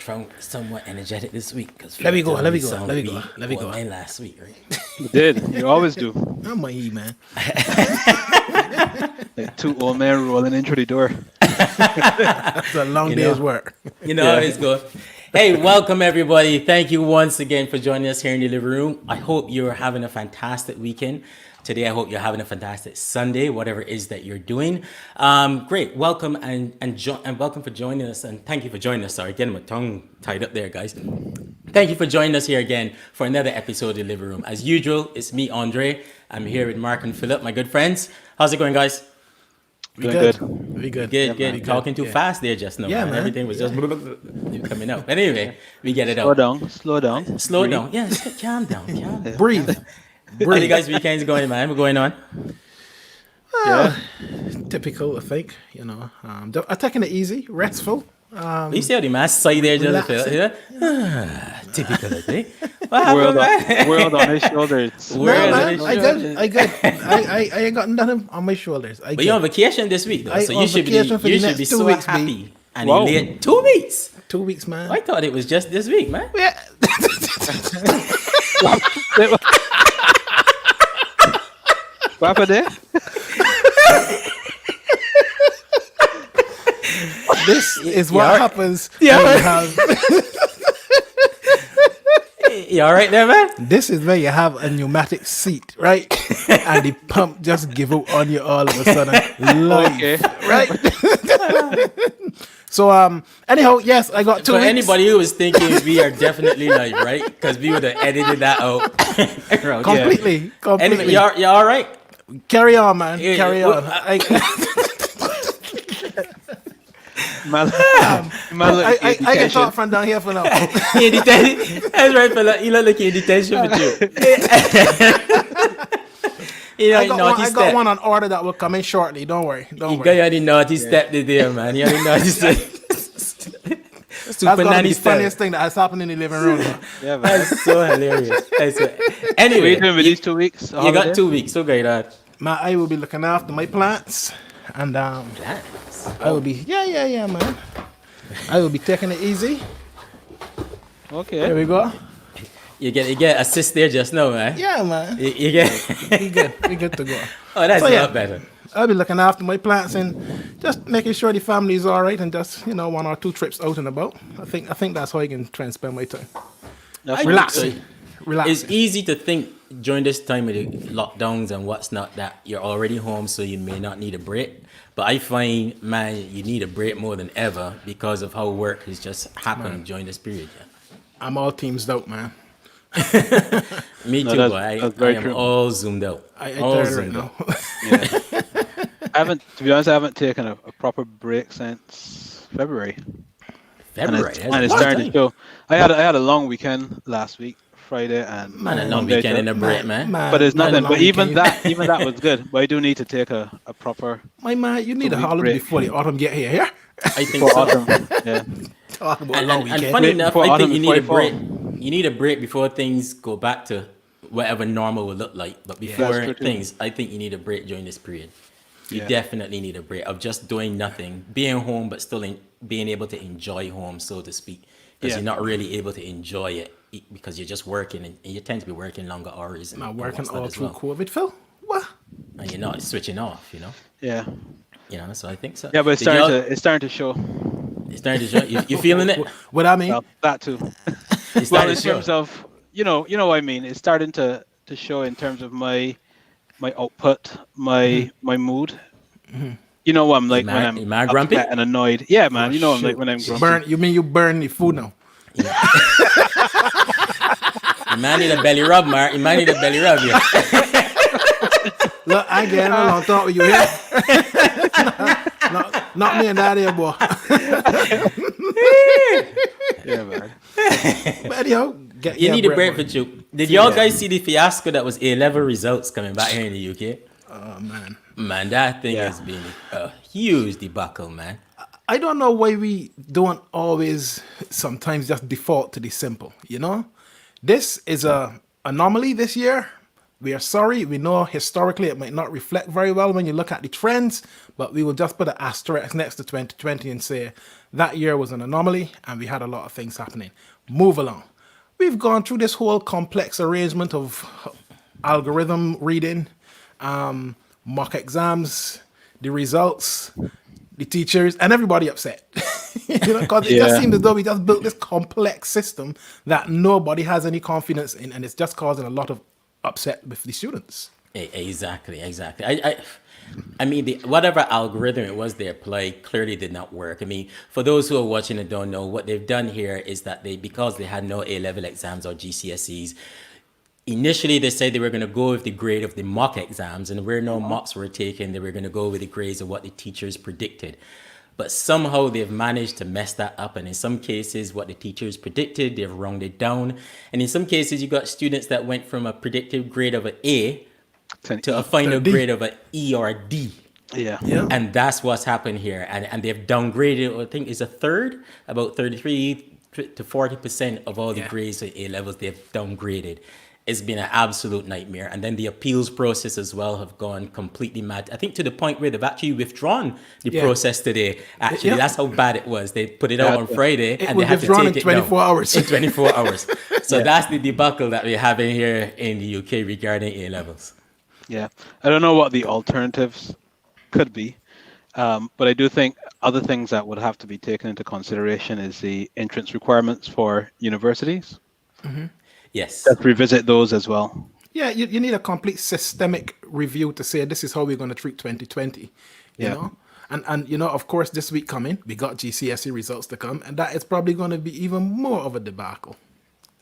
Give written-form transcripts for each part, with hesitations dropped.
somewhat energetic this week because Let me go. last week, right? You did. You always do. I'm my E, man. Like two old men rolling in through the door. It's a long day's work. You know how it's going. Hey, welcome everybody. Thank you once again for joining us here in the living room. I hope you're having a fantastic weekend. Today, I hope you're having a fantastic Sunday, whatever it is that you're doing. Great, welcome and welcome for joining us, and thank you for joining us. Sorry, getting my tongue tied up there, guys. Thank you for joining us here again for another episode of the living room. As usual, it's me, Andre. I'm here with Mark and Philip, my good friends. How's it going, guys? We good. Good. Talking too fast there just now. Yeah, man. Everything was just coming out. But anyway, we get it out. Slow down. Slow down. Yes, calm down. Breathe. How you guys' weekends going, man? What's going on? Typical, I think. You know, I'm taking it easy, restful. You see how the man side there just typical, I think. What happened, World on his shoulders. I ain't got nothing on my shoulders. But you're on vacation this week, though, so you should be so weeks, happy. And Wow. you late 2 weeks. 2 weeks, man. I thought it was just this week, man. Yeah. What happened there? This is what Yeah. happens Yeah. when you have. You all right there, man? This is where you have a pneumatic seat, right? And the pump just give out on you all of a sudden. Live, Okay. right? So anyhow, yes, I got 2 For weeks. anybody who was thinking we are definitely live, right? Because we would have edited that out. Completely. Anyway, you all right? Carry on, man. Yeah, Carry yeah. on. I can talk from down here for now. In detention. That's right, fella. You look like you're in detention with you. You know, I got, naughty one, I step. got one on order that will come in shortly. Don't worry. You Don't got worry. the naughty step there, man. You got the naughty step. That's Super gonna be nanny the step. funniest thing that has happened in the living room. Yeah, man. That's so hilarious. What are Anyway, you doing with these 2 weeks? you got 2 weeks. So great, I will be looking after my plants, and I will be man. I will be taking it easy. There Okay. we go. You get assist there just now, man. Yeah, man. You get. We good to go. Oh, that's So, a yeah. lot better. I'll be looking after my plants and just making sure the family is all right, and just 1 or 2 trips out and about. I think that's how I can try and spend my time. That's Relaxing. It's Relaxing. easy to think during this time of the lockdowns and what's not that you're already home, so you may not need a break. But I find, man, you need a break more than ever because of how work has just happened during this period. Yeah. I'm all teams out, man. Me No, too, that's- boy. I that's very am true. all zoomed out. I all tired right zoomed now. out. To be honest, I haven't taken a proper break since February. February. And it's starting to show. I had a long weekend last week, Friday and Man, a long Monday weekend to- and a break, man. But it's man, nothing. long But even weekend. that was good. But I do need to take a proper My man, you need a week holiday break. before the autumn get here. Yeah. I think for so. autumn. Yeah. Talk about a And, long and weekend. funny Wait, enough, before I think autumn you before need a fall. break. You need a break before things go back to whatever normal will look like. But before That's true too. things, I think you need a break during this period. You Yeah. definitely need a break of just doing nothing, being home, but still being able to enjoy home, so to speak. Because Yeah. you're not really able to enjoy it because you're just working and you tend to be working longer hours. And, I'm and working what's not all as through well. COVID, Phil. What? And you're not switching off, Yeah. So I think so. Yeah, but it's Did y'all- starting to show. It's starting to show. You feeling it? What I mean? Well, that too. It's Well, starting in to show. terms of you know what I mean. It's starting to show in terms of my output, my mood. You know what I'm like when I'm you mad grumpy? upset and annoyed. Yeah, man. You know what I'm like Shoot. when I'm grumpy. Burn? You mean you burn the food now? You might need a belly rub, Mark. You might need a belly rub, yeah. Look, I ain't getting a long talk with you here. Not me and that here, boy. Yeah, man. But anyhow, You need a break for you. Did y'all guys see the fiasco that was A-level results coming back here in the UK? Oh man, Man, that thing Yeah. has been a huge debacle, man. I don't know why we don't always sometimes just default to the simple. This is a anomaly this year, We are sorry. We know historically it might not reflect very well when you look at the trends, but we will just put an asterisk next to 2020 and say that year was an anomaly and we had a lot of things happening. Move along. We've gone through this whole complex arrangement of algorithm reading, mock exams, the results, the teachers, and everybody upset. Because it just seems as though we just built this complex system that nobody has any confidence in, and it's just causing a lot of upset with the students. Exactly. I mean, whatever algorithm it was they applied clearly did not work. I mean, for those who are watching and don't know, what they've done here is that because they had no A-level exams or GCSEs, initially they said they were going to go with the grade of the mock exams, and where no mocks were taken, they were going to go with the grades of what the teachers predicted. But somehow they've managed to mess that up. And in some cases, what the teachers predicted, they've wronged it down. And in some cases, you got students that went from a predictive grade of an A to a final grade of an E or a D. Yeah. And that's what's happened here. And they've downgraded, I think it's a third, about 33 to 40% of all the grades at A levels, they've downgraded. It's been an absolute nightmare. And then the appeals process as well have gone completely mad. I think to the point where they've actually withdrawn the process today. Actually, that's how bad it was. They put it out on Friday and they had to take it down. 24 hours. In 24 hours. So that's the debacle that we're having here in the UK regarding A levels. Yeah. I don't know what the alternatives could be. But I do think other things that would have to be taken into consideration is the entrance requirements for universities. Yes. Let's revisit those as well. Yeah, you need a complete systemic review to say this is how we're going to treat 2020. You know? And of course, this week coming, we got GCSE results to come, and that is probably going to be even more of a debacle.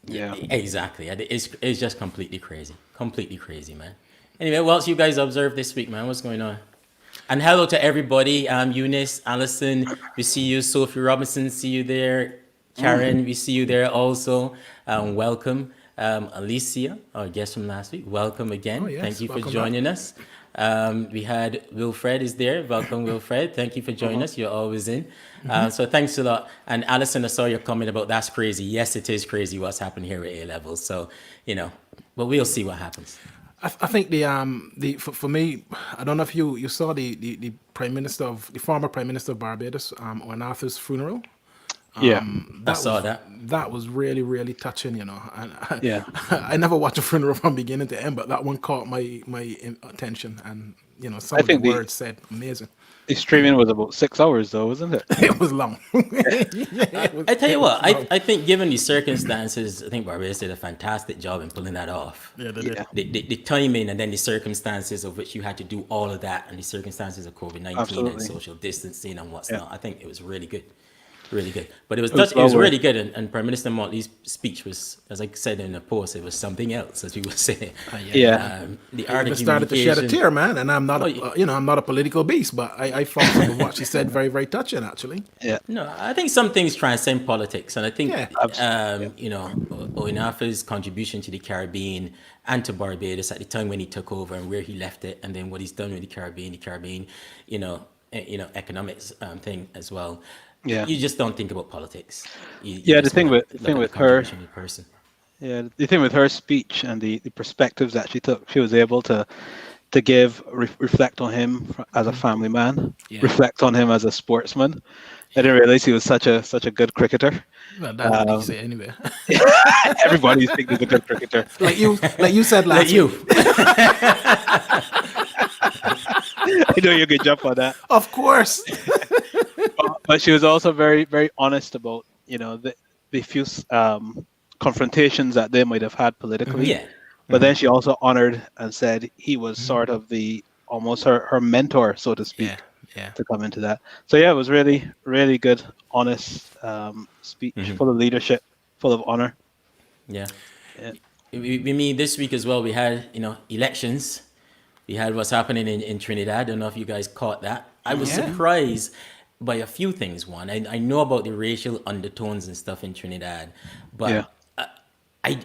Yeah. Exactly. It's just completely crazy, man. Anyway, what else you guys observed this week, man? What's going on? And hello to everybody. Eunice, Allison, we see you. Sophie Robinson, see you there. Karen, we see you there also. Welcome. Alicia, our guest from last week, welcome again. Yes, thank you for welcome joining us. We had Wilfred is there. Welcome, Wilfred. Thank you for joining us. You're always in. So thanks a lot. And Alison, I saw your comment about that's crazy. Yes, it is crazy what's happened here at A levels. So, but we'll see what happens. I think for me, I don't know if you saw the former Prime Minister of Barbados, Owen Arthur's funeral. I saw that. That was really, really touching, And I never watched a funeral from beginning to end, but that one caught my attention, and some of the words said amazing. The streaming was about 6 hours, though, wasn't it? It was long. I tell you what, I think given the circumstances, I think Barbados did a fantastic job in pulling that off. Yeah, they did. The timing and then the circumstances of which you had to do all of that, and the circumstances of COVID-19 and social distancing and what's not. I think it was really good. Really good, but it was really good, and Prime Minister Motley's speech was, as I said in the post, it was something else, as we would say. The art of started to shed a communication. tear, man, and I'm not, I'm not a political beast, but I found some of what she said very, very touching, actually. Yeah. No, I think some things transcend politics, and I think Owen Arthur's contribution to the Caribbean and to Barbados at the time when he took over and where he left it, and then what he's done with the Caribbean, economics thing as well. Yeah, you just don't think about politics. The thing with her, person. Yeah, the thing with her speech and the perspectives that she took, she was able to reflect on him as a family man, reflect on him as a sportsman. I didn't realize he was such a good cricketer. Well, that's what you say anyway. Everybody thinks he's a good cricketer. Like you said last week. I know you're good job on that. Of course. But she was also very, very honest about, the few confrontations that they might have had politically. Yeah. But then she also honored and said he was sort of almost her mentor, so to speak, to come into that. So it was really, really good, honest speech, full of leadership, full of honor. Yeah. We mean this week as well, we had, elections. We had what's happening in Trinidad. I don't know if you guys caught that. I was surprised by a few things. One, I know about the racial undertones and stuff in Trinidad, but I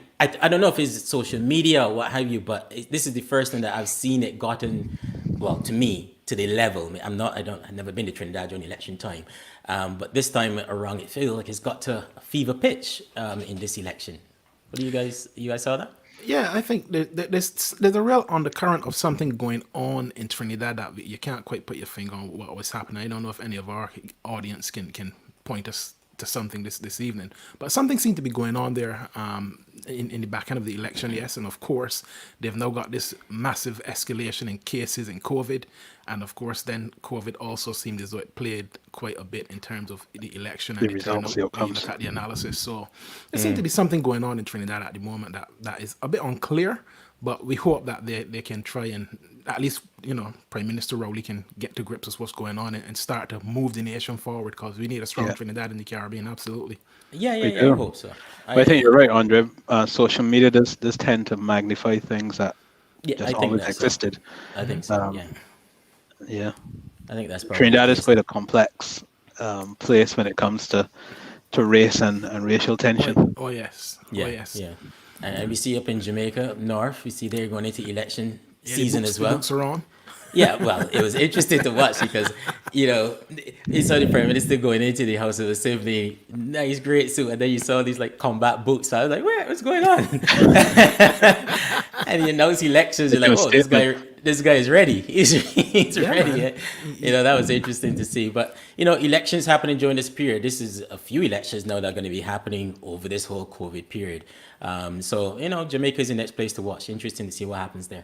don't know if it's social media or what have you, but this is the first time that I've seen it gotten, well, to me, to the level. I've never been to Trinidad during election time, but this time around, it feels like it's got to a fever pitch in this election. What do you guys saw that? Yeah, I think there's a real undercurrent of something going on in Trinidad that you can't quite put your finger on what was happening. I don't know if any of our audience can point us to something this evening, but something seemed to be going on there in the back end of the election. Yes, and of course they've now got this massive escalation in cases in COVID, and of course then COVID also seemed as though it played quite a bit in terms of the election and The the turnout results, the when you outcomes. look at the analysis. So there seems to be something going on in Trinidad at the moment that is a bit unclear, but we hope that they can try and at least, Prime Minister Rowley can get to grips with what's going on and start to move the nation forward, because we need a strong Yeah. Trinidad in the Caribbean. Absolutely. Yeah, We I do. hope so. But I think you're right, Andre. Social media does tend to magnify things that Yeah, just I think always that's existed. I think so. Um, Yeah, Yeah, I think that's probably Trinidad the is case. quite a complex place when it comes to race and racial tension. Oh yes. Yeah, Oh yes. yeah. And we see up in Jamaica, up north, we see they're going into election Yeah, season as the well. boots are on. Yeah, well, it was interesting to watch because, you saw the Prime Minister going into the House of Assembly, nice, great suit, and then you saw these like combat boots. I was like, what's going on? And he announced elections. You're like, It's a oh, this statement. guy is ready. He's Yeah, ready. man. That was interesting to see. But elections happening during this period. This is a few elections now that are going to be happening over this whole COVID period. So Jamaica is the next place to watch. Interesting to see what happens there.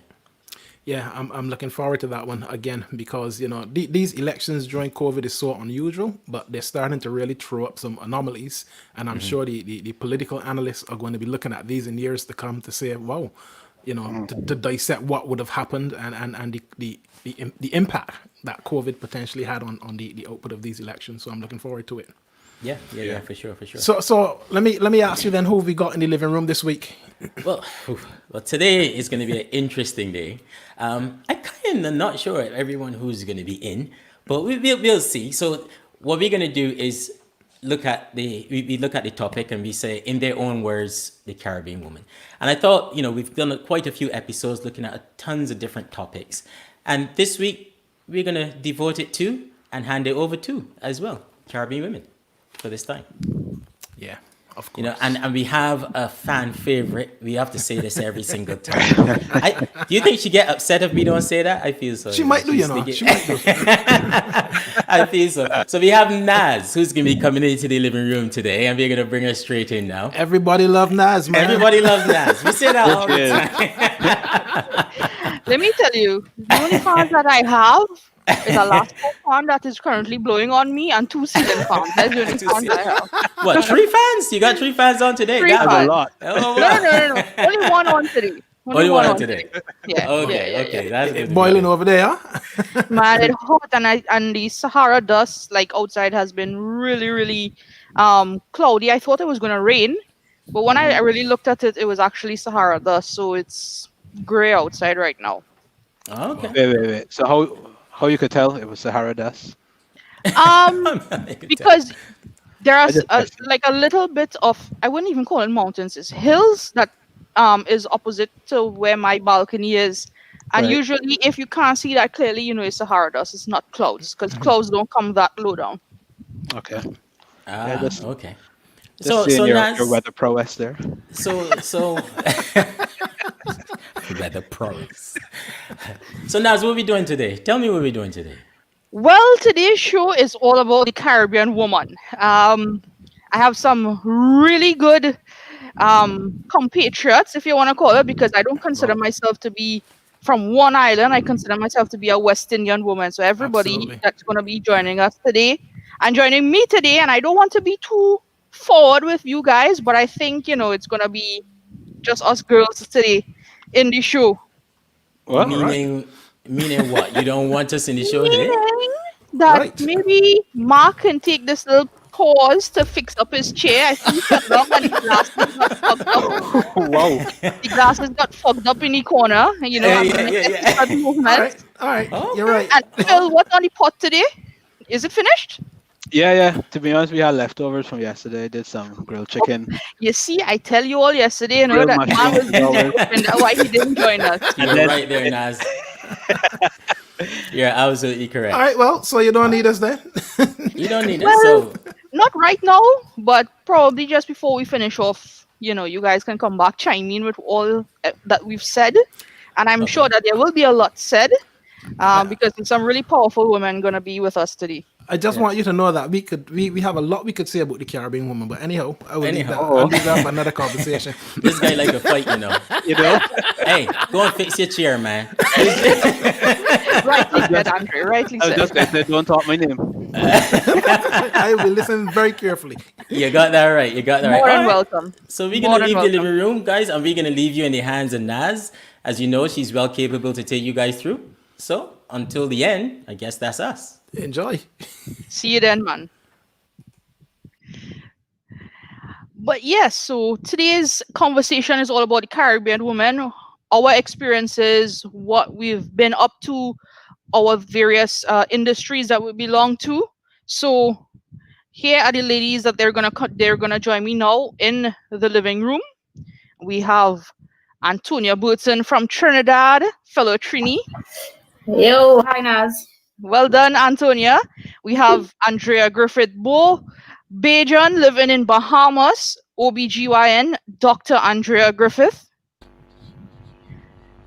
Yeah, I'm looking forward to that one again, because these elections during COVID is so unusual, but they're starting to really throw up some anomalies, and I'm sure the political analysts are going to be looking at these in years to come to say, wow, to dissect what would have happened and the impact that COVID potentially had on the output of these elections. So I'm looking forward to it. Yeah, for sure. So let me ask you then, who have we got in the living room this week? Well, today is going to be an interesting day. I kind of not sure everyone who's going to be in, but we'll see. So what we're going to do is look at we look at the topic and we say, in their own words, the Caribbean woman. And I thought, we've done quite a few episodes looking at tons of different topics. And this week, we're going to devote it to and hand it over to as well, Caribbean women for this time. Yeah, of course. And we have a fan favorite. We have to say this every single time. Do you think she get upset if we don't say that? I feel so. She might do, She's She might do. I feel so. So we have Naz, who's going to be coming into the living room today, and we're going to bring her straight in now. Everybody love Naz, man. Everybody loves Naz. We say that all the Yeah. time. Let me tell you, the only fans that I have is a last fan that is currently blowing on me and 2 ceiling fans. That's the only fans I have. What, 3 fans? You got 3 fans on today? Three That- That's a fans. lot. Oh, No, wow. no. Only one on today. Only one on today. Yeah. Okay. That's good. to Boiling know. over there, huh? Man, it's hot and the Sahara dust like outside has been really, really cloudy. I thought it was gonna rain, but when I really looked at it, it was actually Sahara dust, so it's gray outside right now. Okay. Wait. So how you could tell it was Sahara dust? Because there are just- like a little bit of, I wouldn't even call it mountains, it's hills that is opposite to where my balcony is, and Right. usually if you can't see that clearly, it's Sahara dust, it's not clouds, because clouds don't come that low down. Okay. Okay. Just So seeing your Naz, weather prowess there. so weather pros. So Naz, what are we doing today? Tell me what we're doing today. Well, today's show is all about the Caribbean woman. I have some really good compatriots, if you want to call it, because I don't consider myself to be from one island. I consider myself to be a West Indian woman. So everybody Absolutely. that's going to be joining us today and joining me today, and I don't want to be too forward with you guys, but I think, it's going to be just us girls today in the show. Well, Meaning what? You don't want us in the show today? Meaning that Right. maybe Mark can take this little pause to fix up his chair. I think he's long and the glasses got fucked up. wow. The glasses got fucked up in the corner. Yeah. Movement. All right. Oh, You're right. And Phil, what's on the pot today? Is it finished? Yeah. To be honest, we had leftovers from yesterday. I did some grilled chicken. You see, I tell you all yesterday, Grilled that man mushrooms was and busy all that. cooking. That's why he didn't join us. You're then- right there, Naz. You're absolutely correct. All right. Well, so you don't need us then. You don't need it. Well, So not right now, but probably just before we finish off, you guys can come back, chime in with all that we've said. And I'm Okay. sure that there will be a lot said because there's some really powerful women going to be with us today. I just Yeah. want you to know that we have a lot we could say about the Caribbean woman, but anyhow, I will leave that. Anyhow. I'll leave that for another conversation. This guy like a fight, you know. You know, Hey, go and fix your chair, man. Rightly said, Andre. Rightly I was said. just going to say, don't talk my name. I will listen very carefully. You got that right. You got that right. More than All right. welcome. So we're More gonna than leave the welcome. living room, guys, and we're gonna leave you in the hands of Naz. As you know, she's well capable to take you guys through. So until the end, I guess that's us. Enjoy. See you then, man. But yes, so today's conversation is all about the Caribbean women, our experiences, what we've been up to, our various industries that we belong to. So here are the ladies that they're gonna join me now in the living room. We have Antonia Burton from Trinidad, fellow Trini. Yo, hi Naz. Well done, Antonia. We have Andrea Griffith-Bow, Bajan, living in Bahamas, OBGYN, Dr. Andrea Griffith.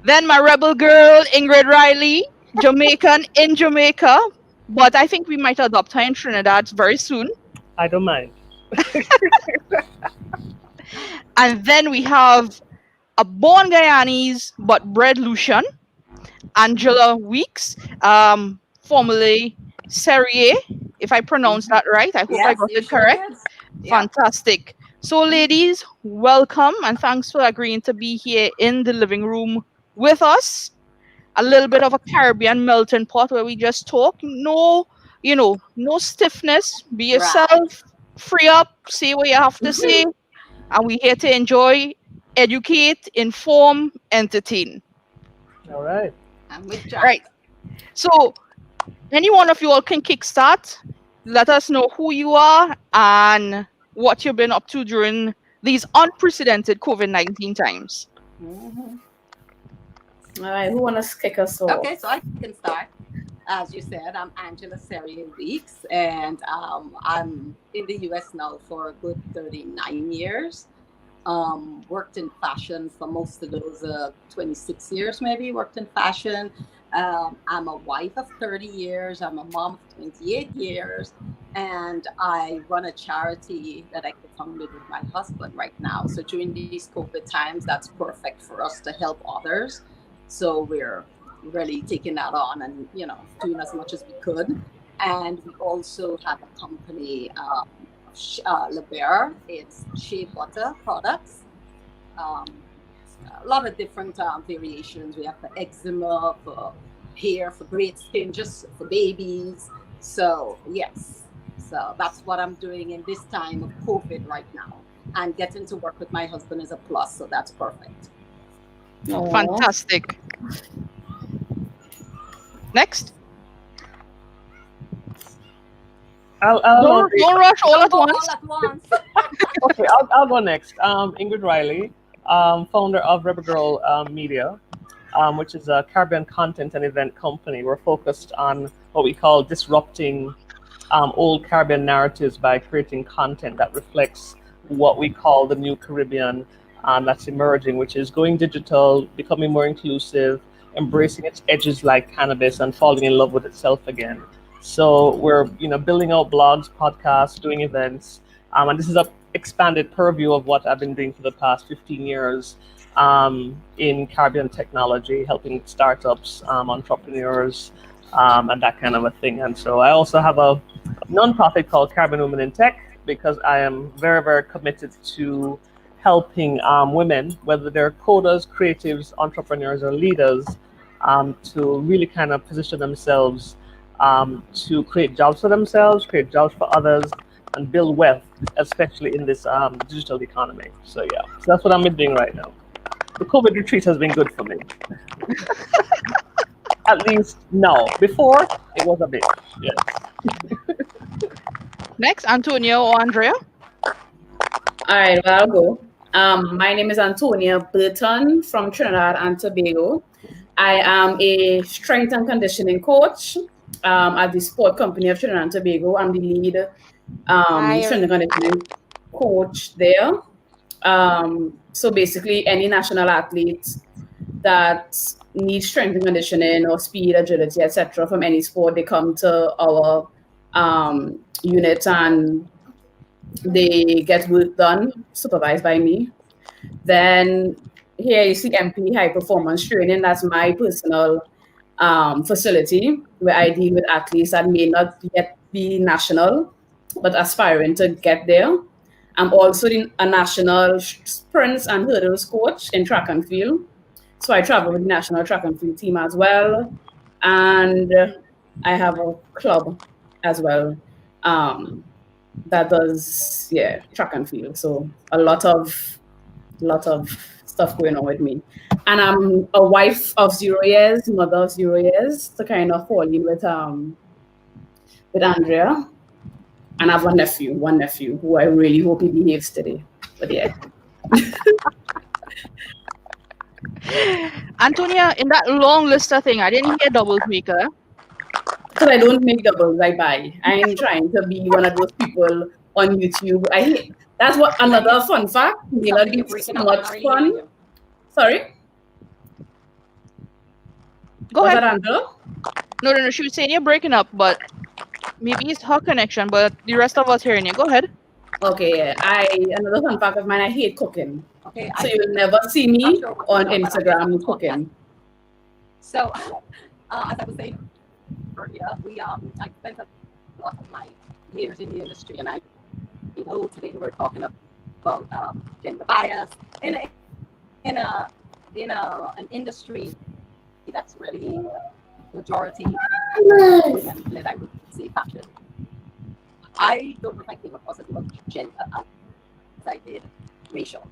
Then my rebel girl, Ingrid Riley, Jamaican in Jamaica, but I think we might adopt her in Trinidad very soon. I don't mind. And then we have a born Guyanese but bred Lucian, Angela Weeks, formerly Serrier, if I pronounced that right. I hope I got you it sure correct. did. Yeah. Fantastic. So, ladies, welcome and thanks for agreeing to be here in the living room with us. A little bit of a Caribbean melting pot where we just talk. No, no stiffness. Be yourself. Free up. Say what you have to say. And we're here to enjoy, educate, inform, entertain. All right. I'm with Jack. Right. So, any one of you all can kickstart. Let us know who you are and what you've been up to during these unprecedented COVID-19 times. Mhm. All right, who wanna kick us off? Okay, so I can start. As you said, I'm Angela Serrier Weeks, and I'm in the US now for a good 39 years. Worked in fashion for most of those 26 years, maybe, worked in fashion. I'm a wife of 30 years. I'm a mom of 28 years. And I run a charity that I co-founded with my husband right now. So during these COVID times, that's perfect for us to help others. So we're really taking that on and, doing as much as we could. And we also have a company, Le Bear. It's shea butter products. A lot of different variations. We have for eczema, for hair, for great skin, just for babies. So yes, so that's what I'm doing in this time of COVID right now. And getting to work with my husband is a plus, so that's perfect. Aw. Fantastic. Next. I'll Don't rush all at All once. at once. okay. I'll go next. Ingrid Riley, founder of Rebel Girl Media, which is a Caribbean content and event company. We're focused on what we call disrupting old Caribbean narratives by creating content that reflects what we call the new Caribbean that's emerging, which is going digital, becoming more inclusive, embracing its edges like cannabis, and falling in love with itself again. So we're building out blogs, podcasts, doing events, and this is an expanded purview of what I've been doing for the past 15 years in Caribbean technology, helping startups, entrepreneurs, and that kind of a thing. And so I also have a nonprofit called Caribbean Women in Tech, because I am very, very committed to helping women, whether they're coders, creatives, entrepreneurs, or leaders, to really kind of position themselves to create jobs for themselves, create jobs for others, and build wealth, especially in this digital economy. So yeah, so that's what I'm doing right now. The COVID retreat has been good for me. At least now. Before, it was a bit. Yes. Next, Antonio or Andrea. All right, well, I'll go. My name is Antonia Burton from Trinidad and Tobago. I am a strength and conditioning coach at the sport company of Trinidad and Tobago. I'm the lead strength and conditioning coach there. So basically, any national athlete that needs strength and conditioning or speed, agility, etc., from any sport, they come to our unit and they get work done, supervised by me. Then here you see MP High Performance Training. That's my personal facility where I deal with athletes that may not yet be national, but aspiring to get there. I'm also a national sprints and hurdles coach in track and field. So I travel with the national track and field team as well. And I have a club as well that does, track and field. So a lot of stuff going on with me. And I'm a wife of 0 years, mother of 0 years, to kind of fall in with Andrea. And I have one nephew who I really hope he behaves today. But yeah. Antonia, in that long list of thing, I didn't hear doubles maker. Because I don't make doubles, I buy. I am trying to be one of those people on YouTube. That's what another fun fact. May not be so much fun. Sorry? Go ahead. That Andrea? No. She was saying you're breaking up, but maybe it's her connection, but the rest of us hearing you. Go ahead. Okay, yeah. Another fun fact of mine, I hate cooking. Okay, so you will never see me on Instagram cooking. So, as I was saying earlier, I spent a lot of my years in the industry, and today we're talking about gender bias in an industry that's really majority women, I would say, fashion. I don't think I came across as much gender as I did racial,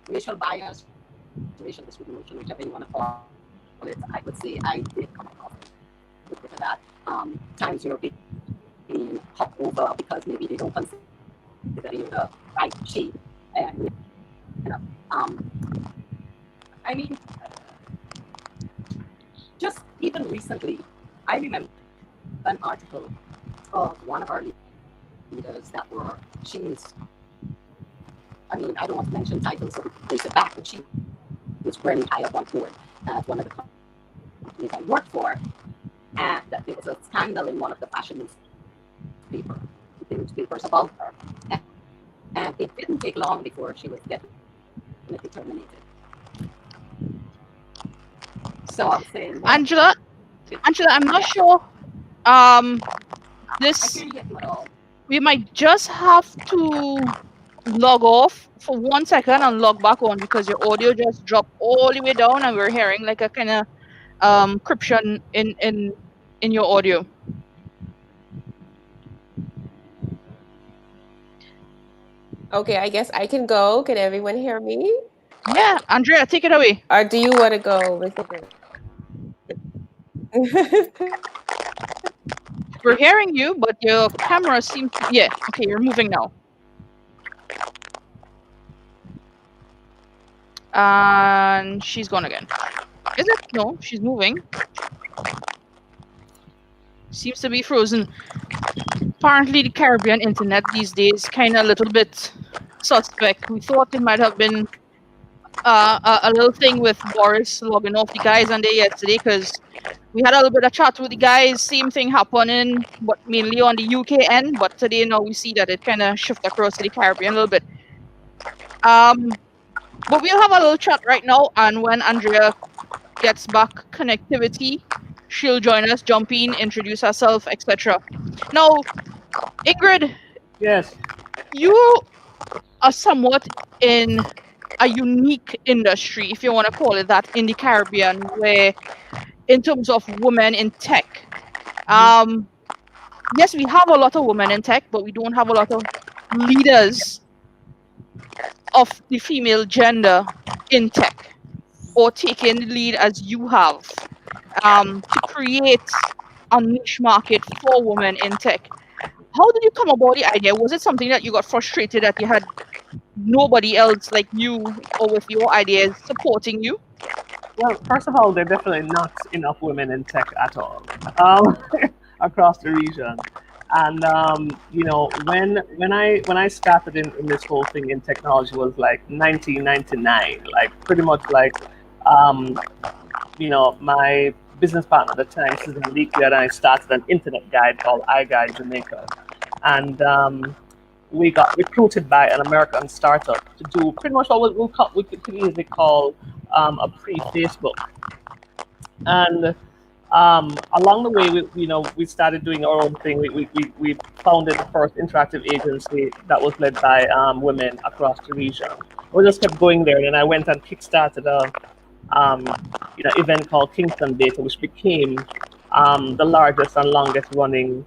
racial bias, racial discrimination, whichever you want to call it. I would say I did come across with that. Times being hopped over because maybe they don't consider you the right shape, and just even recently, I remember an article of one of our leaders that I don't want to mention titles, so they said back, but she was really high up on board at one of the companies I worked for, and that there was a scandal in one of the fashion newspapers about her. And it didn't take long before she was definitely terminated. So I was saying, Angela, I'm not sure. We might just have to log off for 1 second and log back on because your audio just dropped all the way down and we're hearing like a kind of encryption in your audio. Okay, I guess I can go. Can everyone hear me? Yeah, Andrea, take it away. Or do you want to go with it? We're hearing you, but your camera seems to... Yeah, okay, you're moving now. And she's gone again. Is it? No, she's moving. Seems to be frozen. Apparently the Caribbean internet these days kind of a little bit suspect. We thought it might have been a little thing with Boris logging off the guys on there yesterday because we had a little bit of chat with the guys. Same thing happening, but mainly on the UK end. But today now we see that it kind of shifted across to the Caribbean a little bit. But we'll have a little chat right now, and when Andrea gets back connectivity, she'll join us, jump in, introduce herself, etc. Now, Ingrid. Yes. You are somewhat in a unique industry, if you want to call it that, in the Caribbean, where, in terms of women in tech, yes, we have a lot of women in tech, but we don't have a lot of leaders of the female gender in tech, or taking the lead as you have, to create a niche market for women in tech. How did you come about the idea? Was it something that you got frustrated that you had nobody else like you or with your ideas supporting you? Well, first of all, there are definitely not enough women in tech at all across the region. And when I started in this whole thing in technology was like 1999, like pretty much like um, my business partner at the time, Susan Leakley, and I started an internet guide called iGuide Jamaica, and we got recruited by an American startup to do pretty much what we could easily call a pre-Facebook. And along the way, we started doing our own thing. We founded the first interactive agency that was led by women across the region. We just kept going there, and then I went and kickstarted a event called Kingston Data, which became the largest and longest running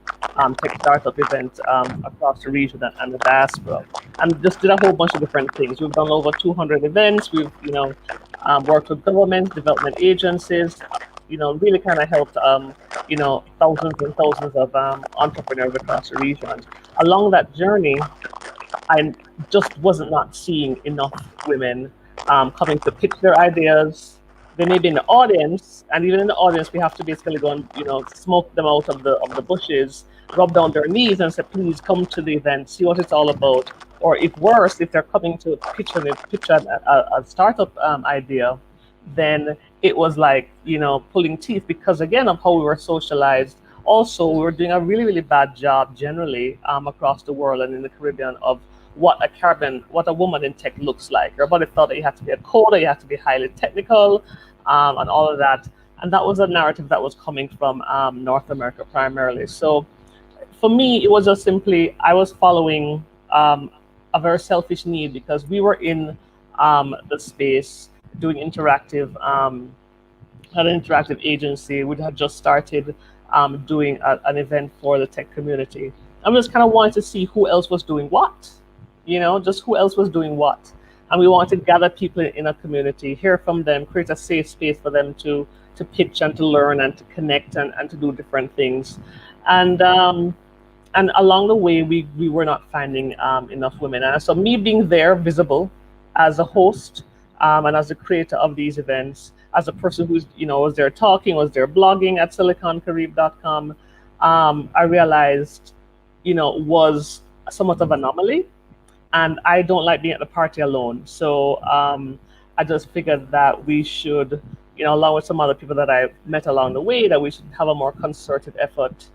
tech startup event across the region and the diaspora, and just did a whole bunch of different things. We've done over 200 events. We've worked with government, development agencies, really kind of helped thousands and thousands of entrepreneurs across the region. Along that journey, I just wasn't not seeing enough women coming to pitch their ideas. They may be in the audience, and even in the audience, we have to basically go and smoke them out of the bushes, rub down their knees, and say, "Please come to the event, see what it's all about." Or if worse, if they're coming to pitch a startup idea, then it was like pulling teeth, because again of how we were socialized. Also, we were doing a really, really bad job generally across the world and in the Caribbean of what a woman in tech looks like. Everybody thought that you had to be a coder, you had to be highly technical, and all of that. And that was a narrative that was coming from North America primarily. So for me, it was just simply, I was following a very selfish need, because we were in the space doing interactive, had an interactive agency. We had just started doing an event for the tech community. I just kind of wanted to see who else was doing what, just who else was doing what. And we wanted to gather people in a community, hear from them, create a safe space for them to pitch and to learn and to connect and to do different things. And along the way, we were not finding enough women. And so me being there, visible as a host and as the creator of these events, as a person who's was there talking, was there blogging at SiliconCaribe.com, I realized was somewhat of an anomaly. And I don't like being at the party alone. So I just figured that we should, along with some other people that I met along the way, that we should have a more concerted effort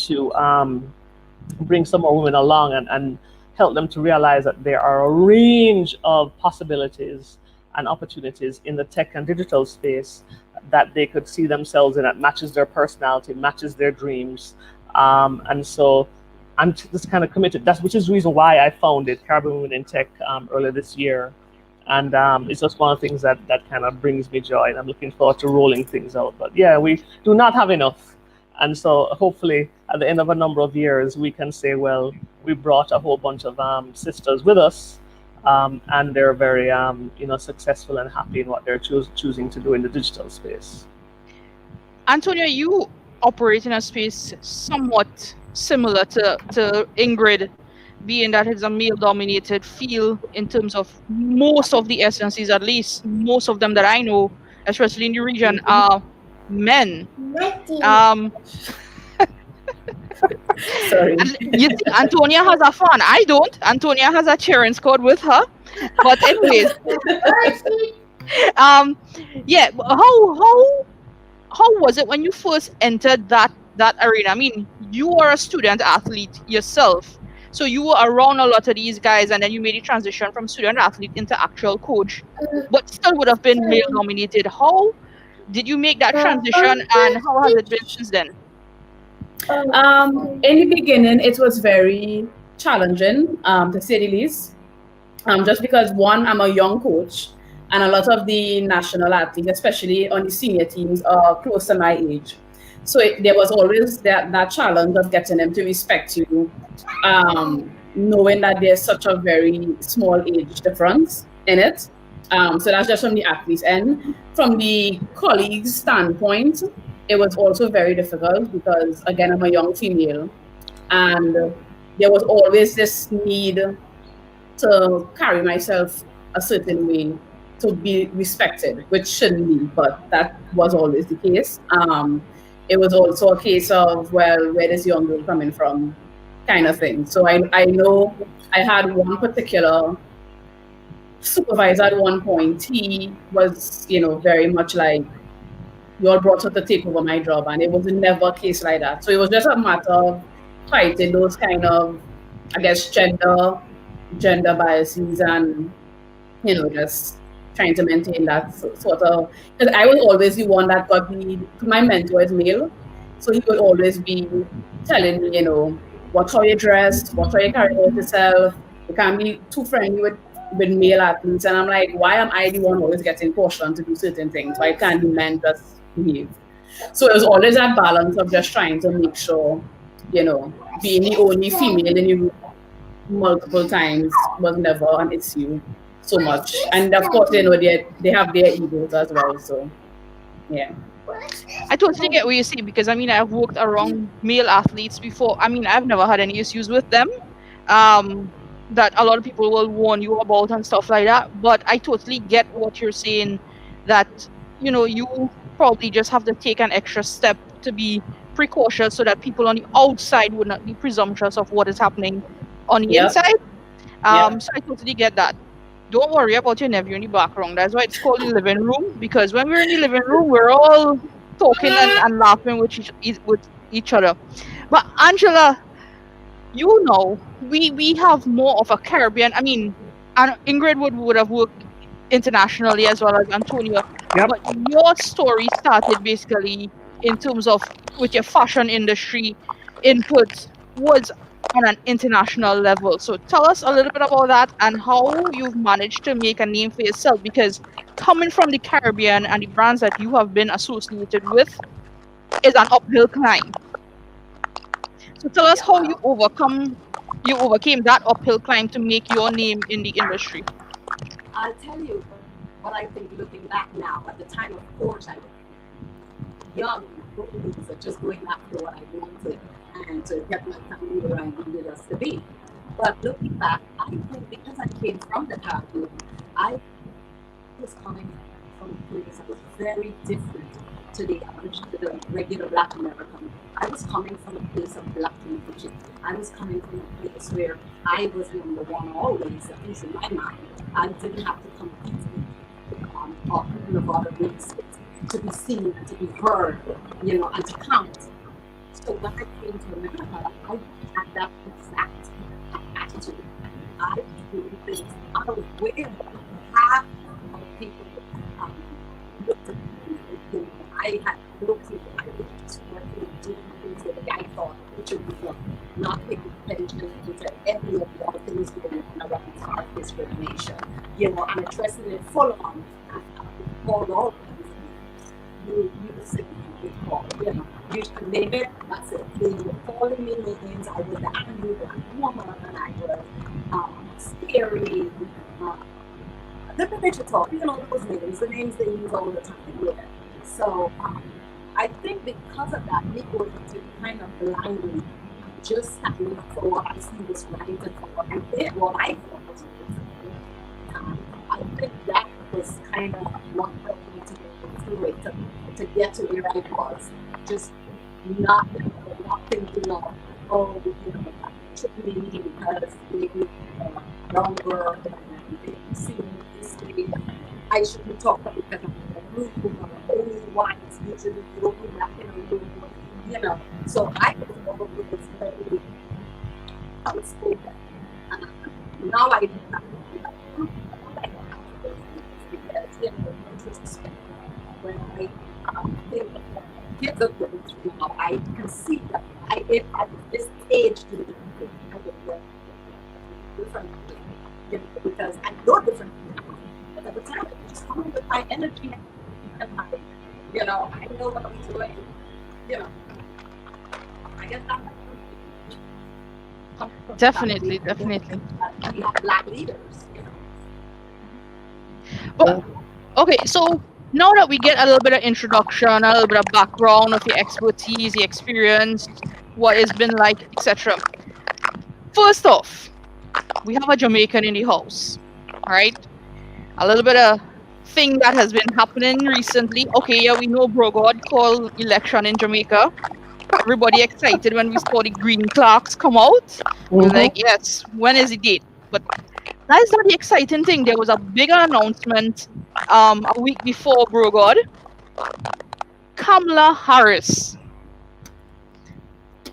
to bring some more women along and help them to realize that there are a range of possibilities and opportunities in the tech and digital space that they could see themselves in, that matches their personality, matches their dreams. And so I'm just kind of committed. Which is the reason why I founded Caribbean Women in Tech earlier this year. And it's just one of the things that kind of brings me joy, and I'm looking forward to rolling things out. But yeah, we do not have enough. And so hopefully at the end of a number of years, we can say, well, we brought a whole bunch of sisters with us, and they're very successful and happy in what they're choosing to do in the digital space. Antonia, you operate in a space somewhat similar to Ingrid, being that it's a male-dominated field in terms of most of the SNCs, at least most of them that I know, especially in the region, are men. Sorry. You see, Antonia has a fan. I don't. Antonia has a cheering squad with her. But anyways, yeah. How was it when you first entered that arena? I mean, you are a student athlete yourself, so you were around a lot of these guys, and then you made the transition from student athlete into actual coach, but still would have been male dominated. How did you make that transition, and how has it been since then? In the beginning, it was very challenging, to say the least. Just because, one, I'm a young coach, and a lot of the national athletes, especially on the senior teams, are close to my age. So there was always that challenge of getting them to respect you, knowing that there's such a very small age difference in it. So that's just from the athletes' end. From the colleagues' standpoint, it was also very difficult because, again, I'm a young female, and there was always this need to carry myself a certain way to be respected, which shouldn't be, but that was always the case. It was also a case of, well, where is young girl coming from? kind of thing. So I know I had one particular supervisor at one point. He was, very much like, you all brought her to take over my job, and it was never a case like that. So it was just a matter of fighting those kind of, I guess, gender biases, and just trying to maintain that sort of. Because I was always the one that got my mentor is male, so he would always be telling me, watch how you dress, watch how you carry out yourself. You can't be too friendly with male athletes. And I'm like, why am I the one always getting cautioned to do certain things? Why can't the men just behave? So it was always that balance of just trying to make sure, being the only female in the room multiple times was never an issue so much. And of course, they have their egos as well. So, yeah. I totally get what you say, because I've worked around male athletes before. I've never had any issues with them. That a lot of people will warn you about and stuff like that. But I totally get what you're saying, that you probably just have to take an extra step to be precautious, so that people on the outside would not be presumptuous of what is happening on the inside. So I totally get that. Don't worry about your nephew in the background. That's why it's called the living room, because when we're in the living room, we're all talking and laughing with each other. But Angela, we have more of a Caribbean. And Ingrid would have worked internationally as well as Antonia. Yep. But your story started basically in terms of with your fashion industry input was on an international level. So tell us a little bit about that and how you've managed to make a name for yourself, because coming from the Caribbean and the brands that you have been associated with is an uphill climb. So tell us how you overcame that uphill climb to make your name in the industry. I'll tell you what I think looking back now. At the time, of course, I was young, so just going after what I wanted and to get my family where I needed us to be. But looking back, I think because I came from the Caribbean, I was coming from a place that was very different to the regular Black American. I was coming from a place of Black privilege. I was coming from a place where I was number one always, at least in my mind. I didn't have to compete with a couple of other races to be seen and to be heard, and to count. So when I came to America, I had that exact attitude. I was doing things out of where half of people looked at me. I had no clue. I was just working and doing things that I thought, which was not paying attention to any of the other things going on around car discrimination, and addressing it full on. All you say you call, you should name it, that's it. They were calling me names. I was the angry Black woman, and I was scary. The picture talk, those names, the names they use all the time. Yeah. So I think because of that, me going to kind of blindly just standing up for what I see was right and for what I did, what I thought was right. I think that was kind of what helped me to get through it, to get to where I was. Just not thinking of, should be me because maybe younger and they see me this way. I shouldn't talk because I'm in a group of only ones, usually the only Black in a room, So I was always very outspoken. Now I do not because, when I think of kids are going through now, I can see that if at this age, I would work differently, because I know different people. But at the time, I'm just coming with my energy and my, I know what I'm doing, I guess I'm Definitely. we have Black leaders, But okay, so now that we get a little bit of introduction, a little bit of background of your expertise, your experience, what it's been like, etc. First off, we have a Jamaican in the house, all right? A little bit of thing that has been happening recently. Okay, yeah, we know Brogard called election in Jamaica. everybody excited when we saw the green clocks come out. We were like, yes, when is the date? But that is not the exciting thing. There was a bigger announcement a week before, bro God. Kamala Harris.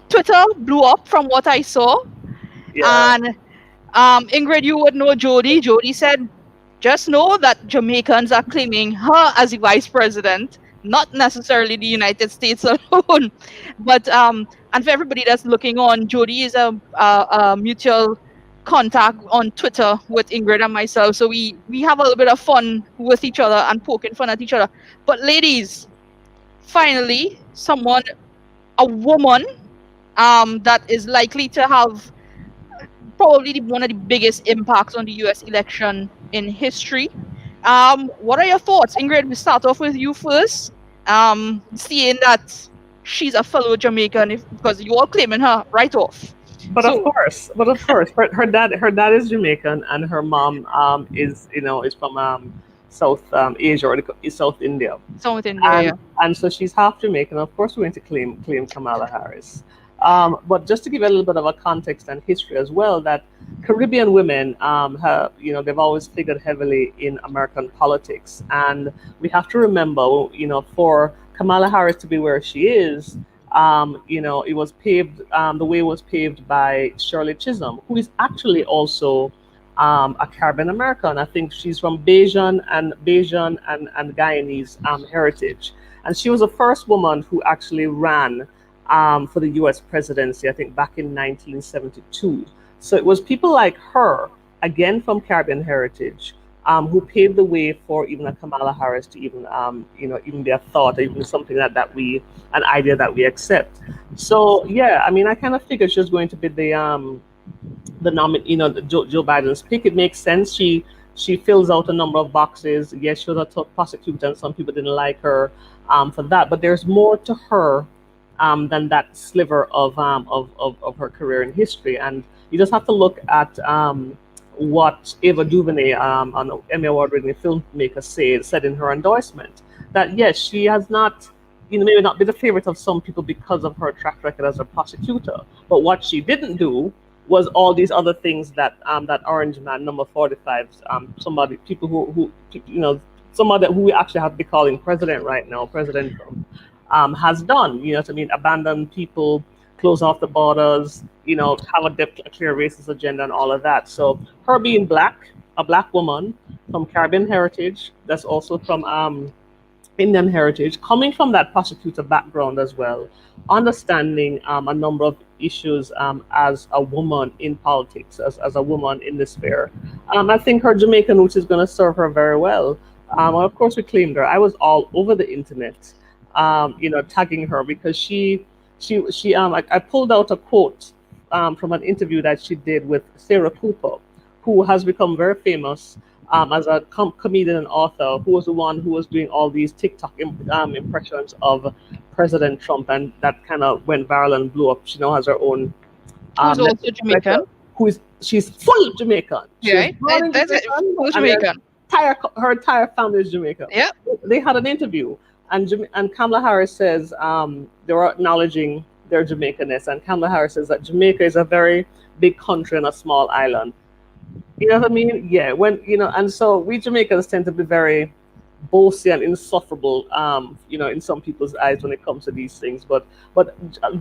Twitter blew up from what I saw. Yeah. And Ingrid, you would know Jody. Jody said, just know that Jamaicans are claiming her as the vice president, not necessarily the United States alone. But and for everybody that's looking on, Jody is a mutual contact on Twitter with Ingrid and myself. So we have a little bit of fun with each other and poking fun at each other. But ladies, finally, a woman that is likely to have probably one of the biggest impacts on the US election in history. What are your thoughts? Ingrid, we start off with you first. Seeing that she's a fellow Jamaican, because you are claiming her right off. But of course, her dad is Jamaican, and her mom is from South Asia, or South India. South India, yeah. And so she's half Jamaican. Of course, we're going to claim Kamala Harris. But just to give a little bit of a context and history as well, that Caribbean women have, they've always figured heavily in American politics, and we have to remember, for Kamala Harris to be where she is, it was paved. The way was paved by Shirley Chisholm, who is actually also a Caribbean American. I think she's from Bajan and Guyanese heritage, and she was the first woman who actually ran for the U.S. presidency, I think back in 1972. So it was people like her, again from Caribbean heritage, who paved the way for even a Kamala Harris to even be a thought, even something an idea that we accept. So yeah, I mean, I kind of figured she was going to be the Joe Biden's pick. It makes sense. She fills out a number of boxes. Yes, she was a tough prosecutor, and some people didn't like her for that. But there's more to her than that sliver of her career in history. And you just have to look at what Ava DuVernay, an Emmy Award-winning filmmaker, said in her endorsement, that yes, she has not, maybe not been the favorite of some people because of her track record as a prosecutor, but what she didn't do was all these other things that that Orange Man, number 45, somebody who we actually have to be calling president right now, President Trump, has done, abandon people, close off the borders, have a clear racist agenda and all of that. So her being black, a black woman from Caribbean heritage, that's also from Indian heritage, coming from that prosecutor background as well, understanding a number of issues as a woman in politics, as a woman in this sphere. I think her Jamaican roots is going to serve her very well. Of course, we claimed her. I was all over the internet, tagging her because I pulled out a quote from an interview that she did with Sarah Cooper, who has become very famous as a comedian and author, who was the one who was doing all these TikTok impressions of President Trump, and that kind of went viral and blew up. She now has her own. Who's also Jamaican? She's full Jamaican. Yeah, that's it. Full Jamaican. Her entire family is Jamaican. Yeah. They had an interview, and Kamala Harris says they were acknowledging their Jamaicanness, and Kamala Harris says that Jamaica is a very big country and a small island. You know what I mean? Yeah. And so we Jamaicans tend to be very bossy and insufferable, in some people's eyes when it comes to these things. But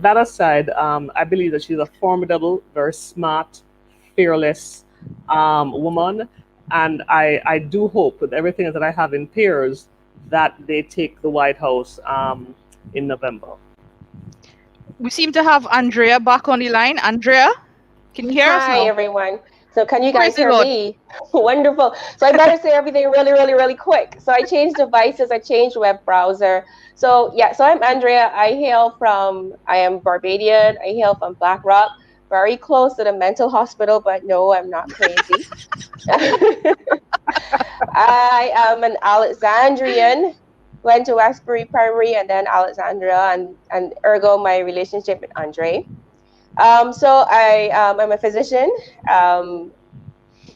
that aside, I believe that she's a formidable, very smart, fearless woman. And I do hope, with everything that I have in peers, that they take the White House in November. We seem to have Andrea back on the line. Andrea, can you hear us now? Hi, everyone. So can you guys Praise the hear Lord. me? Wonderful. So I better say everything really, really, really quick. So I changed devices. I changed web browser. So I'm Andrea. I am Barbadian. I hail from Black Rock, very close to the mental hospital, but no, I'm not crazy. I am an Alexandrian. Went to Westbury Primary and then Alexandria, and ergo my relationship with Andre. So I'm a physician,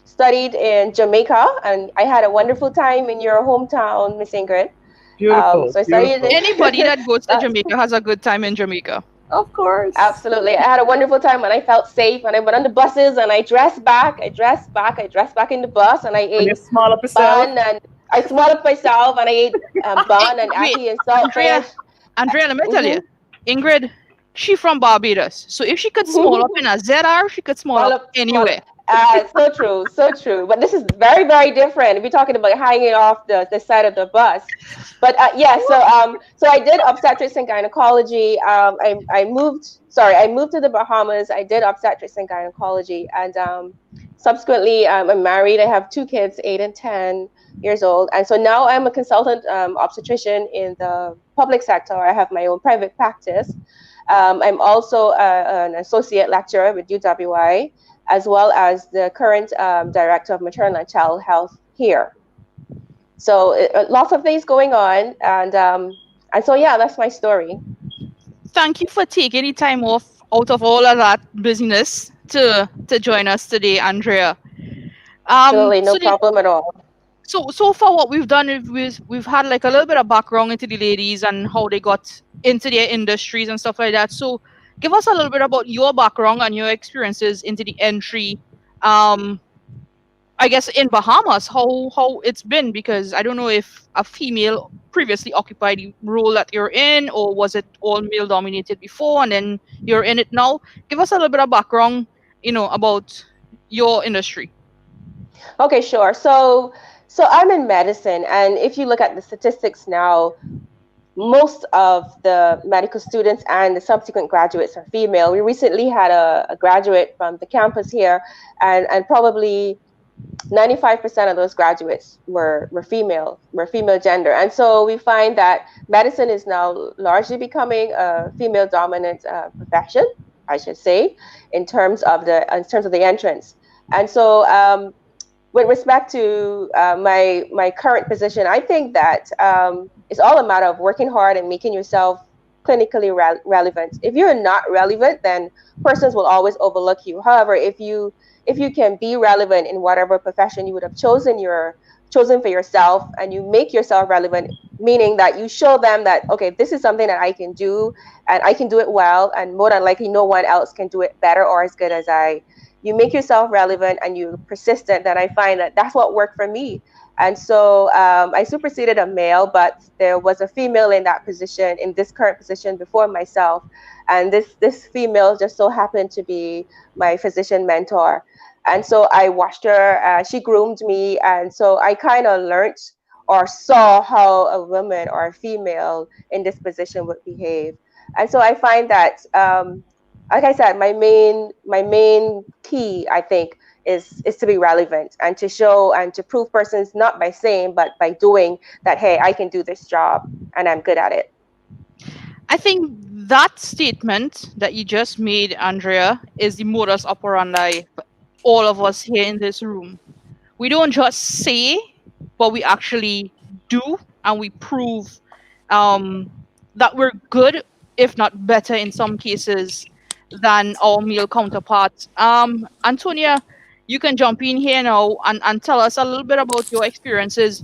studied in Jamaica, and I had a wonderful time in your hometown, Miss Ingrid. Beautiful. So I studied Anybody that goes to Jamaica has a good time in Jamaica. Of course. Absolutely. I had a wonderful time and I felt safe and I went on the buses and I dressed back in the bus and I And you ate smile up yourself. bun and I smiled up myself and I ate bun and Wait, ackee and saltfish. Andrea, let me tell you, Ingrid, she from Barbados. So if she could small up in a ZR, she could small up anywhere. So true. But this is very, very different. If you're talking about hanging off the side of the bus. But so I did obstetrics and gynecology. I moved to the Bahamas. I did obstetrics and gynecology. And subsequently, I'm married. I have 2 kids, 8 and 10 years old. And so now I'm a consultant obstetrician in the public sector. I have my own private practice. I'm also an associate lecturer with UWI, as well as the current director of maternal and child health here. So lots of things going on, and so yeah, that's my story. Thank you for taking the time off out of all of that business to join us today, Andrea. Absolutely, no problem at all. So far what we've done is we've had like a little bit of background into the ladies and how they got into their industries and stuff like that. So give us a little bit about your background and your experiences into the entry, I guess in Bahamas, how it's been, because I don't know if a female previously occupied the role that you're in, or was it all male dominated before and then you're in it now? Give us a little bit of background, about your industry. Okay, sure. So I'm in medicine, and if you look at the statistics now, most of the medical students and the subsequent graduates are female. We recently had a graduate from the campus here, and probably 95% of those graduates were female gender. And so we find that medicine is now largely becoming a female dominant profession, I should say, in terms of the entrance. And so with respect to my current position, I think that it's all a matter of working hard and making yourself clinically relevant. If you're not relevant, then persons will always overlook you. However, if you can be relevant in whatever profession you would have chosen for yourself, and you make yourself relevant, meaning that you show them that, okay, this is something that I can do and I can do it well, and more than likely no one else can do it better or as good as I. You make yourself relevant and you're persistent, then I find that that's what worked for me. And so I superseded a male, but there was a female in that position, in this current position before myself. And this female just so happened to be my physician mentor. And so I watched her, she groomed me. And so I kind of learned or saw how a woman or a female in this position would behave. And so I find that, like I said, my main key, I think, is to be relevant and to show and to prove persons, not by saying, but by doing, that, hey, I can do this job and I'm good at it. I think that statement that you just made, Andrea, is the modus operandi for all of us here in this room. We don't just say, but we actually do, and we prove that we're good, if not better in some cases, than our male counterparts. Antonia, you can jump in here now and tell us a little bit about your experiences.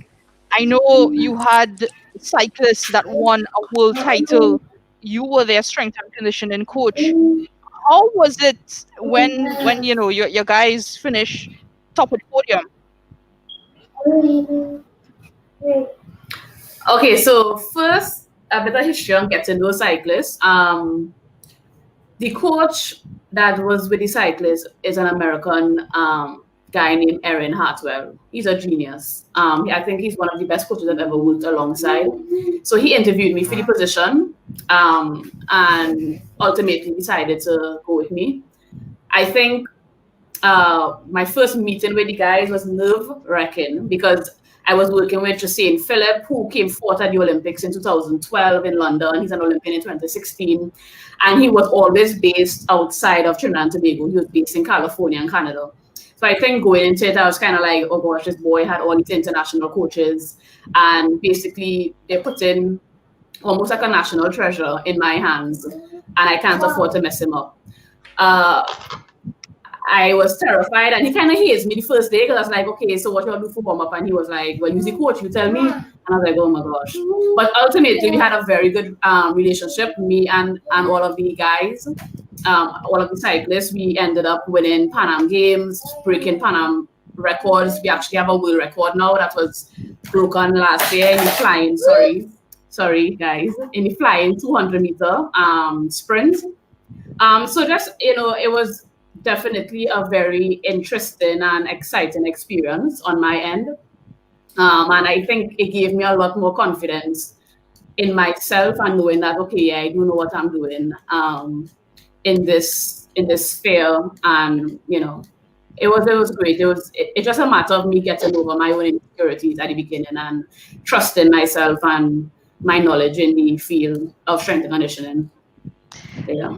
I know you had cyclists that won a world title. You were their strength and conditioning coach. How was it when your guys finished top of the podium? Okay, so first, a bit of history on Get to Know Cyclists. The coach that was with the cyclist is an American guy named Erin Hartwell. He's a genius. I think he's one of the best coaches I've ever worked alongside. So he interviewed me for the position and ultimately decided to go with me. I think my first meeting with the guys was nerve-wracking because I was working with Trisane Phillip, who came fourth at the Olympics in 2012 in London. He's an Olympian in 2016. And he was always based outside of Trinidad and Tobago. He was based in California and Canada. So I think going into it, I was kind of like, oh gosh, this boy had all these international coaches. And basically, they put in almost like a national treasure in my hands. And I can't afford to mess him up. I was terrified, and he kind of hazed me the first day because I was like, okay, so what you do for warm up? And he was like, well, you're the coach, you tell me. And I was like, oh my gosh. But ultimately, we had a very good relationship, me and all of the guys, all of the cyclists. We ended up winning Pan Am Games, breaking Pan Am records. We actually have a world record now that was broken last year in the flying, sorry guys, in the flying 200-meter sprint. So just, it was definitely a very interesting and exciting experience on my end. And I think it gave me a lot more confidence in myself and knowing that, okay, yeah, I do know what I'm doing in this sphere. And, it was great. It's just a matter of me getting over my own insecurities at the beginning and trusting myself and my knowledge in the field of strength and conditioning. Yeah.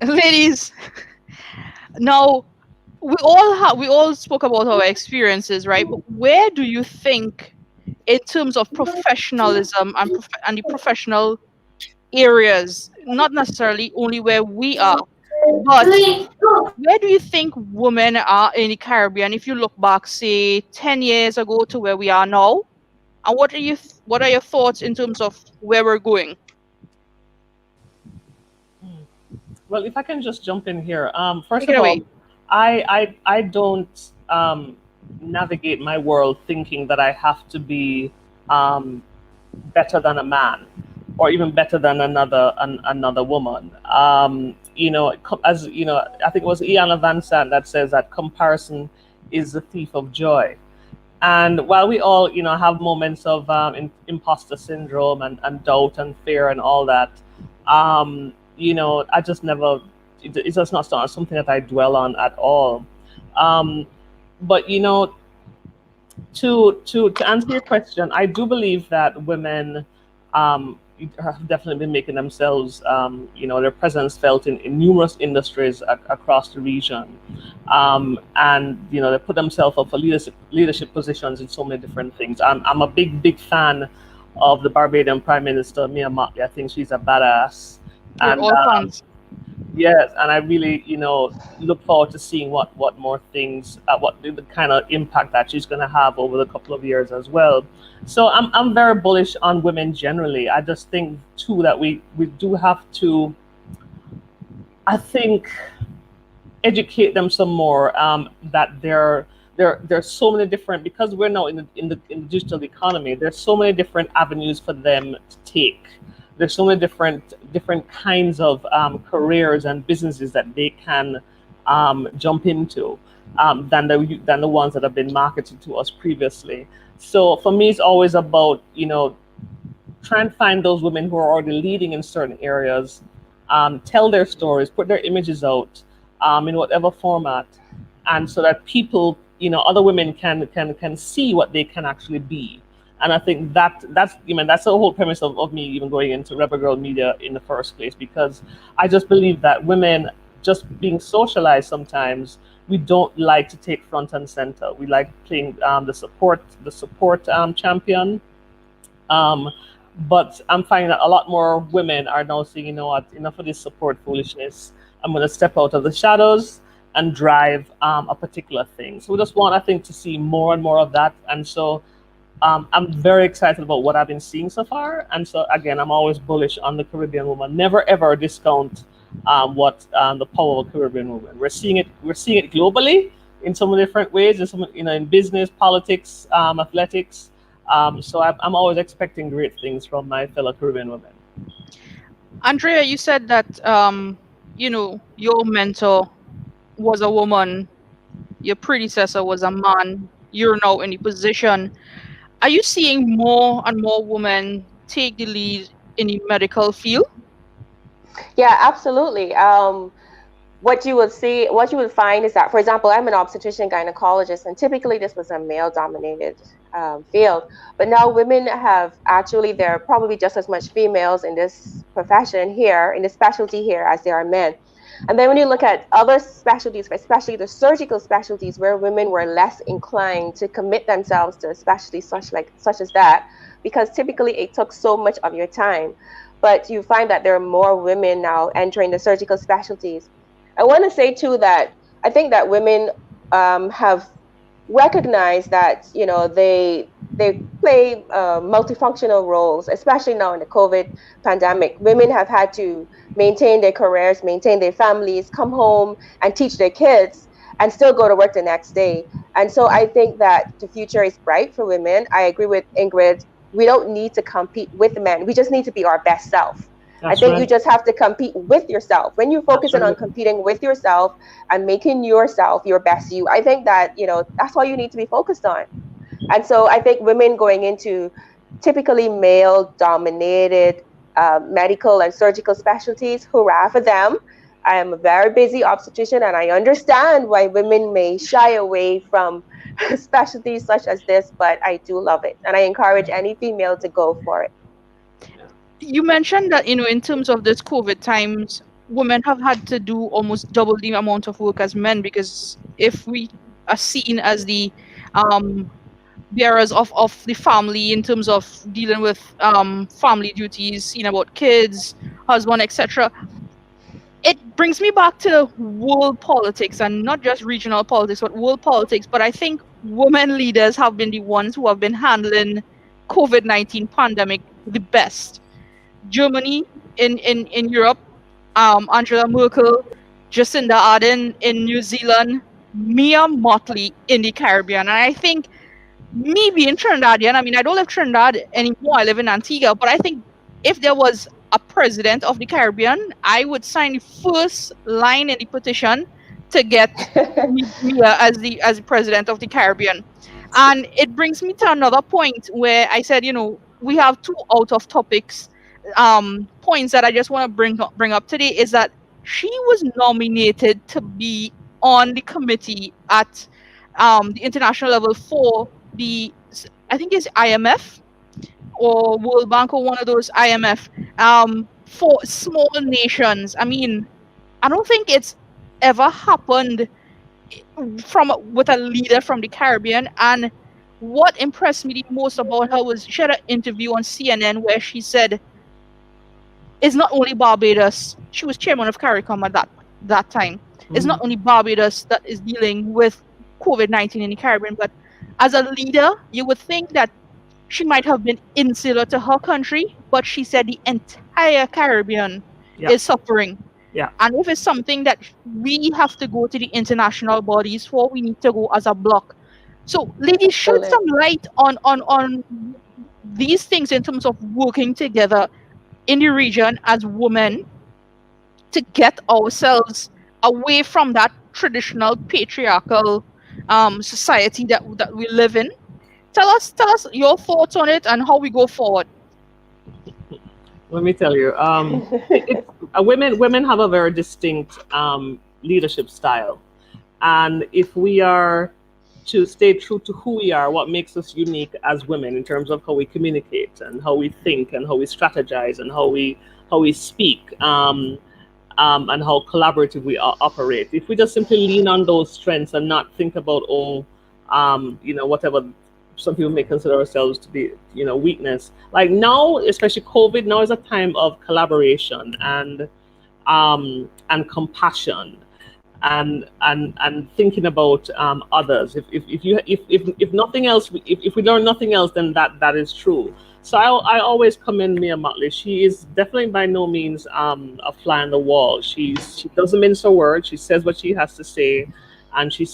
Ladies, now we all spoke about our experiences, right? But where do you think, in terms of professionalism and the professional areas, not necessarily only where we are, but where do you think women are in the Caribbean if you look back, say, 10 years ago to where we are now? And what are your thoughts in terms of where we're going? Well, if I can just jump in here. First of all, I don't navigate my world thinking that I have to be better than a man or even better than another woman. As you know, I think it was Iyanla Vanzant that says that comparison is the thief of joy. And while we all, have moments of imposter syndrome and doubt and fear and all that, I just never, it's just not something that I dwell on at all. But, to answer your question, I do believe that women have definitely been making themselves, their presence felt in numerous industries across the region. And, they put themselves up for leadership positions in so many different things. I'm a big fan of the Barbadian Prime Minister, Mia Mottley. I think she's a badass. And yes, and I really, look forward to seeing what more things, what the kind of impact that she's going to have over the couple of years as well. So I'm very bullish on women generally. I just think too that we do have to, I think, educate them some more. That there's so many different, because we're now in the digital economy. There's so many different avenues for them to take. There's so many different kinds of careers and businesses that they can jump into than the ones that have been marketed to us previously. So for me, it's always about try and find those women who are already leading in certain areas, tell their stories, put their images out in whatever format, and so that people, other women can see what they can actually be. And I think that's the whole premise of me even going into Rebel Girl Media in the first place, because I just believe that women, just being socialized sometimes, we don't like to take front and center. We like playing the support champion. But I'm finding that a lot more women are now saying, enough of this support foolishness. I'm going to step out of the shadows and drive a particular thing. So we just want, I think, to see more and more of that. And so I'm very excited about what I've been seeing so far. And so again, I'm always bullish on the Caribbean woman. Never ever discount what the power of a Caribbean woman. We're seeing it globally in so many different ways. In business, politics, athletics. So I'm always expecting great things from my fellow Caribbean women. Andrea, you said that your mentor was a woman, your predecessor was a man. You're now in the position. Are you seeing more and more women take the lead in the medical field? Yeah, absolutely. What you would find is that, for example, I'm an obstetrician gynecologist, and typically this was a male-dominated field. But now women there are probably just as much females in this profession here, in this specialty here, as there are men. And then when you look at other specialties, especially the surgical specialties, where women were less inclined to commit themselves to a specialty such as that, because typically it took so much of your time. But you find that there are more women now entering the surgical specialties. I want to say too that I think that women have recognized that, you know, they play multifunctional roles, especially now in the COVID pandemic. Women have had to maintain their careers, maintain their families, come home and teach their kids, and still go to work the next day. And so I think that the future is bright for women. I agree with Ingrid. We don't need to compete with men. We just need to be our best self. I think you just have to compete with yourself. When you're focusing on competing with yourself and making yourself your best you, I think that, you know, that's all you need to be focused on. And so I think women going into typically male-dominated medical and surgical specialties, hurrah for them. I am a very busy obstetrician, and I understand why women may shy away from specialties such as this, but I do love it. And I encourage any female to go for it. You mentioned that, you know, in terms of this COVID times, women have had to do almost double the amount of work as men, because if we are seen as the bearers of the family in terms of dealing with family duties, seeing about kids, husband, etc., it brings me back to world politics, and not just regional politics, but world politics. But I think women leaders have been the ones who have been handling COVID-19 pandemic the best. Germany in Europe, Angela Merkel, Jacinda Ardern in New Zealand, Mia Mottley in the Caribbean. And I think me being Trinidadian, I mean, I don't live in Trinidad anymore, I live in Antigua, but I think if there was a president of the Caribbean, I would sign the first line in the petition to get Mia as the president of the Caribbean. And it brings me to another point where I said, you know, we have two out of topics points that I just want to bring up today. Is that she was nominated to be on the committee at the international level for the, I think it's IMF or World Bank or one of those IMF, for small nations. I mean, I don't think it's ever happened with a leader from the Caribbean. And what impressed me the most about her was she had an interview on CNN where she said it's not only Barbados. She was chairman of CARICOM at that time. Mm-hmm. It's not only Barbados that is dealing with COVID-19 in the Caribbean, but as a leader, you would think that she might have been insular to her country, but she said the entire Caribbean is suffering. Yeah. And if it's something that we have to go to the international bodies for, we need to go as a bloc. So, ladies, shed some light on these things in terms of working together in the region as women to get ourselves away from that traditional patriarchal society that we live in. Tell us your thoughts on it and how we go forward. Let me tell you, women have a very distinct leadership style, and if we are to stay true to who we are, what makes us unique as women in terms of how we communicate and how we think and how we strategize and how we speak, and how collaborative we operate. If we just simply lean on those strengths and not think about whatever some people may consider ourselves to be, weakness. Like now, especially COVID, now is a time of collaboration and compassion and thinking about others. If nothing else, if we learn nothing else, then that is true. So I always commend Mia Mottley. She is definitely by no means a fly on the wall. She doesn't mince her words. She says what she has to say, and she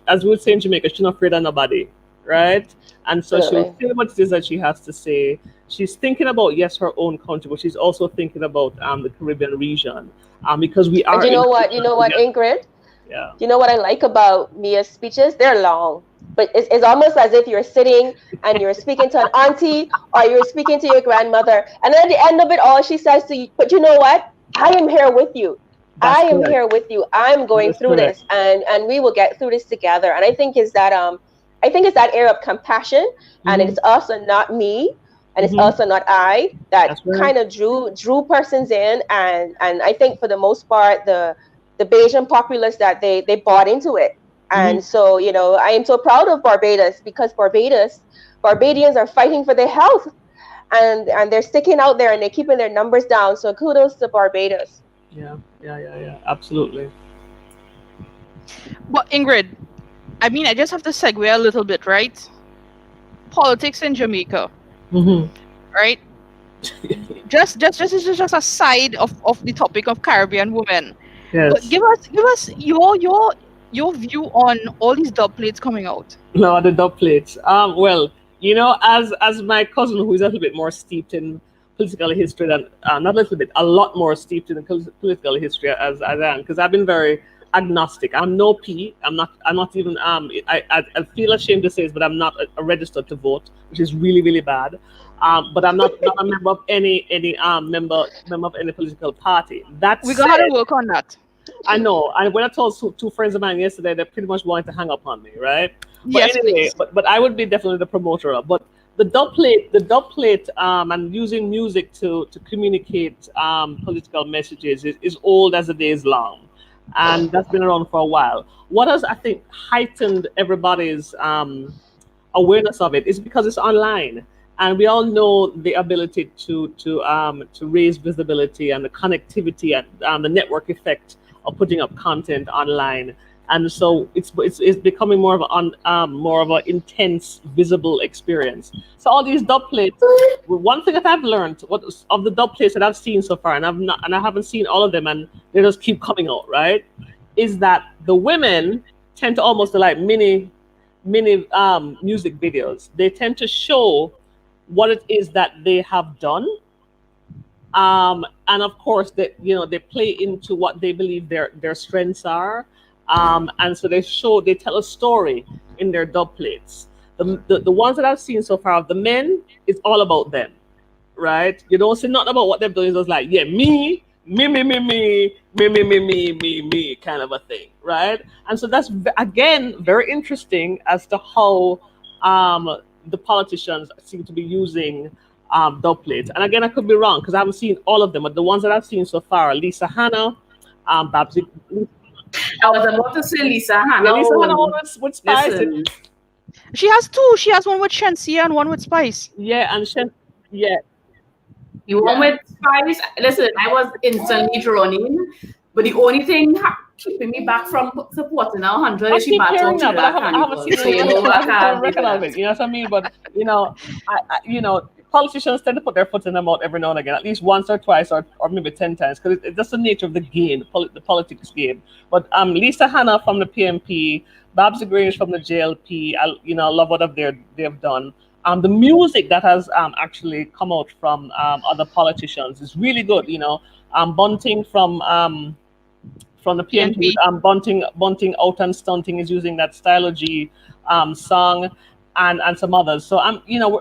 as we would say in Jamaica, she's not afraid of nobody. Right? And so she will say what it is that she has to say. She's thinking about, yes, her own country, but she's also thinking about the Caribbean region. Because we are. And you know what, Ingrid? Yeah. You know what I like about Mia's speeches? They're long, but it's almost as if you're sitting and you're speaking to an auntie or you're speaking to your grandmother. And then at the end of it all, she says to you, but you know what? I am here with you. I am here with you. I'm going through this, and we will get through this together. And I think it's that area of compassion, and it's us and not me, and it's us and not I that kind of drew persons in, and I think for the most part the Bajan populace that they bought into it, and so I am so proud of Barbados, because Barbadians are fighting for their health, and they're sticking out there and they're keeping their numbers down. So kudos to Barbados. Yeah, absolutely. But Ingrid, I mean, I just have to segue a little bit, right? Politics in Jamaica, right? Just a side of the topic of Caribbean women. Yes. But give us your view on all these dub plates coming out. No, the dub plates. Well, you know, as my cousin who is a little bit more steeped in political history than not a little bit, a lot more steeped in political history as I am, because I've been very agnostic. I'm no P. I'm not even I feel ashamed to say this, but I'm not a registered to vote, which is really, really bad. But I'm not a member of any member of any political party. We're gonna have to work on that. I know. And when I told two friends of mine yesterday, they pretty much wanted to hang up on me, right? But Yes, anyway, please. but I would be definitely the promoter of. But the dub plate, and using music to communicate political messages is old as the day is long, and that's been around for a while. What has, I think, heightened everybody's awareness of it is because it's online, and we all know the ability to raise visibility and the connectivity and the network effect of putting up content online. And so it's becoming more of an intense, visible experience. So all these dub plates. One thing that I've learned of the dub plates that I've seen so far, and I haven't seen all of them, and they just keep coming out, right? Is that the women tend to almost like mini music videos. They tend to show what it is that they have done, and of course they play into what they believe their strengths are. And so they tell a story in their dub plates. The ones that I've seen so far of the men, it's all about them, right? You don't see nothing about what they're doing. It's just like, yeah, me, kind of a thing, right? And so that's again very interesting as to how the politicians seem to be using dub plates. And again, I could be wrong because I haven't seen all of them, but the ones that I've seen so far are Lisa Hanna, Babsy. I was about to say Lisa Hanna. Lisa Hanna with Spice. Listen. She has two. She has one with Shensia and one with Spice. Yeah, and yeah. The one with Spice. Listen, I was instantly drawn in, but the only thing keeping me back from supporting her 100 is she bad talk to but I haven't seen so, you know, I can't record of it. You know what I mean? But I politicians tend to put their foot in their mouth every now and again, at least once or twice or maybe 10 times, because it's just the nature of the game, the politics game. But Lisa Hanna from the PMP, Babs Grange from the JLP, I love what they've done. The music that has actually come out from other politicians is really good. Bunting from the PMP, Bunting Out and Stunting is using that Stylogy song. And some others. So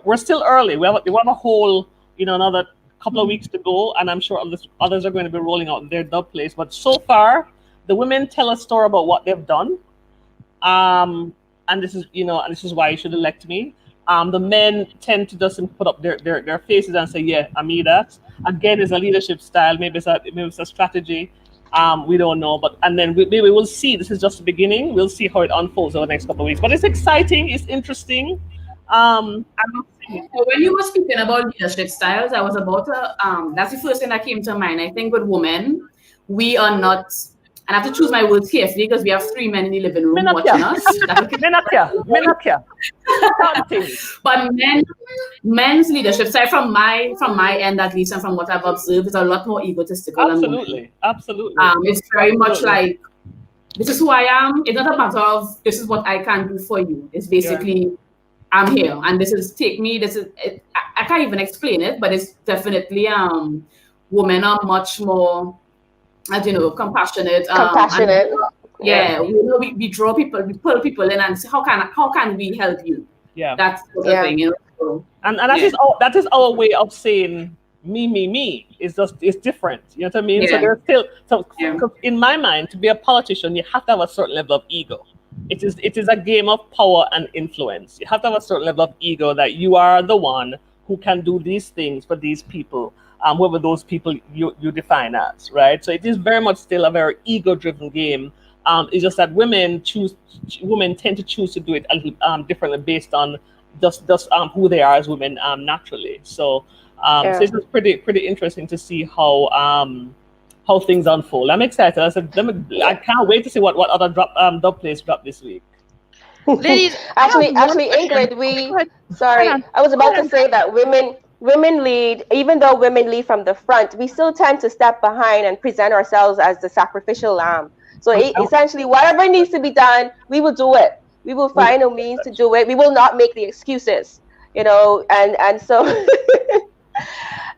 we're still early. We have a whole, another couple of weeks to go, and I'm sure others are going to be rolling out their dub plays. But so far, the women tell a story about what they've done, and this is why you should elect me. The men tend to just put up their faces and say, yeah, I mean that. Again, it's a leadership style. Maybe it's a strategy. We don't know, and then we will see. This is just the beginning. We'll see how it unfolds over the next couple of weeks. But it's exciting. It's interesting. When you were speaking about leadership styles, I was about to. That's the first thing that came to mind. I think with women, we are not. And I have to choose my words carefully because we have 3 men in the living room watching us. But men's leadership style, from my end at least, and from what I've observed, is a lot more egotistical. Absolutely. It's very much like, this is who I am. It's not a matter of this is what I can do for you. It's basically I'm here and this is take me. This is it, I can't even explain it, but it's definitely women are much more, as you know, compassionate. We draw people, we pull people in and say, how can we help you? Yeah, that's the thing, you know. So, and that is our way of saying me. It's different. You know what I mean? Yeah. So there's still in my mind, to be a politician, you have to have a certain level of ego. It is a game of power and influence. You have to have a certain level of ego that you are the one who can do these things for these people. Whoever those people you define as, right? So it is very much still a very ego-driven game. It's just that women tend to choose to do it a little differently based on just who they are as women naturally. So, so it's just pretty interesting to see how how things unfold. I'm excited. I said, I can't wait to see what other dub plays drop this week. Ladies, actually, I have one Ingrid, question. Go ahead. sorry, Go ahead. I was about to say that women lead, even though women lead from the front, we still tend to step behind and present ourselves as the sacrificial lamb. So essentially, whatever needs to be done, we will do it. We will find a means to do it. We will not make the excuses, and so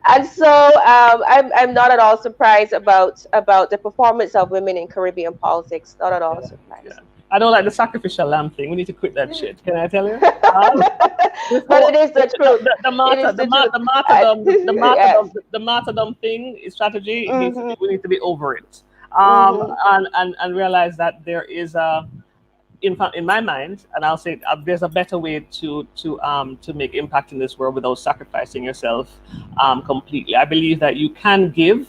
and so I'm not at all surprised about the performance of women in Caribbean politics. Not at all surprised. Yeah. I don't like the sacrificial lamb thing. We need to quit that shit. Can I tell you? But it is the truth. The martyrdom thing, strategy. We need to be over it, and realize that there is in my mind, and I'll say there's a better way to make impact in this world without sacrificing yourself completely. I believe that you can give.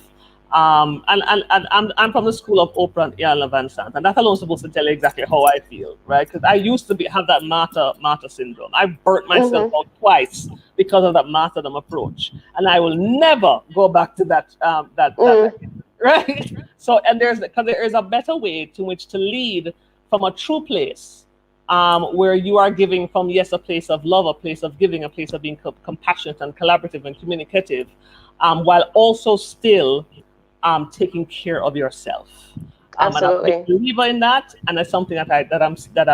And I'm from the school of Oprah and Iyanla Vanzant, and that alone is supposed to tell you exactly how I feel, right? Because I used to have that martyr syndrome. I burnt myself out twice because of that martyrdom approach, and I will never go back to that right? So, and there is a better way to which to lead from a true place, where you are giving from a place of love, a place of giving, a place of being compassionate and collaborative and communicative, while also still taking care of yourself. Absolutely. And I'm a believer in that, and it's something that I've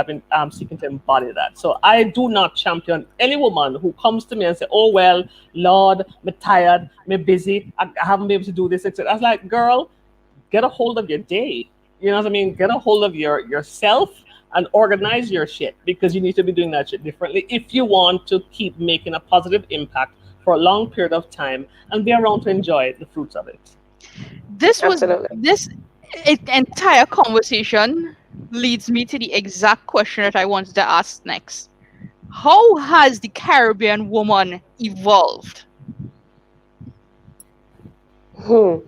been seeking to embody that. So I do not champion any woman who comes to me and say, "Oh well, Lord, I'm tired, I'm busy, I haven't been able to do this," etc. I was like, "Girl, get a hold of your day. You know what I mean? Get a hold of yourself and organize your shit, because you need to be doing that shit differently if you want to keep making a positive impact for a long period of time and be around to enjoy the fruits of it." This entire conversation leads me to the exact question that I wanted to ask next. How has the Caribbean woman evolved? I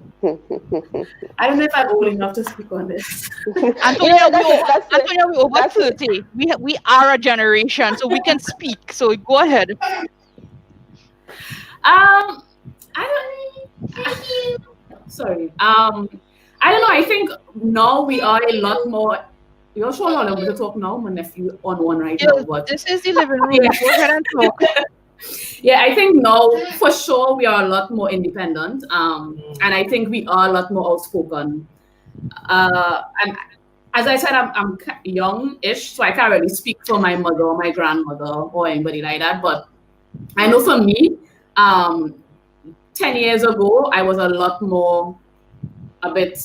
don't know if I'm old enough to speak on this. Antonia, we're over 30. We are a generation, so we can speak. So go ahead. I don't know. I think now we are a lot more. You're sure I'm able to talk now, my nephew on one right now. But this is the living room. Go ahead and talk. Yeah, I think now for sure we are a lot more independent, and I think we are a lot more outspoken. And as I said, I'm young-ish, so I can't really speak for my mother or my grandmother or anybody like that. But I know for me, 10 years ago, I was a lot more, a bit,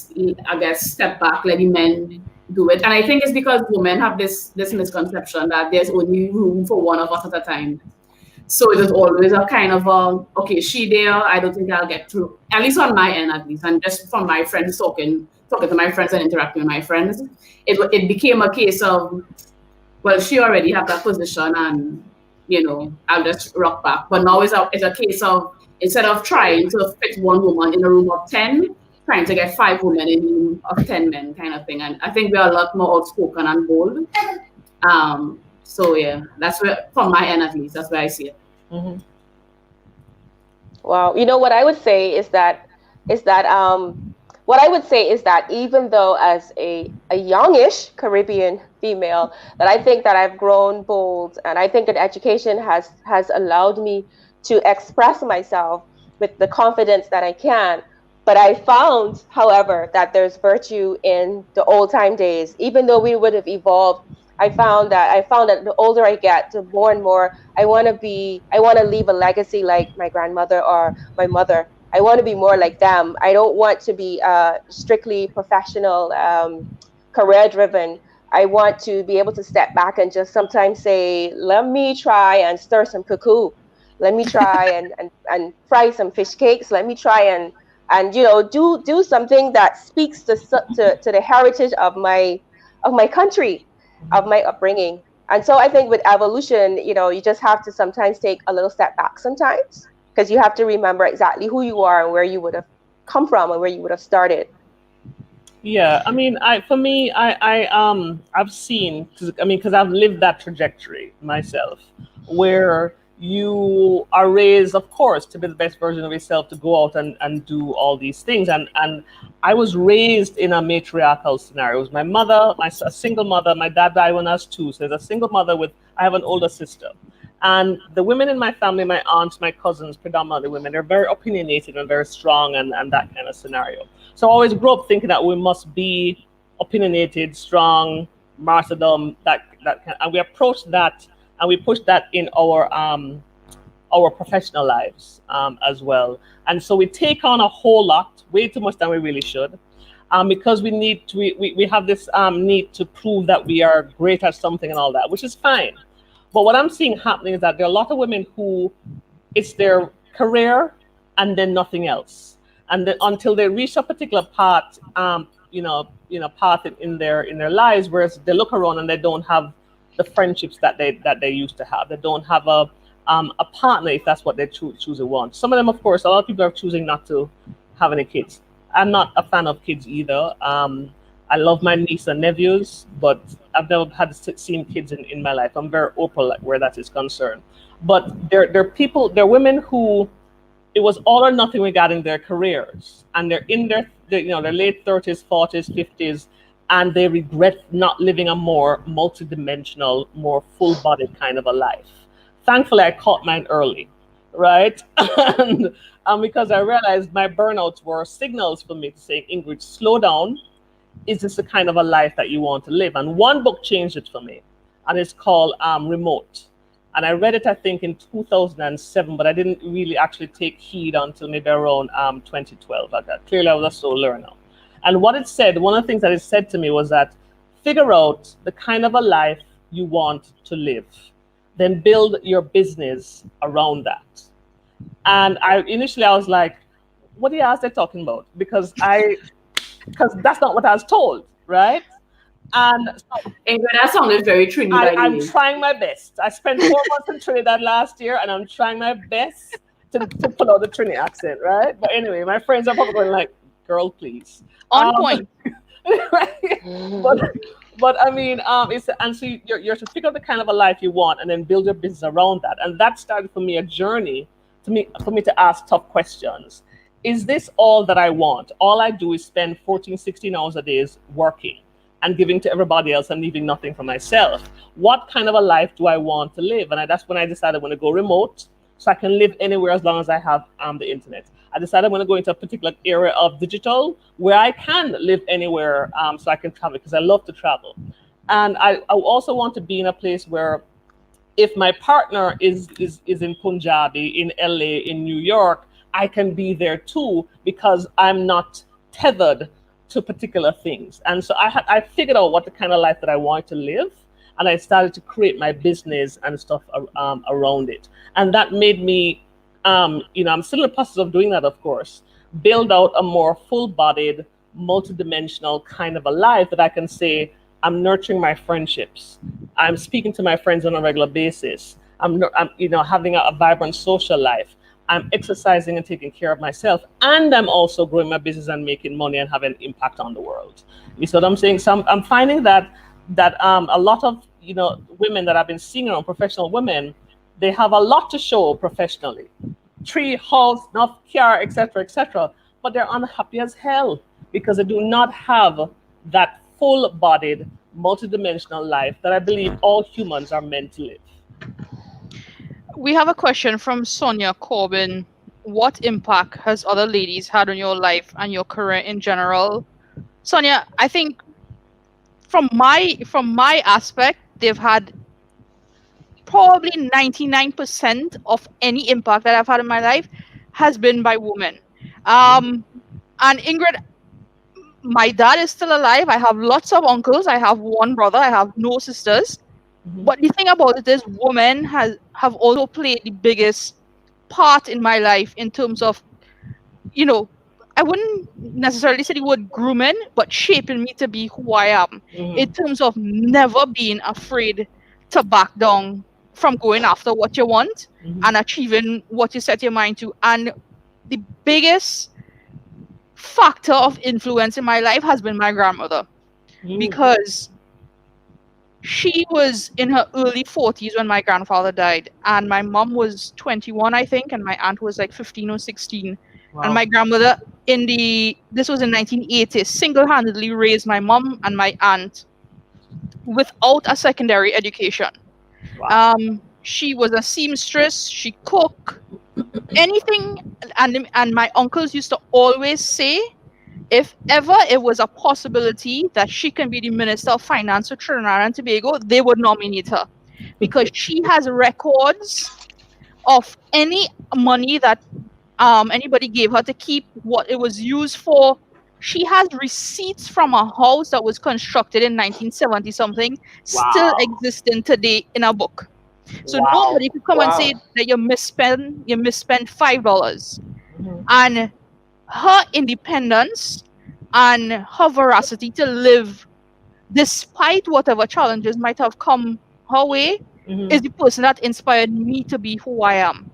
I guess, step back, letting men do it. And I think it's because women have this misconception that there's only room for one of us at a time. So it is always a kind of okay, she there, I don't think I'll get through. At least on my end, at least. And just from my friends talking to my friends and interacting with my friends, it became a case of, well, she already have that position and, I'll just rock back. But now it's a case of, instead of trying to fit one woman in a room of 10, trying to get 5 women in a room of 10 men kind of thing. And I think we are a lot more outspoken and bold. So yeah, that's where, from my end at least, that's where I see it. Mm-hmm. Wow. What I would say is that even though as a youngish Caribbean female, that I think that I've grown bold, and I think that education has allowed me to express myself with the confidence that I can. But I found, however, that there's virtue in the old time days. Even though we would have evolved, I found that the older I get, the more and more I want to leave a legacy like my grandmother or my mother. I want to be more like them. I don't want to be strictly professional, career driven. I want to be able to step back and just sometimes say, let me try and stir some cuckoo. Let me try and fry some fish cakes. Let me try and do something that speaks to the heritage of my country, of my upbringing. And so I think with evolution, you just have to sometimes take a little step back sometimes, because you have to remember exactly who you are and where you would have come from and where you would have started. Yeah, I mean, I've seen, because I've lived that trajectory myself, where you are raised, of course, to be the best version of yourself, to go out and do all these things. And I was raised in a matriarchal scenario. It was my mother, a single mother. My dad died when I was 2, so there's a single mother I have an older sister. And the women in my family, my aunts, my cousins, predominantly women, they're very opinionated and very strong and that kind of scenario. So I always grew up thinking that we must be opinionated, strong, martyrdom, that kind, and we approach that and we push that in our professional lives as well. And so we take on a whole lot, way too much than we really should, because we have this need to prove that we are great at something and all that, which is fine. But what I'm seeing happening is that there are a lot of women who it's their career and then nothing else, and then until they reach a particular part, path in their lives, whereas they look around and they don't have the friendships that they used to have. They don't have a partner if that's what they choose to want. Some of them, of course, a lot of people are choosing not to have any kids. I'm not a fan of kids either. I love my niece and nephews, but I've never had seen kids in my life. I'm very open where that is concerned. But there are women who it was all or nothing regarding their careers, and they're in their late 30s, 40s, 50s, and they regret not living a more multidimensional, more full-bodied kind of a life. Thankfully, I caught mine early, right? and because I realized my burnouts were signals for me to say, Ingrid, slow down. Is this the kind of a life that you want to live? And one book changed it for me, and it's called Remote. And I read it, I think, in 2007, but I didn't really actually take heed until maybe around 2012. Clearly, I was a slow learner. And what it said, one of the things that it said to me was that figure out the kind of a life you want to live, then build your business around that. And initially I was like, what the hell are they talking about? Because that's not what I was told, right? And so, that sounded very Trinidad. I'm trying my best. I spent 4 months in Trinidad last year, and I'm trying my best to pull out the Trini accent, right? But anyway, my friends are probably going like, girl, please. On point. Right? But I mean, so you're to figure out the kind of a life you want and then build your business around that. And that started for me a journey for me to ask tough questions. Is this all that I want? All I do is spend 14, 16 hours a day working and giving to everybody else and leaving nothing for myself. What kind of a life do I want to live? And that's when I decided I'm going to go remote so I can live anywhere as long as I have the internet. I decided I'm going to go into a particular area of digital where I can live anywhere so I can travel, because I love to travel. And I also want to be in a place where if my partner is in Punjabi, in LA, in New York, I can be there too, because I'm not tethered to particular things. And so I figured out what the kind of life that I wanted to live, and I started to create my business and stuff around it. And that made me, I'm still in the process of doing that, of course, build out a more full-bodied, multidimensional kind of a life that I can say, I'm nurturing my friendships. I'm speaking to my friends on a regular basis. I'm having a vibrant social life. I'm exercising and taking care of myself, and I'm also growing my business and making money and having an impact on the world. You see what I'm saying? So I'm finding that a lot of women that I've been seeing around, professional women, they have a lot to show professionally, tree, house, enough car, etc., but they're unhappy as hell because they do not have that full-bodied, multidimensional life that I believe all humans are meant to live. We have a question from Sonia Corbin. What impact has other ladies had on your life and your career in general? Sonia, I think from my aspect, they've had probably 99% of any impact that I've had in my life has been by women. And Ingrid, my dad is still alive. I have lots of uncles. I have one brother. I have no sisters. Mm-hmm. But the thing about it is women have also played the biggest part in my life in terms of, I wouldn't necessarily say the word grooming, but shaping me to be who I am, in terms of never being afraid to back down from going after what you want and achieving what you set your mind to. And the biggest factor of influence in my life has been my grandmother, because she was in her early 40s when my grandfather died, and my mom was 21, I think, and my aunt was like 15 or 16. Wow. And my grandmother this was in 1980s, single-handedly raised my mom and my aunt without a secondary education. Wow. She was a seamstress, she cooked, anything, and my uncles used to always say, if ever it was a possibility that she can be the Minister of Finance for Trinidad and Tobago, they would nominate her, because she has records of any money that anybody gave her to keep, what it was used for. She has receipts from a house that was constructed in 1970 something, still Wow. existing today in a book. So Wow. nobody could come and Wow. say that you misspent $5. Mhm. And her independence and her veracity to live despite whatever challenges might have come her way Mhm. is the person that inspired me to be who I am.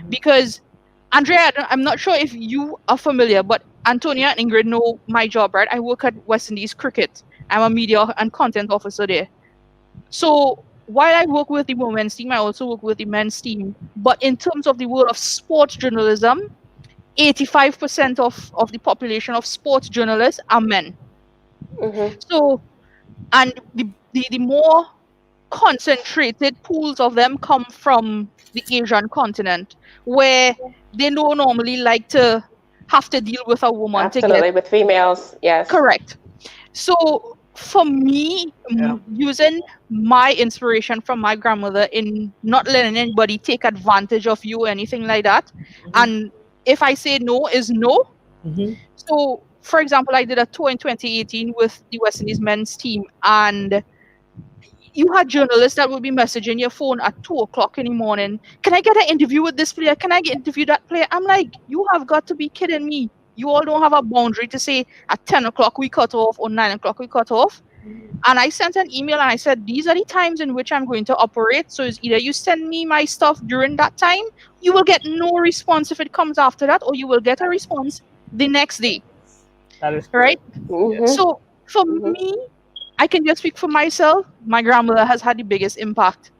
Because Andrea, I'm not sure if you are familiar, but Antonia and Ingrid know my job, right? I work at West Indies Cricket. I'm a media and content officer there. So while I work with the women's team, I also work with the men's team. But in terms of the world of sports journalism, 85% of the population of sports journalists are men. Mhm. So, and the more concentrated pools of them come from the Asian continent, where they don't normally like to have to deal with a woman to Absolutely, get with females, yes. correct. So for me, Yeah. using my inspiration from my grandmother in not letting anybody take advantage of you or anything like that, and if I say no is no. Mhm. So, for example, I did a tour in 2018 with the West Indies men's team, and you had journalists that would be messaging your phone at 2 o'clock in the morning. Can I get an interview with this player? Can I get interview that player? I'm like, you have got to be kidding me. You all don't have a boundary to say at 10 o'clock we cut off or 9 o'clock we cut off. And I sent an email and I said, these are the times in which I'm going to operate. So it's either you send me my stuff during that time, you will get no response if it comes after that, or you will get a response the next day. That is Right? Mhm. So for Mhm. me, I can just speak for myself. My grandmother has had the biggest impact.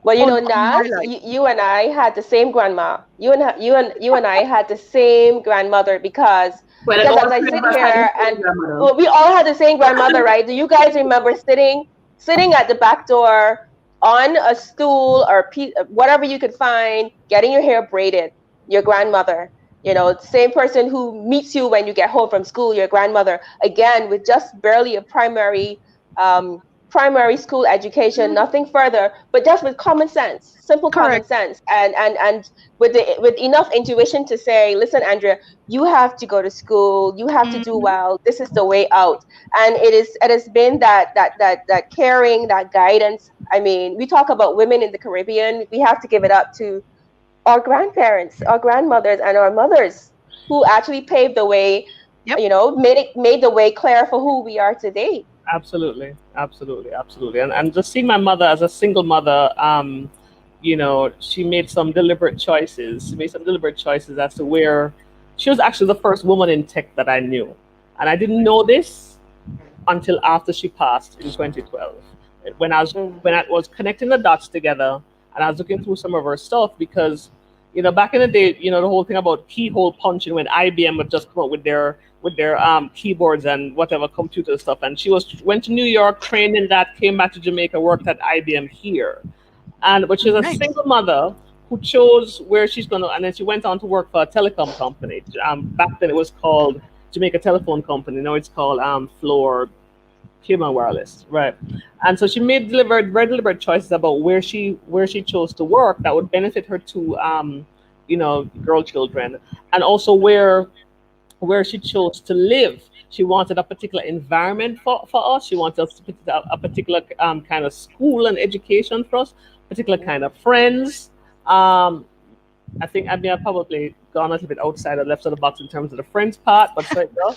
Well, you know, on my Nas, life. you and I had the same grandma. You and I had the same grandmother because Well, because all as I three sit of us here had the same and grandmother. well, we all had the same grandmother, right? Do you guys remember sitting at the back door on a stool or whatever you could find, getting your hair braided? Your grandmother, you know, same person who meets you when you get home from school. Your grandmother, again, with just barely a primary school education, nothing further, but just with common sense, simple common Correct. sense, and with enough intuition to say, listen, Andrea, you have to go to school, you have to do well. This is the way out, and it has been that caring, that guidance. I mean, we talk about women in the Caribbean. We have to give it up to our grandparents, our grandmothers, and our mothers who actually paved the way. Yep. You know, made the way clear for who we are today. Absolutely. And just seeing my mother as a single mother, you know, she made some deliberate choices. She made some deliberate choices as to where she was actually the first woman in tech that I knew. And I didn't know this until after she passed in 2012. When I was connecting the dots together and I was looking through some of her stuff, because, you know, back in the day, you know, the whole thing about keyhole punching, when IBM would just come out with their keyboards and whatever computer stuff, and she went to New York, trained in that, came back to Jamaica, worked at IBM here, but she's a Nice. single mother who chose where she's gonna, and then she went on to work for a telecom company. Back then it was called Jamaica Telephone Company. Now it's called Floor Human Wireless, right? And so she made very deliberate choices about where she chose to work that would benefit her to, you know, girl children, and also where she chose to live. She wanted a particular environment for us. She wanted us to put a particular kind of school and education for us, particular kind of friends. I think I may have probably gone a little bit outside or left of the box in terms of the friends part, but so, you know,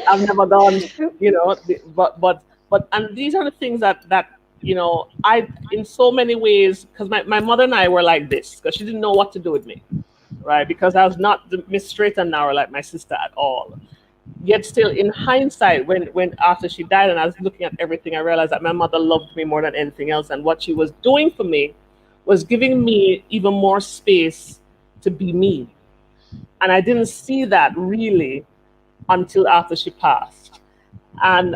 I've never gone, you know, but and these are the things that you know, I, in so many ways, because my mother and I were like this, because she didn't know what to do with me, right? Because I was not the Miss Straight and Narrow like my sister at all. Yet still, in hindsight, when after she died and I was looking at everything, I realized that my mother loved me more than anything else, and what she was doing for me was giving me even more space to be me. And I didn't see that really until after she passed. And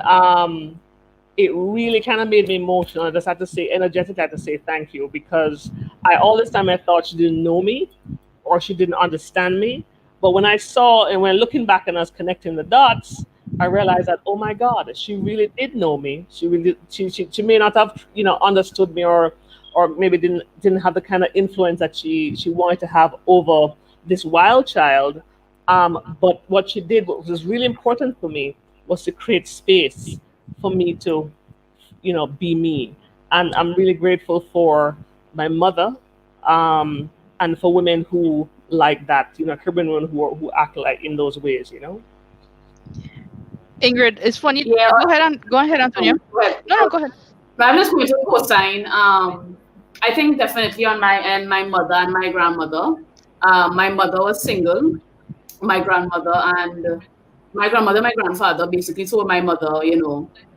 it really kind of made me emotional. I just had to say, energetic, I had to say thank you, because all this time I thought she didn't know me or she didn't understand me. But when I saw, and when looking back and I was connecting the dots, I realized that, oh my God, she really did know me. She may not have, understood me or maybe didn't have the kind of influence that she wanted to have over this wild child. But what she did, what was really important for me, was to create space for me to, be me. And I'm really grateful for my mother, and for women who like that, Caribbean women who act like in those ways, Ingrid, it's funny. Yeah. Go ahead, Antonio. No, go ahead. But I'm just going to co-sign. I think definitely on my end, my mother and my grandmother. My mother was single. My grandmother, my grandfather basically told my mother,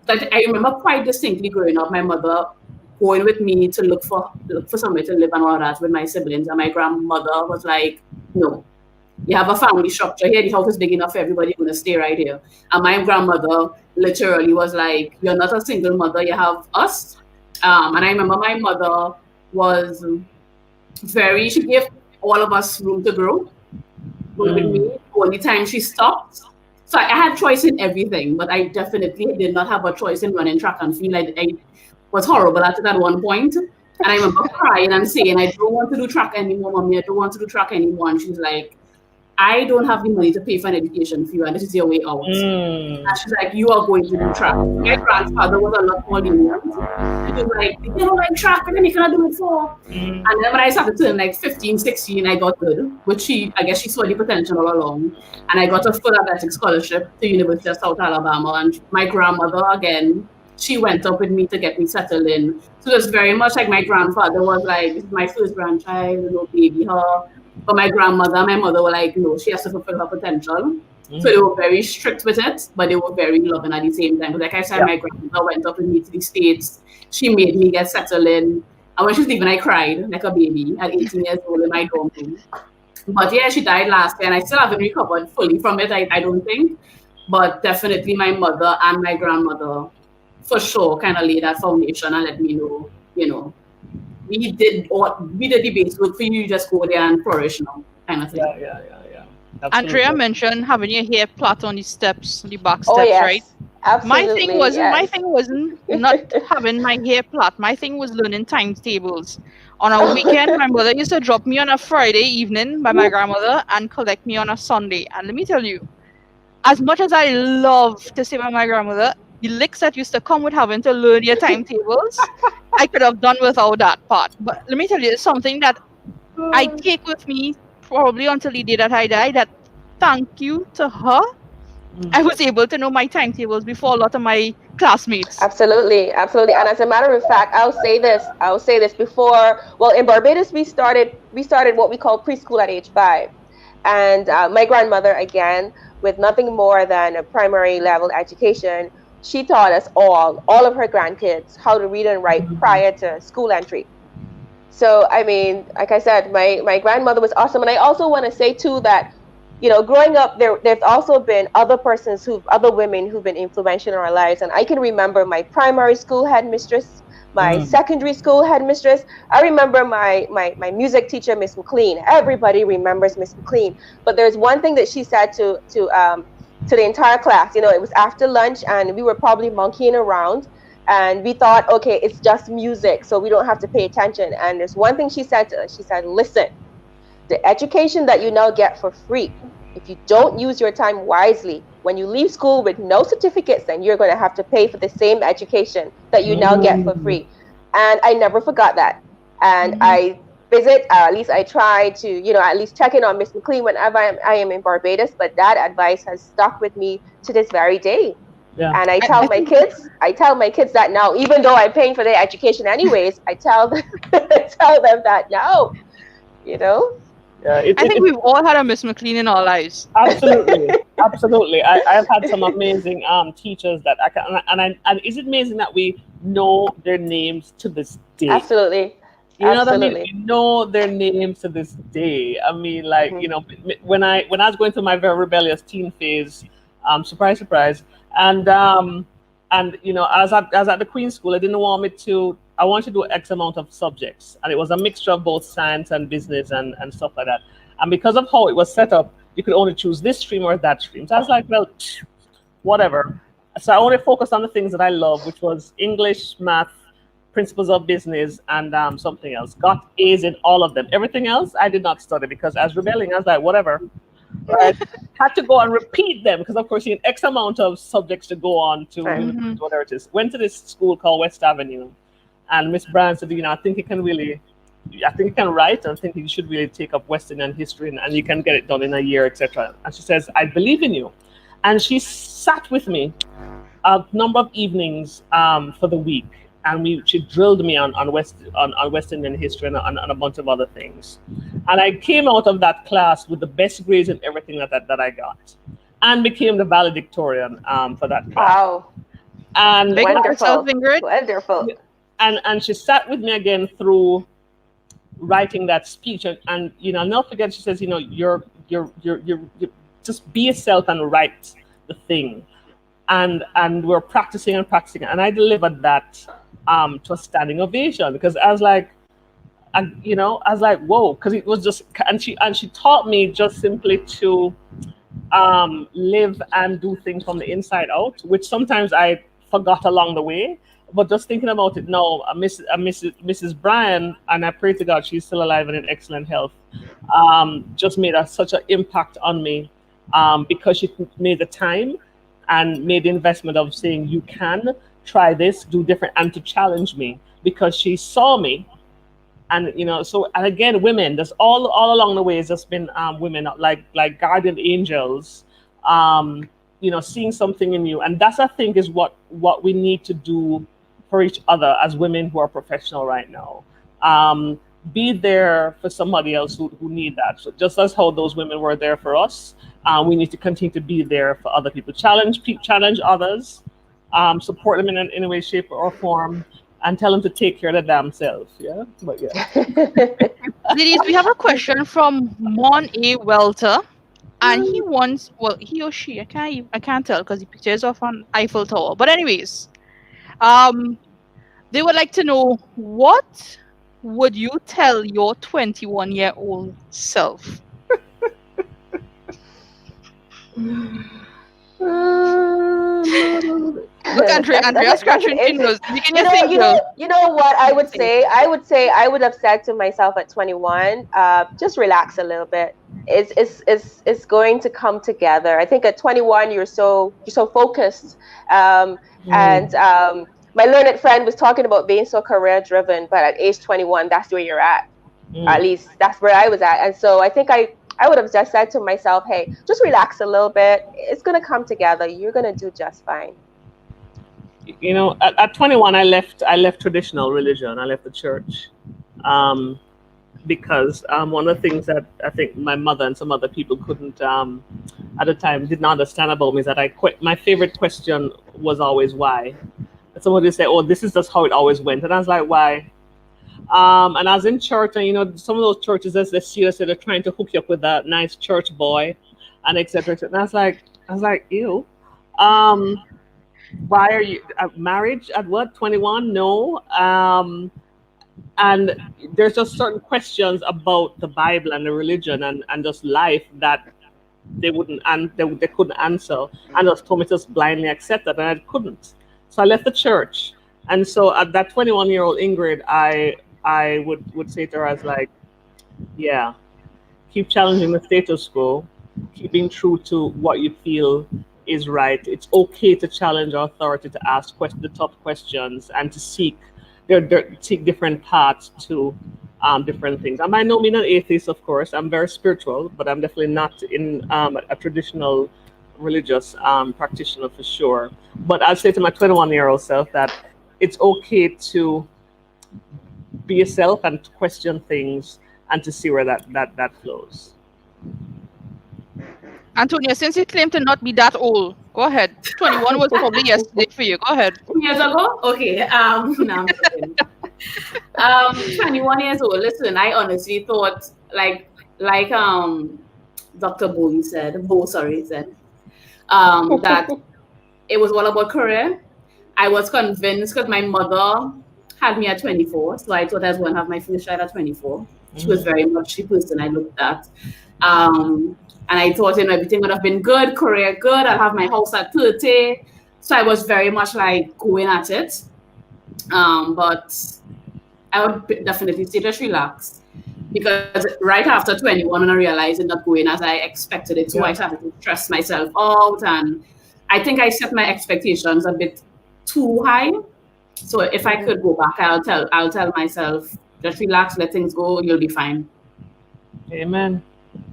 that I remember quite distinctly growing up, my mother going with me to look for somewhere to live and all that with my siblings. And my grandmother was like, no, you have a family structure here. The house is big enough for everybody. You're going to stay right here. And my grandmother literally was like, you're not a single mother. You have us. And I remember my mother was she gave all of us room to grow. With me, the only time she stopped. So I had choice in everything, but I definitely did not have a choice in running track and field. I was horrible at it at one point. And I remember crying and saying, I don't want to do track anymore, Mommy. I don't want to do track anymore. And she's like, I don't have the money to pay for an education for you, and this is your way out. And she's like, you are going to do track. My grandfather was a lot more lenient. He was like, you don't like track, and then you cannot do it for. And then when I started turning like 15, 16, I got good, which I guess she saw the potential all along. And I got a full athletic scholarship to University of South Alabama. And my grandmother, again, she went up with me to get me settled in. So it's very much like my grandfather was like, this is my first grandchild, baby her. But my grandmother and my mother were like, no, she has to fulfill her potential. So they were very strict with it, but they were very loving at the same time. But like I said, my grandmother went up with me to the States. She made me get settled in. And when she was leaving, I cried like a baby at 18 years old in my dorm room. But yeah, she died last year, and I still haven't recovered fully from it, I don't think. But definitely my mother and my grandmother, for sure, kind of laid that foundation and let me know, we did the base work for you, just go there and flourish now, kind of thing. Yeah. Absolutely. Andrea mentioned having your hair plait on the steps, the back steps, Oh, yes. right? Absolutely. My thing wasn't not having my hair plait. My thing was learning timetables. On a weekend, my mother used to drop me on a Friday evening by my grandmother and collect me on a Sunday. And let me tell you, as much as I love to say by my grandmother, the licks that used to come with having to learn your timetables, I could have done without that part. But let me tell you, it's something that I take with me probably until the day that I die, that thank you to her, I was able to know my timetables before a lot of my classmates. Absolutely. And as a matter of fact, I'll say this before. Well, in Barbados, we started what we call preschool at age 5, and my grandmother, again, with nothing more than a primary level education, she taught us all of her grandkids, how to read and write prior to school entry. So, I mean, like I said, my grandmother was awesome. And I also want to say, too, that, growing up, there's also been other women who've been influential in our lives. And I can remember my primary school headmistress, my secondary school headmistress. I remember my music teacher, Miss McLean. Everybody remembers Miss McLean. But there's one thing that she said to the entire class. It was after lunch, and we were probably monkeying around. And we thought, okay, it's just music, so we don't have to pay attention. And there's one thing she said to us. She said, listen, the education that you now get for free, if you don't use your time wisely, when you leave school with no certificates, then you're going to have to pay for the same education that you now get for free. And I never forgot that. And I visit, at least I try to, at least check in on Miss McLean whenever I am in Barbados. But that advice has stuck with me to this very day. Yeah. And I tell my kids that now, even though I'm paying for their education anyways, I tell them that now, Yeah, I think we've all had a Miss McLean in our lives. Absolutely. Absolutely. I've had some amazing teachers that I can, and is it amazing that we know their names to this day? Absolutely. You know what I mean? Absolutely. We know their names to this day. I mean, like, Mhm. you know, when I was going through my very rebellious teen phase, surprise, surprise, and you know, as at the Queen's School, I didn't want me to. I wanted to do X amount of subjects, and it was a mixture of both science and business and stuff like that. And because of how it was set up, you could only choose this stream or that stream. So I was like, well, whatever. So I only focused on the things that I love, which was English, math, principles of business, and something else. Got A's in all of them. Everything else I did not study because as rebelling, I was like, whatever. Right? Had to go and repeat them because of course you need X amount of subjects to go on to university, whatever it is. Went to this school called West Avenue, and Miss Bryan said, you know, I think you can write, and I think you should really take up West Indian history, and you can get it done in a year, etc. And she says, I believe in you. And she sat with me a number of evenings for the week, and she drilled me on West Indian history and a bunch of other things. And I came out of that class with the best grades in everything that I got, and became the valedictorian for that class. Wow. And Big Wonderful. yourself, Ingrid. Wonderful. and she sat with me again through writing that speech, and you know, I'll never forget. She says, you know, you're just be yourself and write the thing, and we're practicing, and I delivered that to a standing ovation because I was like, whoa, because it was just, and she taught me just simply to live and do things from the inside out, which sometimes I forgot along the way. But just thinking about it now, Mrs. Bryan, and I pray to God she's still alive and in excellent health, just made such an impact on me because she made the time and made the investment of saying, you can try this, do different, and to challenge me because she saw me. And, you know, so, and again, women, there's all along the way, it's just been women like guardian angels, you know, seeing something in you. And that's, I think, is what we need to do for each other as women who are professional right now. Be there for somebody else who need that. So just as how those women were there for us, we need to continue to be there for other people. Challenge others, support them in any way, shape, or form, and tell them to take care of their damn self. Yeah, but yeah. Ladies, we have a question from Mon A. Welter, and he wants, well, he or she, I can't tell because the picture is off on Eiffel Tower. But anyways, they would like to know, what would you tell your 21-year-old self? Look, Andrea scratching fingers. You know what I would say? I would have said to myself at 21, just relax a little bit. It's going to come together. I think at 21 you're so focused, and my learned friend was talking about being so career driven, but at age 21, that's where you're at. At least that's where I was at. And so I think I would have just said to myself, hey, just relax a little bit. It's going to come together. You're going to do just fine. You know, at 21, I left traditional religion. I left the church because one of the things that I think my mother and some other people couldn't, at the time, didn't understand about me is that my favorite question was always why. Somebody would say, oh, this is just how it always went. And I was like, why? And I was in church, and, you know, some of those churches, as they see us, they're trying to hook you up with a nice church boy, and et cetera, et cetera. And I was like, ew. Why are you marriage at what, 21? No. And there's just certain questions about the Bible and the religion and just life that they wouldn't, and they couldn't answer, and just told me to just blindly accept that, and I couldn't. So I left the church. And so at that 21-year-old Ingrid, I would say to her, as like, yeah, keep challenging the status quo, keep being true to what you feel is right. It's okay to challenge authority, to ask the tough questions, and to seek different paths to different things. I'm by no means an atheist, of course. I'm very spiritual, but I'm definitely not in a traditional religious practitioner for sure. But I'll say to my 21-year-old self that it's okay to be yourself and to question things and to see where that flows. Antonia, since you claim to not be that old, go ahead. 21 was probably yesterday for you. Go ahead. 2 years ago? Okay. No, I'm joking. 21 years old. Listen, I honestly thought like Dr. Bo said, that it was all about career. I was convinced because my mother had me at 24, so I thought I was going to have my first child at 24. She was very much the person I looked at. And I thought, everything would have been good, career good. I'll have my house at 30. So I was very much like going at it. But I would definitely say just relax. Because right after 21, when I realized it not going as I expected it to, I started to stress myself out. And I think I set my expectations a bit too high. So if I could go back, I'll tell myself, just relax, let things go, you'll be fine. Amen.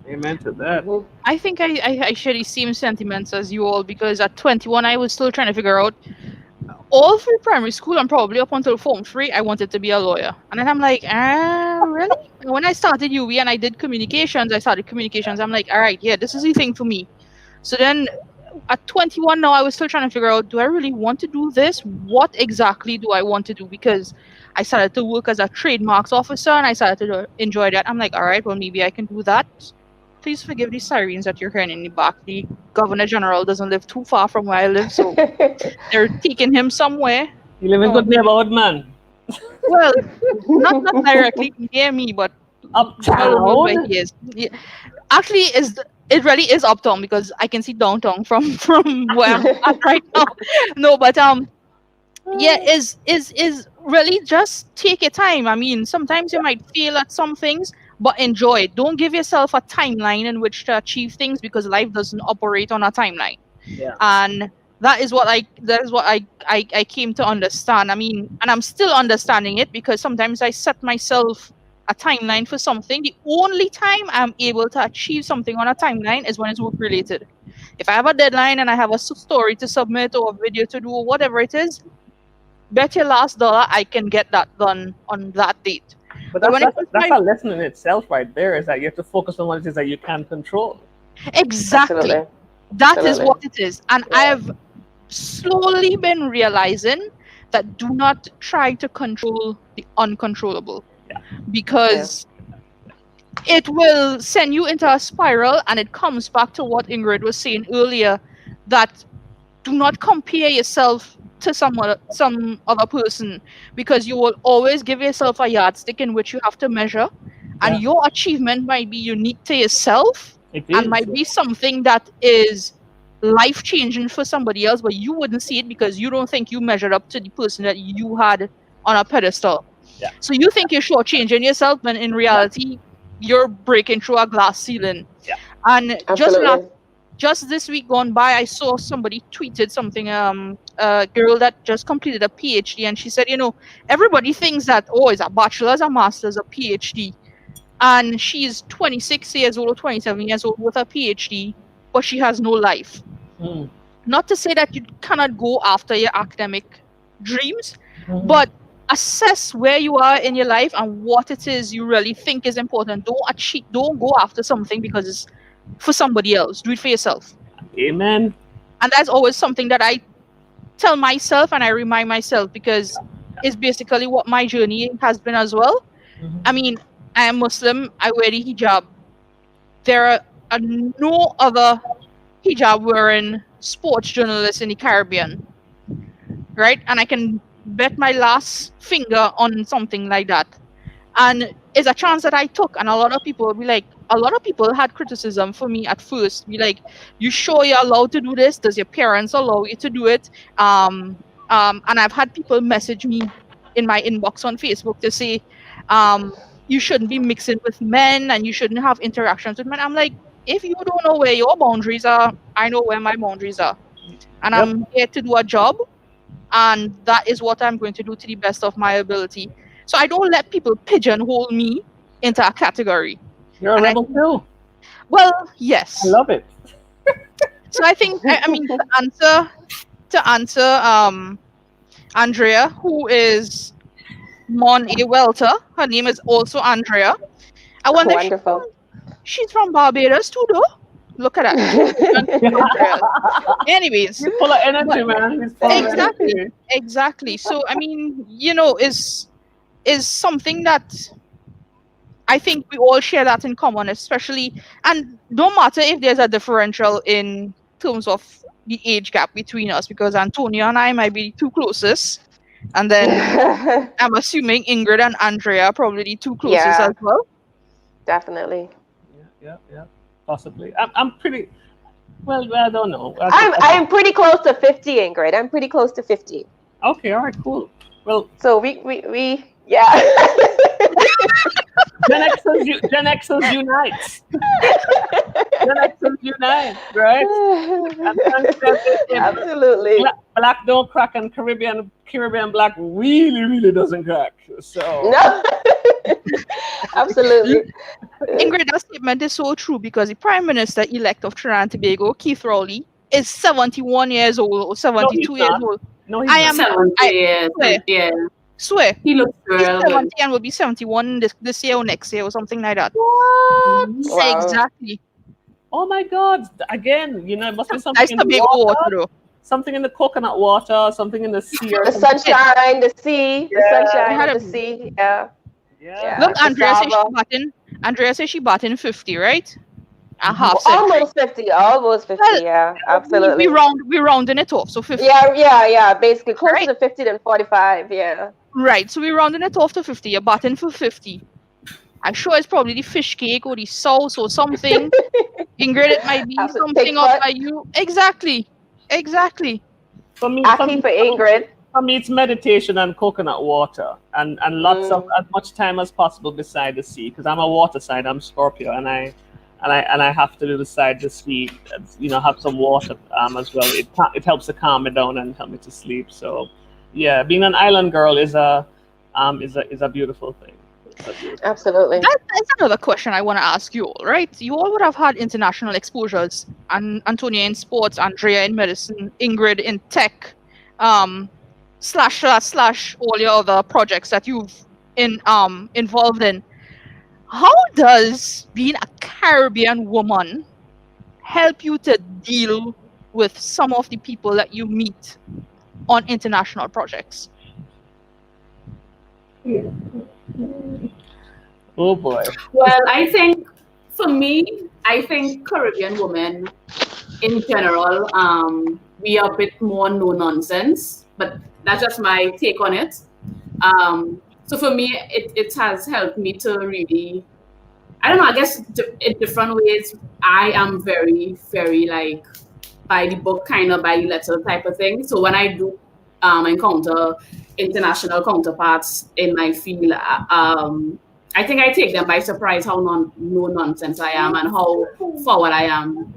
Amen to that. I think I share the same sentiments as you all, because at 21 I was still trying to figure out, all through primary school and probably up until Form 3, I wanted to be a lawyer. And then I'm like, really? And when I started UWI and I did communications, I'm like, all right, yeah, this is the thing for me. So then at 21 now, I was still trying to figure out, do I really want to do this? What exactly do I want to do? Because I started to work as a trademarks officer and I started to enjoy that. I'm like, all right, well, maybe I can do that. Please forgive the sirens that you're hearing in the back. The Governor General doesn't live too far from where I live, so they're taking him somewhere. You live in good neighborhood, man. Well, not directly near me, but uptown where he is. Yeah. Actually, it really is uptown because I can see downtown from where I'm at right now. No, but yeah, is really just take your time. I mean, sometimes you might fail at some things, but enjoy it. Don't give yourself a timeline in which to achieve things, because life doesn't operate on a timeline. Yeah. And that is what I came to understand. I mean, and I'm still understanding it, because sometimes I set myself a timeline for something. The only time I'm able to achieve something on a timeline is when it's work related. If I have a deadline and I have a story to submit or a video to do or whatever it is, bet your last dollar I can get that done on that date. But that's a lesson in itself right there, is that you have to focus on what it is that you can control. Exactly. Absolutely. That is what it is. And I've slowly been realizing that do not try to control the uncontrollable. Yeah. Because it will send you into a spiral, and it comes back to what Ingrid was saying earlier, that do not compare yourself to some other person, because you will always give yourself a yardstick in which you have to measure, and your achievement might be unique to yourself and might be something that is life-changing for somebody else, but you wouldn't see it because you don't think you measured up to the person that you had on a pedestal. Yeah. So you think you're shortchanging yourself, but in reality, you're breaking through a glass ceiling. Yeah. And Absolutely. just this week gone by, I saw somebody tweeted something, a girl that just completed a PhD, and she said, everybody thinks that, it's a bachelor's, a master's, a PhD. And she's 26 years old or 27 years old with a PhD, but she has no life. Not to say that you cannot go after your academic dreams, but assess where you are in your life and what it is you really think is important. Don't go after something because it's for somebody else. Do it for yourself. Amen. And that's always something that I tell myself and I remind myself, because it's basically what my journey has been as well. I mean, I am Muslim, I wear the hijab. There are no other hijab wearing sports journalists in the Caribbean, right? And I can bet my last finger on something like that. And it's a chance that I took, and a lot of people had criticism for me at first, be like, you sure you're allowed to do this? Does your parents allow you to do it? And I've had people message me in my inbox on Facebook to say, you shouldn't be mixing with men and you shouldn't have interactions with men. I'm like, if you don't know where your boundaries are, I know where my boundaries are. And I'm here to do a job, and that is what I'm going to do to the best of my ability. So I don't let people pigeonhole me into a category. You're a rebel too. Well, yes. I love it. So I think, I mean, to answer Andrea, who is Mon A. Welter, her name is also Andrea. I wonder Wonderful. she's from Barbados too, though. Look at that. Anyways, He's full of energy, man. He's full of energy. Exactly. So I mean, you know, is something that I think we all share that in common, especially, and no matter if there's a differential in terms of the age gap between us, because Antonia and I might be the two closest, and then I'm assuming Ingrid and Andrea are probably the two closest as well. Definitely. Yeah. Possibly. I'm pretty. Well, I don't know. I'm pretty close to 50, Ingrid. I'm pretty close to 50. Okay. All right. Cool. Well. So we yeah. Gen Xers unite. Gen Xers unite, right? Absolutely. Black don't crack, and Caribbean black really doesn't crack. So no. Absolutely. Ingrid, that statement is so true because the Prime Minister-elect of Trinidad and Tobago, Keith Rowley, is 71 years old or 72 years old. No, he's I am 70 years. Yeah. Swear. He looks He's real 70 good. and will be 71 this year or next year or something like that. What? Wow. Exactly. Oh my God! Again, you know, it must be something Nice in to the be water, water though. something in the coconut water, something in the sea, or The something. sunshine, the sea, the Yeah. sunshine, the sea. Yeah. Yeah. Look, Andrea says cassava. she batting 50, right? A half century. Almost 50. Almost 50. Well, Yeah. Absolutely. We're rounding it off, so 50. Yeah. Basically, closer Right. to 50 than 45. Yeah. Right, so we're rounding it off to 50. You're batting for 50. I'm sure it's probably the fish cake or the sauce or something. Ingrid, it might be Absolutely. something Take up what? by you. Exactly. For me, Aki for Ingrid. For me, it's meditation and coconut water, and lots of as much time as possible beside the sea. Because I'm a water sign, I'm Scorpio, and I have to be beside the sea. You know, have some water as well. It helps to calm me down and help me to sleep. So, yeah, being an island girl is a beautiful thing. Absolutely. That's another question I want to ask you all, right? You all would have had international exposures, and Antonia in sports, Andrea in medicine, Ingrid in tech, slash all your other projects that you've involved in. How does being a Caribbean woman help you to deal with some of the people that you meet on international projects? Oh boy. Well, I think for me, I think Caribbean women in general, we are a bit more no nonsense, but that's just my take on it. So for me, it has helped me to really, I don't know, I guess in different ways, I am very, very like by the book, kind of by the letter type of thing. So when I do encounter international counterparts in my field, I think I take them by surprise how no nonsense I am and how forward I am.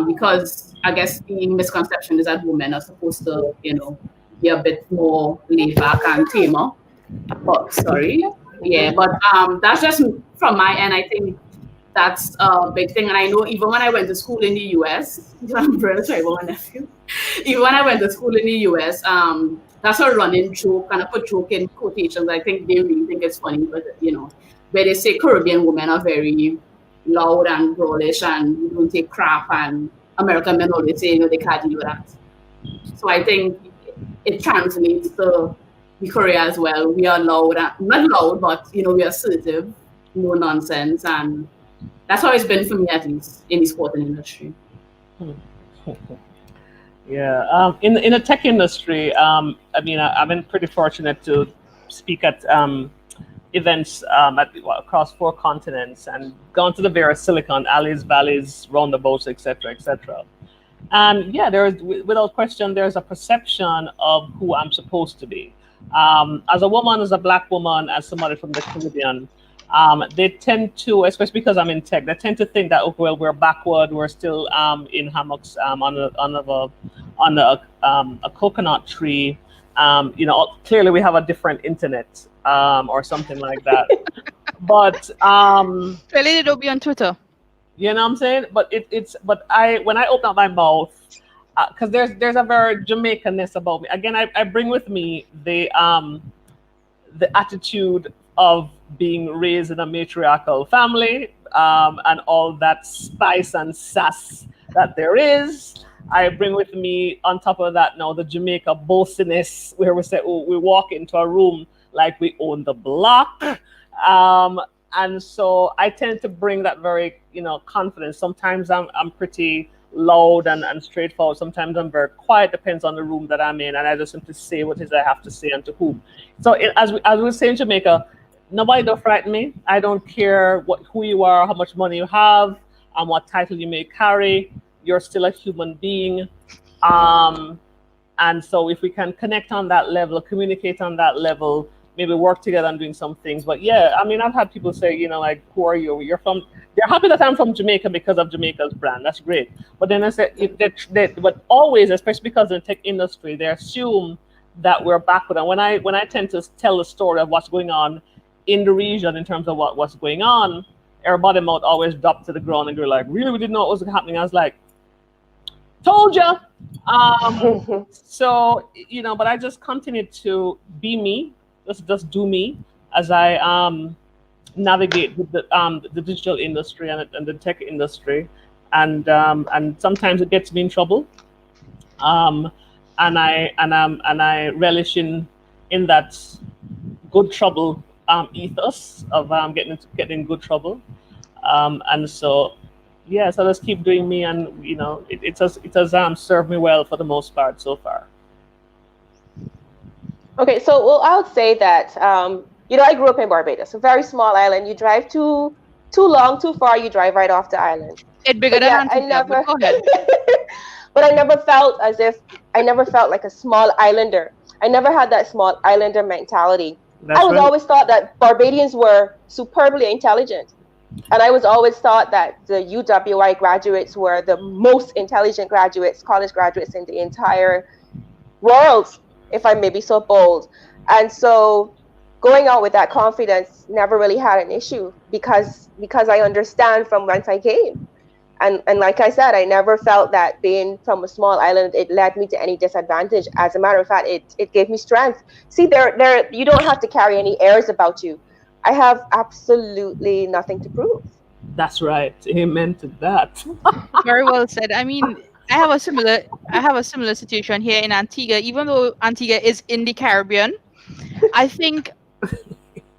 Because I guess the misconception is that women are supposed to, you know, be a bit more laid back and tamer. But that's just from my end. I think that's a big thing. And I know even when I went to school in the US, I'm really sorry about my nephew. Even when I went to school in the US, that's a running joke, and I put joke in quotations. I think they really think it's funny, but you know, where they say Caribbean women are very loud and brawlish and you don't take crap, and American men always say, you know, they can't do that. So I think it translates to the Korea as well. We are loud, not loud, but you know, we are assertive, no nonsense, and that's how it's been for me, at least in the sporting industry. Yeah, in the tech industry, I mean, I've been pretty fortunate to speak at events across 4 continents and gone to the various Silicon alleys, valleys, roundabouts, etc., etc. And yeah, without question, there's a perception of who I'm supposed to be. As a woman, as a Black woman, as somebody from the Caribbean, they tend to, especially because I'm in tech, they tend to think that, okay, well, we're backward, we're still in hammocks on a coconut tree. You know, clearly we have a different internet or something like that. But Clearly they don't be on Twitter. You know what I'm saying? But when I open up my mouth, because there's a very Jamaican-ness about me. Again, I bring with me the attitude of being raised in a matriarchal family, and all that spice and sass that there is. I bring with me, on top of that now, the Jamaica bossiness, where we say, oh, we walk into a room like we own the block. And so I tend to bring that very, confidence. Sometimes I'm pretty loud and straightforward. Sometimes I'm very quiet, depends on the room that I'm in, and I just simply say what it is I have to say and to whom. So as we say in Jamaica, nobody don't frighten me. I don't care who you are, how much money you have, and what title you may carry. You're still a human being. And so if we can connect on that level, communicate on that level, maybe work together on doing some things. But yeah, I mean, I've had people say, like, who are you? They're happy that I'm from Jamaica because of Jamaica's brand. That's great. But then I said, but always, especially because in the tech industry, they assume that we're backward. And when I tend to tell the story of what's going on in the region in terms of what's going on, everybody mouth always drop to the ground and go like, really, we didn't know what was happening. I was like, told ya. So, but I just continued to be me, just do me as I navigate with the digital industry and the tech industry, and sometimes it gets me in trouble, and I relish in that good trouble ethos of getting in good trouble, and so. Yeah, so let's keep doing me, and it has served me well for the most part so far. Okay, so I would say that I grew up in Barbados, a very small island. You drive too long, too far, you drive right off the island. It's bigger than Antigua, but go ahead. But I never felt like a small islander. I never had that small islander mentality. That's I was right. always thought that Barbadians were superbly intelligent. And I was always thought that the UWI graduates were the most intelligent graduates, college graduates in the entire world, if I may be so bold. And so going out with that confidence never really had an issue because I understand from whence I came. And like I said, I never felt that being from a small island, it led me to any disadvantage. As a matter of fact, it gave me strength. See, there you don't have to carry any airs about you. I have absolutely nothing to prove. That's right. Amen to that. Very well said. I mean, I have a similar situation here in Antigua. Even though Antigua is in the Caribbean, I think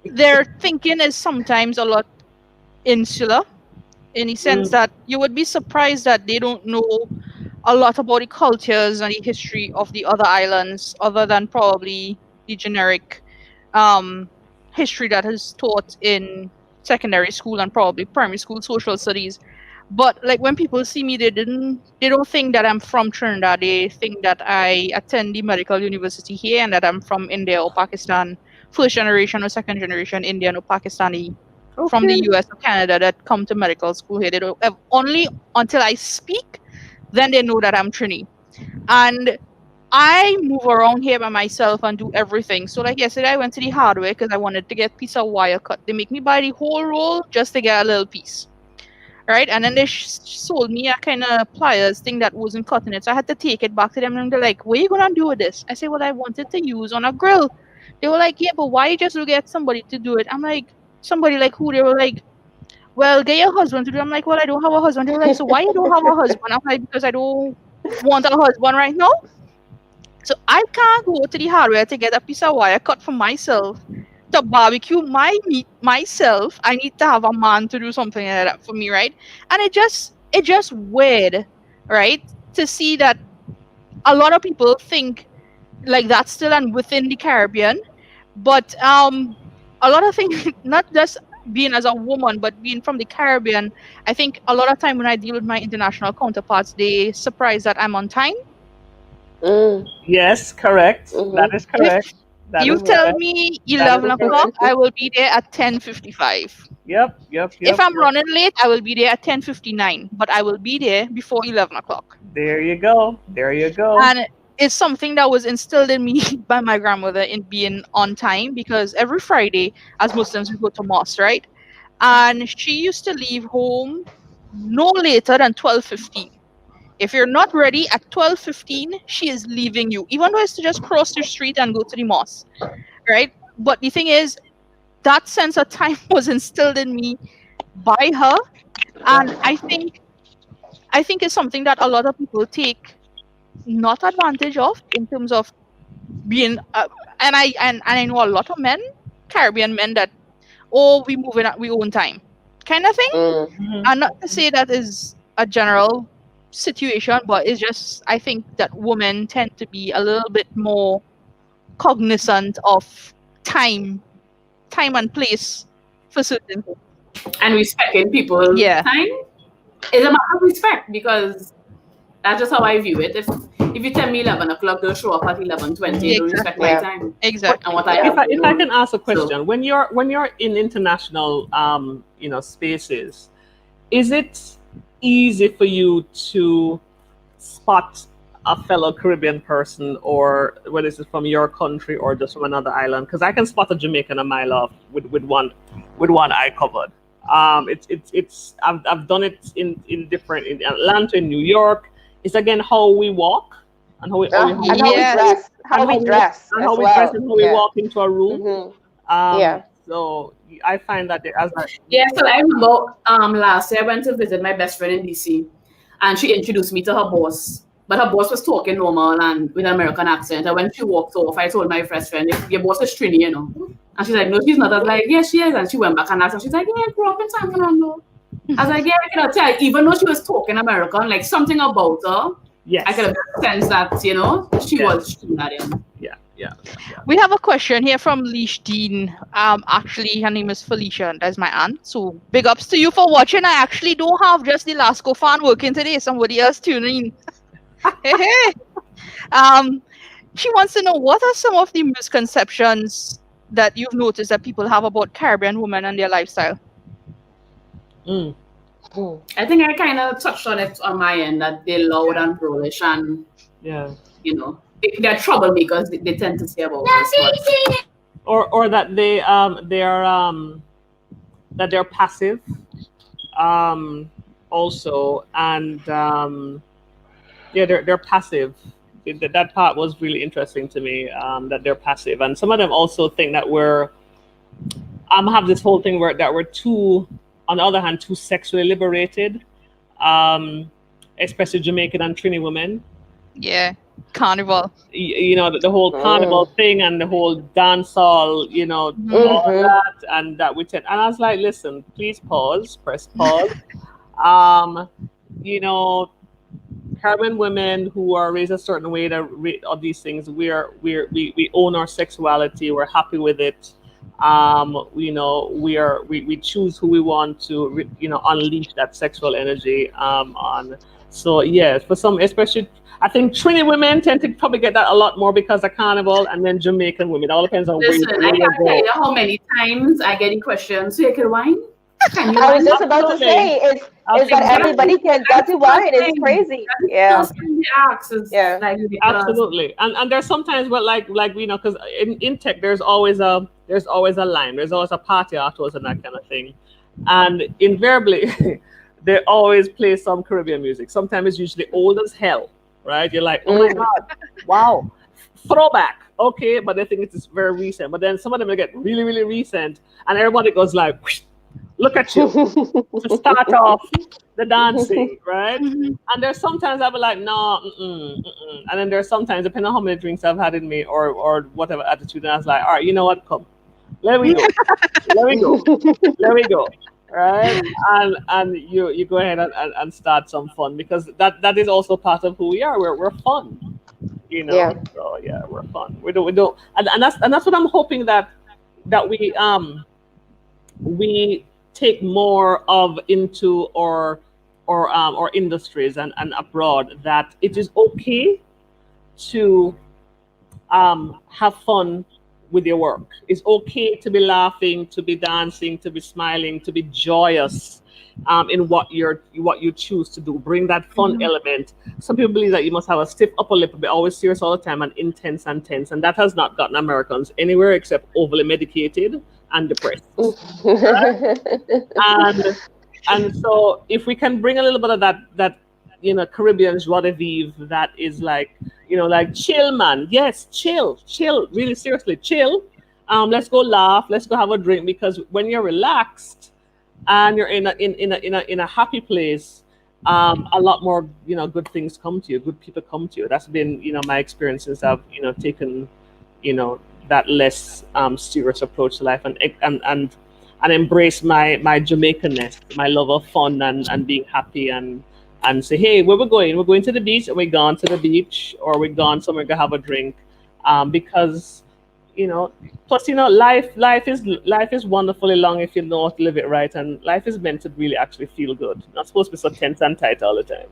their thinking is sometimes a lot insular, in the sense that you would be surprised that they don't know a lot about the cultures and the history of the other islands, other than probably the generic history that is taught in secondary school and probably primary school social studies. But like when people see me, they don't think that I'm from Trinidad. They think that I attend the medical university here and that I'm from India or Pakistan, first generation or second generation Indian or Pakistani from the US or Canada that come to medical school here. They don't only until I speak, then they know that I'm Trini. And I move around here by myself and do everything. So like yesterday, I went to the hardware because I wanted to get a piece of wire cut. They make me buy the whole roll just to get a little piece. Right? And then they sold me a kind of pliers thing that wasn't cutting it. So I had to take it back to them and they're like, what are you going to do with this? I said, well, I wanted to use on a grill. They were like, yeah, but why just get somebody to do it? I'm like, somebody like who? They were like, well, get your husband to do it. I'm like, well, I don't have a husband. They were like, so why you don't have a husband? I'm like, because I don't want a husband right now. So I can't go to the hardware to get a piece of wire cut for myself to barbecue my meat myself. I need to have a man to do something like that for me, right? And it just weird, right? To see that a lot of people think like that's still and within the Caribbean, but a lot of things, not just being as a woman, but being from the Caribbean, I think a lot of time when I deal with my international counterparts, they surprised that I'm on time. Yes, correct. That is correct. You tell me 11 o'clock, I will be there at 10:55. Yep. If I'm running late, I will be there at 10:59, but I will be there before 11 o'clock. There you go. And it's something that was instilled in me by my grandmother in being on time, because every Friday, as Muslims, we go to mosque, right? And she used to leave home no later than 12:15. If you're not ready at 12:15, she is leaving you, even though it's to just cross the street and go to the mosque, right? But the thing is, that sense of time was instilled in me by her, and I think it's something that a lot of people take not advantage of in terms of being and I know a lot of men, Caribbean men, that we move in at we own time kind of thing. And not to say that is a general situation, but it's just I think that women tend to be a little bit more cognizant of time and place for certain things. And respecting people's time is a matter of respect, because that's just how I view it. If you tell me 11 o'clock, they'll show up at 11:20. You don't respect my time. Exactly. And what if I can ask a question, when you're in international spaces, is it easy for you to spot a fellow Caribbean person, or whether it's from your country or just from another island? Because I can spot a Jamaican a mile off with one eye covered. I've done it in Atlanta, in New York. It's again how we walk and how we dress, and how we dress and how we walk into a room. So I find that so I remember last year I went to visit my best friend in DC, and she introduced me to her boss. But her boss was talking normal and with an American accent. And when she walked off, I told my best friend, your boss is Trini, you know. And she's like, no, she's not. I was like, yeah, she is. And she went back and asked her. She's like, yeah, I grew up in San Fernando. I was like, yeah, I cannot tell. Even though she was talking American, like something about her, I could have sensed that, she was Trinidadian. Yeah. We have a question here from Leash Dean. Actually, her name is Felicia, and that's my aunt. So big ups to you for watching. I actually don't have just the Lasco fan working today. Somebody else tuning in. Hey. She wants to know, what are some of the misconceptions that you've noticed that people have about Caribbean women and their lifestyle? I think I kind of touched on it on my end, that they're loud and brolish, and they're troublemakers. They tend to say about us, or that they're passive, also, and they're passive. That part was really interesting to me, that they're passive. And some of them also think that we're have this whole thing that we're too, on the other hand, too sexually liberated, especially Jamaican and Trini women. Yeah, carnival. The whole carnival thing and the whole dancehall, all that, and that we tend. And I was like, listen, please press pause. Caribbean women who are raised a certain way of these things, we own our sexuality. We're happy with it. We choose who we want to unleash that sexual energy on. So yes, for some, especially I think Trini women tend to probably get that a lot more because of carnival, and then Jamaican women. It all depends on where you go. I can't tell you how many times I get the question, so you can wine? I was just about to say, is that everybody can get to wine? It's crazy. Absolutely. And there's sometimes, but like because in tech there's always a line, there's always a party afterwards and that kind of thing, and invariably they always play some Caribbean music. Sometimes it's usually old as hell, right? You're like, oh my god, wow, throwback. Okay, but they think it's very recent. But then some of them will get really, really recent, and everybody goes like, whoosh, look at you to start off the dancing, right? And there's sometimes I'll be like, no, and then there's sometimes, depending on how many drinks I've had in me or whatever attitude, and I was like, all right, you know what, come, let me go, right? And you go ahead and start some fun, because that is also part of who we are. We're fun, So yeah, we're fun. We don't, and that's what I'm hoping that we take more of into our industries and abroad, that it is okay to have fun with your work. It's okay to be laughing, to be dancing, to be smiling, to be joyous in what you choose to do. Bring that fun element. Some people believe that you must have a stiff upper lip, be always serious all the time, and intense and tense, and that has not gotten Americans anywhere except overly medicated and depressed. Right? and so if we can bring a little bit of that Caribbean joie de vivre, that is like chill, man. Yes, chill, really seriously chill. Let's go laugh, let's go have a drink, because when you're relaxed, and you're in a happy place, a lot more, good things come to you, good people come to you. That's been, my experience since I've, taken, that less serious approach to life, and embrace my Jamaicanness, my love of fun and being happy, and say, hey, where we're going? We're going to the beach, and we're gone to the beach, or we're gone somewhere to have a drink, because plus life is wonderfully long if you know how to live it right, and life is meant to really actually feel good. Not supposed to be so tense and tight all the time.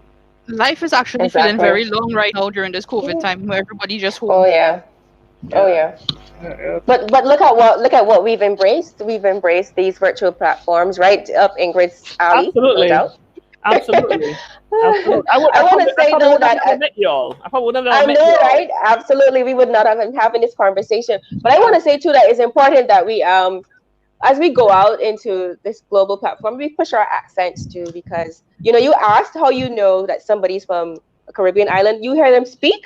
Life is actually feeling very long right now during this COVID time, where everybody just home. Oh yeah. But look at what we've embraced. We've embraced these virtual platforms, right up Ingrid's alley. Absolutely. No doubt. Absolutely. I want to say though that I met y'all. I probably would I know, right? Absolutely, we would not have been having this conversation. But I want to say too that it's important that we, as we go out into this global platform, we push our accents too, because you asked how you know that somebody's from a Caribbean island. You hear them speak,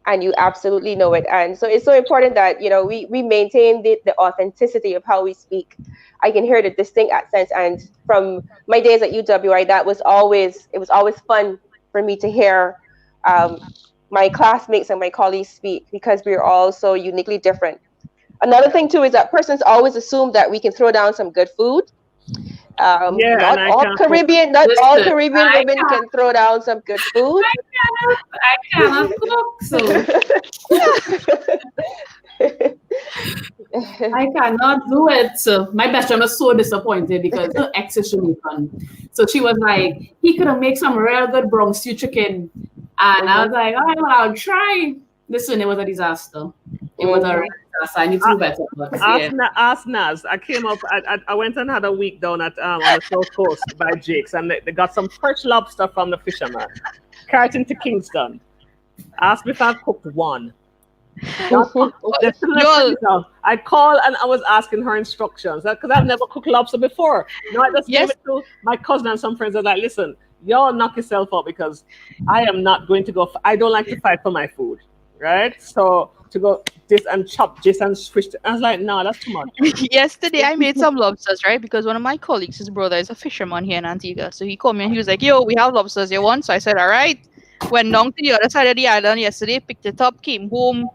and you absolutely know it. And so it's so important that we maintain the authenticity of how we speak. I can hear the distinct accents, and from my days at UW, right, it was always fun for me to hear my classmates and my colleagues speak, because we're all so uniquely different. Another thing too is that persons always assume that we can throw down some good food. Not all Caribbean women can throw down some good food. I cannot cook, so I cannot do it. So my best friend was so disappointed because her ex is Jamaican. So she was like, he could have made some real good Bronx stew chicken. And I was like, all right, well, I'll try. Listen, it was a disaster. It was a real disaster. I need to do better. But, ask Naz. I came up, I went and had a week down at on the South Coast by Jake's, and they got some fresh lobster from the fisherman. Carried into Kingston. Asked me if I've cooked one. I called and I was asking her instructions because I've never cooked lobster before. I just gave it to my cousin and some friends. I was like, listen, y'all knock yourself out, because I am not going to go. I don't like to fight for my food, right? So to go this and chop this and fish, I was like, no, that's too much. Yesterday I made some lobsters, right? Because one of my colleagues, his brother, is a fisherman here in Antigua. So he called me and he was like, yo, we have lobsters, you want? So I said, all right. Went down to the other side of the island yesterday, picked it up, came home.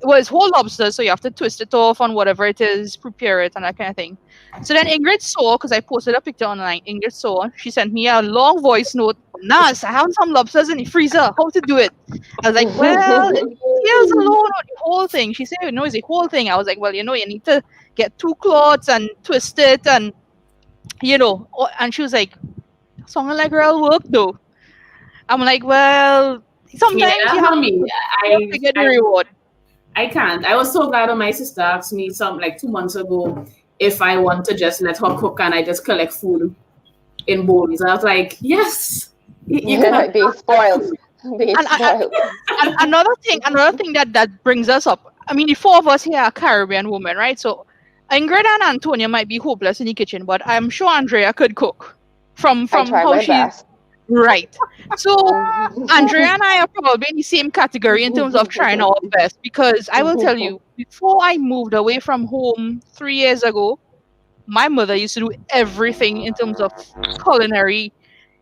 It was whole lobster, so you have to twist it off on whatever it is, prepare it, and that kind of thing. So then Ingrid saw, because I posted a picture online, Ingrid saw, she sent me a long voice note. Naz, I have some lobsters in the freezer. How to do it? I was like, well, here's alone on the whole thing. She said, no, it's the whole thing. I was like, well, you need to get 2 cloths and twist it, and, and she was like, something like real work, though. I'm like, well, sometimes you have to get the reward. I can't. I was so glad when my sister asked me 2 months ago if I want to just let her cook and I just collect food in bowls. I was like, yes. You can being spoiled. And another thing that brings us up. I mean, the 4 of us here are Caribbean women, right? So Ingrid and Antonia might be hopeless in the kitchen, but I'm sure Andrea could cook from how she's. Right. So Andrea and I are probably in the same category in terms of trying our best, because I will tell you, before I moved away from home 3 years ago, my mother used to do everything in terms of culinary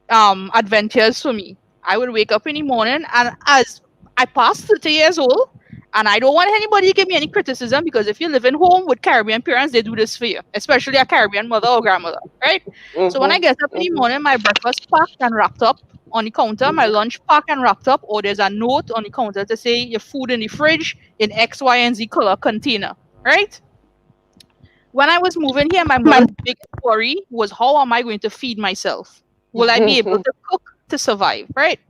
adventures for me. I would wake up in the morning, and as I passed 30 years old, and I don't want anybody to give me any criticism, because if you live in home with Caribbean parents, they do this for you, especially a Caribbean mother or grandmother, right? So when I get up in the morning, my breakfast packed and wrapped up on the counter, my lunch packed and wrapped up, or there's a note on the counter to say your food in the fridge in X, Y, and Z color container, right? When I was moving here, my mom's big worry was, how am I going to feed myself? Will I be able to cook to survive, right?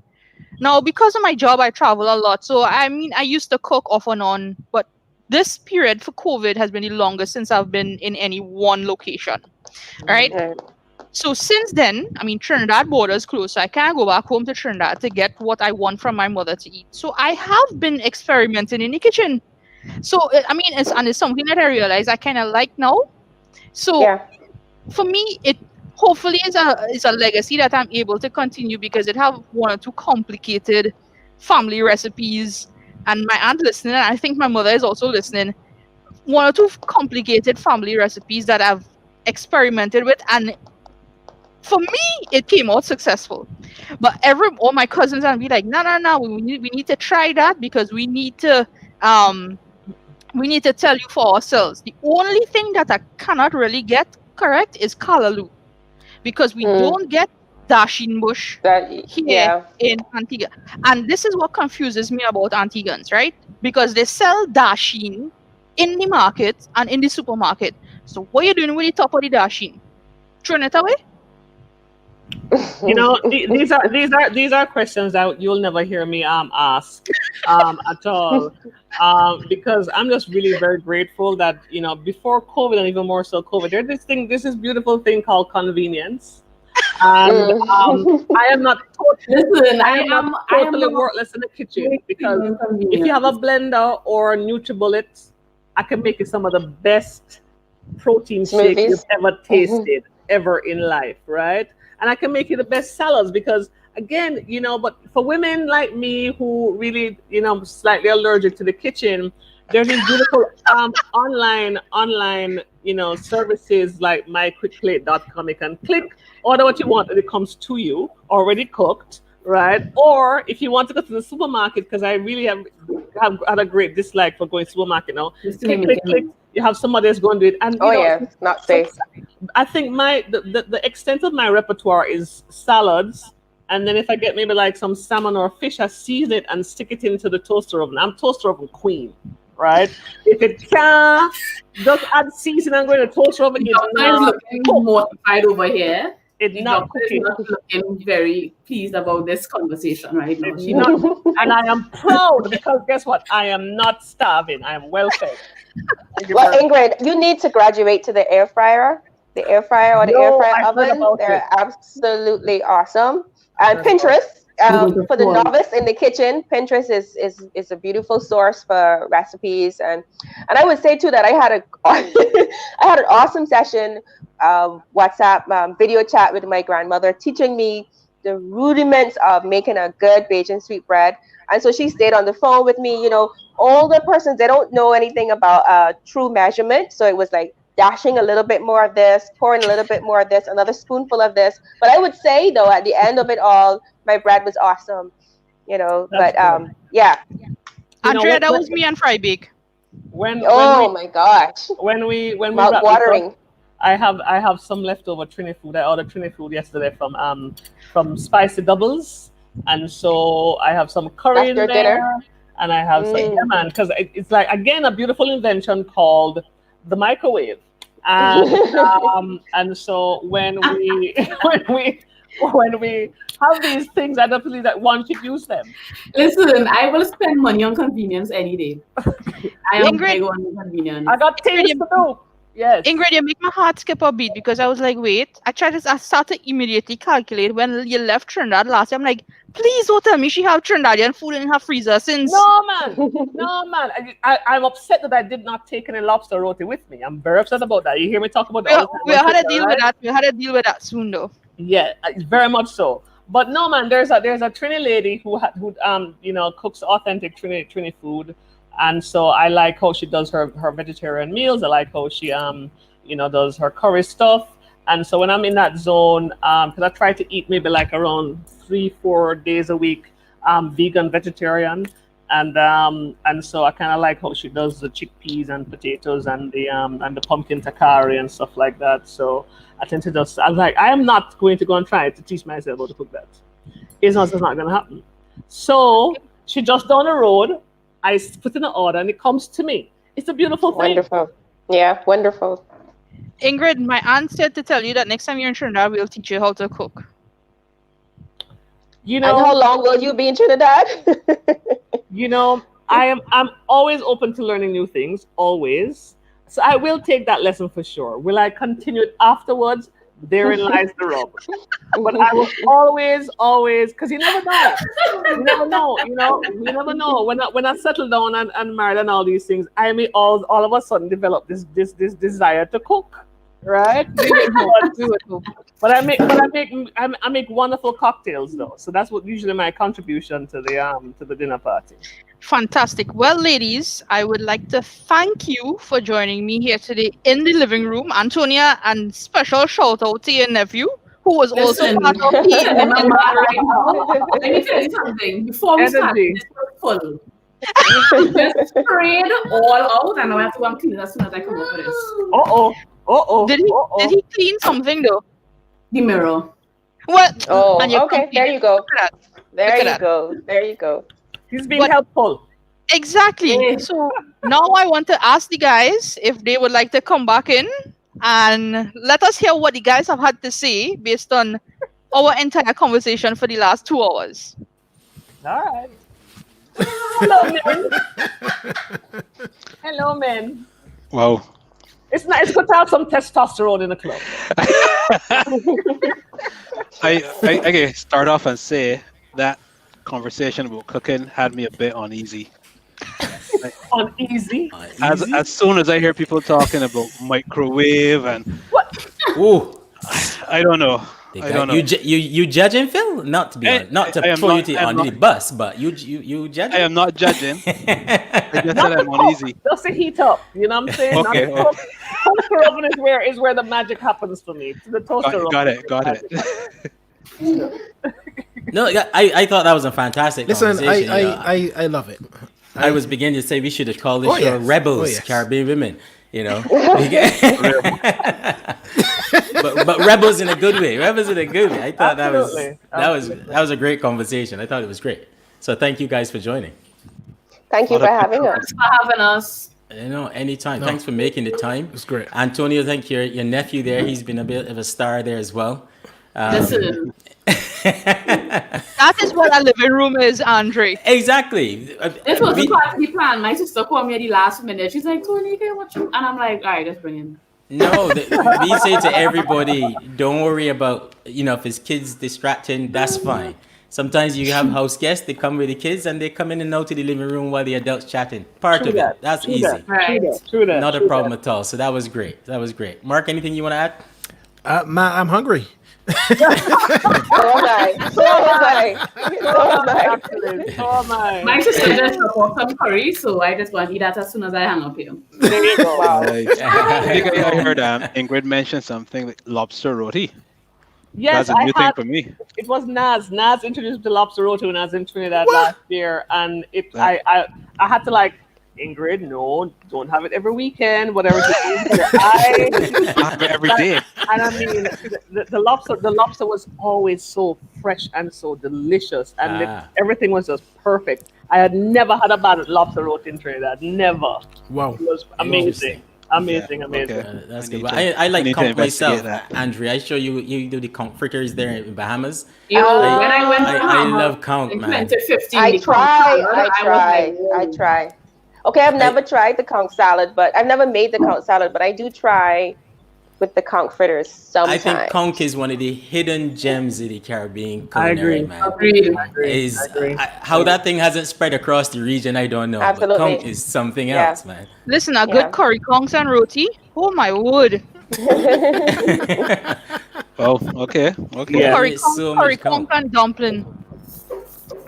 Now, because of my job, I travel a lot. So, I mean, I used to cook off and on, but this period for COVID has been the longest since I've been in any one location, right? So since then, I mean, Trinidad borders closed, so I can't go back home to Trinidad to get what I want from my mother to eat. So I have been experimenting in the kitchen. So, I mean, it's something that I realize I kind of like now. So for me, it hopefully is a legacy that I'm able to continue, because it have 1 or 2 complicated family recipes, and my aunt listening, and I think my mother is also listening, 1 or 2 complicated family recipes that I've experimented with, and For me, it came out successful. But all my cousins and be like, no, we need to try that because we need to tell you for ourselves. The only thing that I cannot really get correct is Callaloo, because we don't get Dasheen Bush here in Antigua. And this is what confuses me about Antiguans, right? Because they sell Dasheen in the market and in the supermarket. So what are you doing with the top of the Dasheen? Throwing it away? You know, these are questions that you'll never hear me ask at all, because I'm just really very grateful that, you know, before COVID and even more so COVID, there's this beautiful thing called convenience, and I am not totally worthless in the kitchen, because if you have a blender or NutriBullet, I can make you some of the best protein shake you've ever tasted ever in life, right? And I can make you the best salads, because again, you know, but for women like me who really, you know, slightly allergic to the kitchen, there's these beautiful online, you know, services like myquickplate.com. You can click, order what you want and it comes to you already cooked, right? Or if you want to go to the supermarket, because I really have had a great dislike for going to the supermarket now, click. You have somebody else going to do it, and it's not safe. I think the extent of my repertoire is salads, and then if I get maybe like some salmon or fish, I season it and stick it into the toaster oven. I'm toaster oven queen, right? If it can't just add seasoning and go in the toaster oven, it's not looking mortified over here. It's not cooking. Not looking very pleased about this conversation right now. And I am proud, because guess what? I am not starving. I am well fed. Well, Ingrid, you need to graduate to the air fryer. The air fryer or the air fryer oven. They're absolutely awesome. And Pinterest, for the novice in the kitchen, Pinterest is a beautiful source for recipes. And I would say too that I had an awesome session, WhatsApp video chat with my grandmother, teaching me the rudiments of making a good Bajan sweetbread. And so she stayed on the phone with me. You know, all the persons, they don't know anything about true measurement. So it was like dashing a little bit more of this, pouring a little bit more of this, another spoonful of this. But I would say, though, at the end of it all, my bread was awesome. You know, that's but yeah. Andrea, that was me and Frybake. My gosh. When we mouth watering. I have some leftover Trini food. I ordered Trini food yesterday from Spicy Doubles, and so I have some curry in there, dinner. And I have some because it's like, again, a beautiful invention called the microwave, and and so when we have these things, I don't believe that one should use them. Listen, I will spend money on convenience any day. I am big on convenience. I got things to do. Yes. Ingrid, you make my heart skip a beat, because I was like, wait, I started immediately calculate when you left Trinidad last year. I'm like, please don't tell me she have Trinidadian food in her freezer since. No, man. I'm upset that I did not take any lobster roti with me. I'm very upset about that. You hear me talk about that? We had to deal with that. We had to deal with that soon, though. Yeah, very much so. But no, man, there's a Trini lady who you know, cooks authentic Trini food. And so I like how she does her vegetarian meals. I like how she you know, does her curry stuff. And so when I'm in that zone, because I try to eat maybe like around 3-4 days a week, vegan, vegetarian, and so I kind of like how she does the chickpeas and potatoes and the pumpkin takari and stuff like that. So I tend to just, I am not going to go and try to teach myself how to cook that. It's not going to happen. So she just down the road. I put in an order and it comes to me. It's a beautiful thing. Wonderful. Yeah, wonderful. Ingrid, my aunt said to tell you that next time you're in Trinidad, we'll teach you how to cook. You know, and how long will you be in Trinidad? You know, I'm always open to learning new things, always. So I will take that lesson for sure. Will I continue it afterwards? Therein lies the rub. But I will always, because you never know. You never know. When I settle down and married and all these things, I may all of a sudden develop this desire to cook, right? But I make wonderful cocktails though. So that's what usually my contribution to the dinner party. Fantastic. Well, ladies, I would like to thank you for joining me here today in the living room. Antonia, and special shout out to your nephew who was also Listen, part of I'm the mad right now. Let me tell you something. Before we started, Energy. this was full. Just sprayed all out, and I have to go and clean it as soon as I come up with this. Did he clean something though? The mirror. What? Oh, And you okay. clean There it. you go. Look at that. There Look at you that. go. There you go. He's being But- helpful. Exactly. Yeah. So now I want to ask the guys if they would like to come back in and let us hear what the guys have had to say based on our entire conversation for the last 2 hours. All right. Hello, men. Hello, men. Wow. It's nice. It's good to have some testosterone in the club. I can start off and say that conversation about cooking had me a bit uneasy. Uneasy. As soon as I hear people talking about microwave and Ooh. I don't know. They I got- don't know. you judging Phil? Not to be honest, not to I am throw not- you I am under the not- bus, but you judging. I am not judging. I just Not said the I'm cook, uneasy. just the heat up. You know what I'm saying? Okay, Not the cook. Toaster oven is where the magic happens for me. The toaster oven. Got is it. where Got the it. magic happens. No, yeah, I thought that was a fantastic Listen, conversation. you know. I love it. I was beginning to say we should have called this Oh, show yes. Rebels, Oh, yes. Caribbean Women. You know, but rebels in a good way. Rebels in a good way. I thought Absolutely. that was a great conversation. I thought it was great. So thank you guys for joining. Thank you for having us. Thanks for having us. You know, anytime. No. Thanks for making the time. It's great. Antonio, thank you. Your nephew there. He's been a bit of a star there as well. Listen, That is what a living room is, Andre. Exactly. this was We- part of the plan. My sister called me at the last minute. She's like, Tony, can you watch you? And I'm like, all right, let's bring him. No, we say to everybody, don't worry about, if it's kids distracting, that's fine. Sometimes you have house guests, they come with the kids and they come in and out to the living room while the adults chatting. Part True of that. it. That's True easy. that. Right. True that. Not a True problem that. at all. So that was great. That was great. Mark, anything you want to add? Matt, I'm hungry. So am I. So am I. So am I. Absolutely. Oh my. My sister just bought some curry, so I just want to eat that as soon as I hang up here. There you go. Wow. I think I heard Ingrid mention something like lobster roti. Yes, That's a new I had. thing for me. It was Naz. Naz introduced me to lobster roto when I was in Trinidad last year, and Yeah. I had to like Ingrid. No, don't have it every weekend. Whatever. I Have it every day. and I mean the lobster was always so fresh and so delicious, and Ah. everything was just perfect. I had never had a bad lobster roto in Trinidad. Never. Wow. It was amazing. Amazing. Yeah, Amazing. okay. That's I good. need But to- I I like need to conch investigate myself, that. Andrea. I show you do the conch fritters there in Bahamas. Yo, Oh. when I went to I Bahamas love conch, in man. 2015, I the try. conch salad, I was try. like, whoa. I try. Okay, I've never tried the conch salad, but I've never made the conch salad, but I do try with the conch fritters I sometimes. think conch is one of the hidden gems of the Caribbean I culinary, agree. man. Agreed. Is I agree. how that thing hasn't spread across the region, I don't know. Absolutely. But conch is something Yeah. else, man. Listen, a Yeah. good curry conch and roti. Oh my word. Oh, okay. Okay. Yeah. Curry There's conch, so curry much conch. conch and dumpling.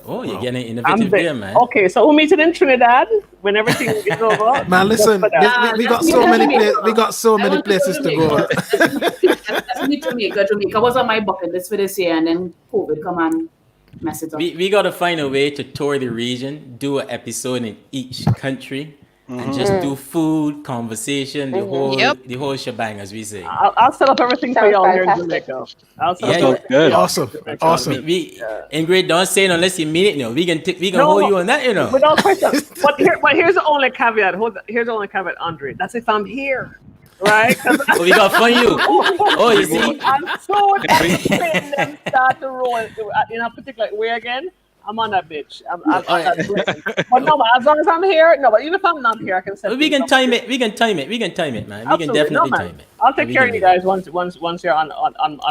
Oh, you're getting I'm innovative the- there, man. Okay, so we'll meet it in Trinidad when everything is over. Man, listen, Just for that. we got Let's so meet many Jamaica. we got so I many want to go places to Jamaica. go. Let's meet Jamaica. Jamaica was on my bucket list for this year, and then COVID come and mess it up. We got to find a way to tour the region, do an episode in each country, and just do food, conversation, Yep. the whole shebang, as we say. I'll set up everything for Sounds y'all here in fantastic. Jamaica. I'll set Yeah, up Sounds everything. good. Awesome. Awesome. Ingrid, don't say it unless you mean it. No, we can No. hold you on that. You know. Without question. But here's the only caveat. Here's the only caveat, Andre. That's if I'm here, right? 'Cause Oh, we got to fund you. Oh, you see. I'm so desperate them start to roll in a particular way again. I'm on that bitch. I'm on that blessing. But no, but as long as I'm here, no, but even if I'm not here, I can set We can things up. time it. We can time it. We can time it, man. We can Absolutely. definitely No, man. time it. I'll take We care can of you do that. guys once you're on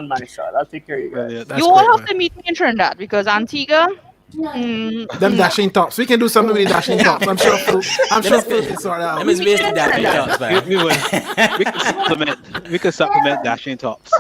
my side. I'll take care of you guys. Yeah, That's You all great, have man. to meet me in Trinidad because Antigua, Them dashing tops. We can do something with the dashing tops. I'm sure Fruit can sort that Them out. is wasted dashing tops, man. We could supplement dashing tops.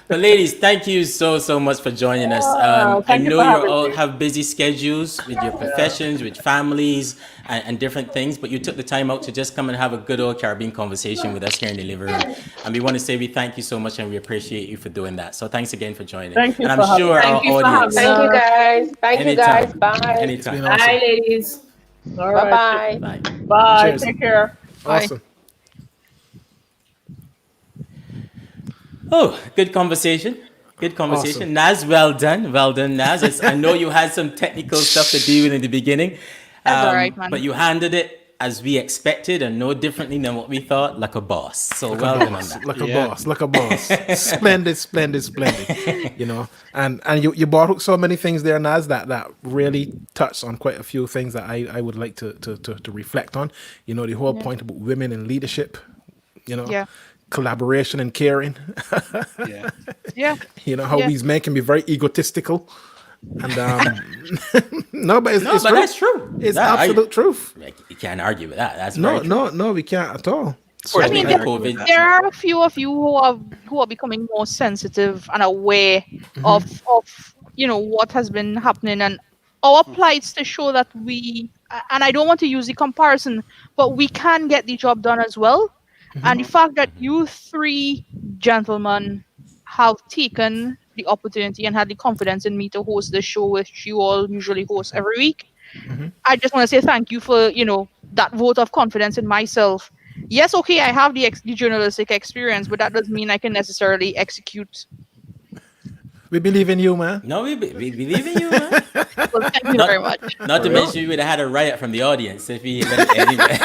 But ladies, thank you so much for joining us. I thank you know for you having all me. have busy schedules with your professions, with families, and different things, but you took the time out to just come and have a good old Caribbean conversation with us here in the living room. And we want to say we thank you so much and we appreciate you for doing that. So thanks again for joining. Thank you and for I'm having sure me. our Thank you for audience. having Thank you guys. Thank you guys. Anytime. Bye. Anytime. Awesome. Bye, ladies. All right. Bye-bye. Bye. Bye. Cheers. Take care. Awesome. Oh, good conversation. Good conversation. Naz, well done. Well done, Naz. I know you had some technical stuff to deal with in the beginning. That's all right, man. But you handled it as we expected and no differently than what we thought, like a boss. So well done on that. Like a boss. Splendid. You know, and you brought up so many things there, Naz, that really touched on quite a few things that I would like to reflect on. You know, the whole point about women in leadership, you know, Yeah. collaboration and caring. Yeah. Yeah. You know, how Yeah. these men can be very egotistical. And no, but it's No, but true. that's true. It's That- absolute truth. You can't argue with that. That's very No, true. we can't at all. I I mean, mean, there, COVID. there are a few of you who are becoming more sensitive and aware of what has been happening and our plights to show that and I don't want to use the comparison, but we can get the job done as well. And the fact that you three gentlemen have taken the opportunity and had the confidence in me to host this show, which you all usually host every week. I just want to say thank you for, that vote of confidence in myself. Yes, okay, I have the journalistic experience, but that doesn't mean I can necessarily execute. We believe in you, man. No, we believe in you, man. Well, thank you very much. Not to mention we would have had a riot from the audience if we let it anyway.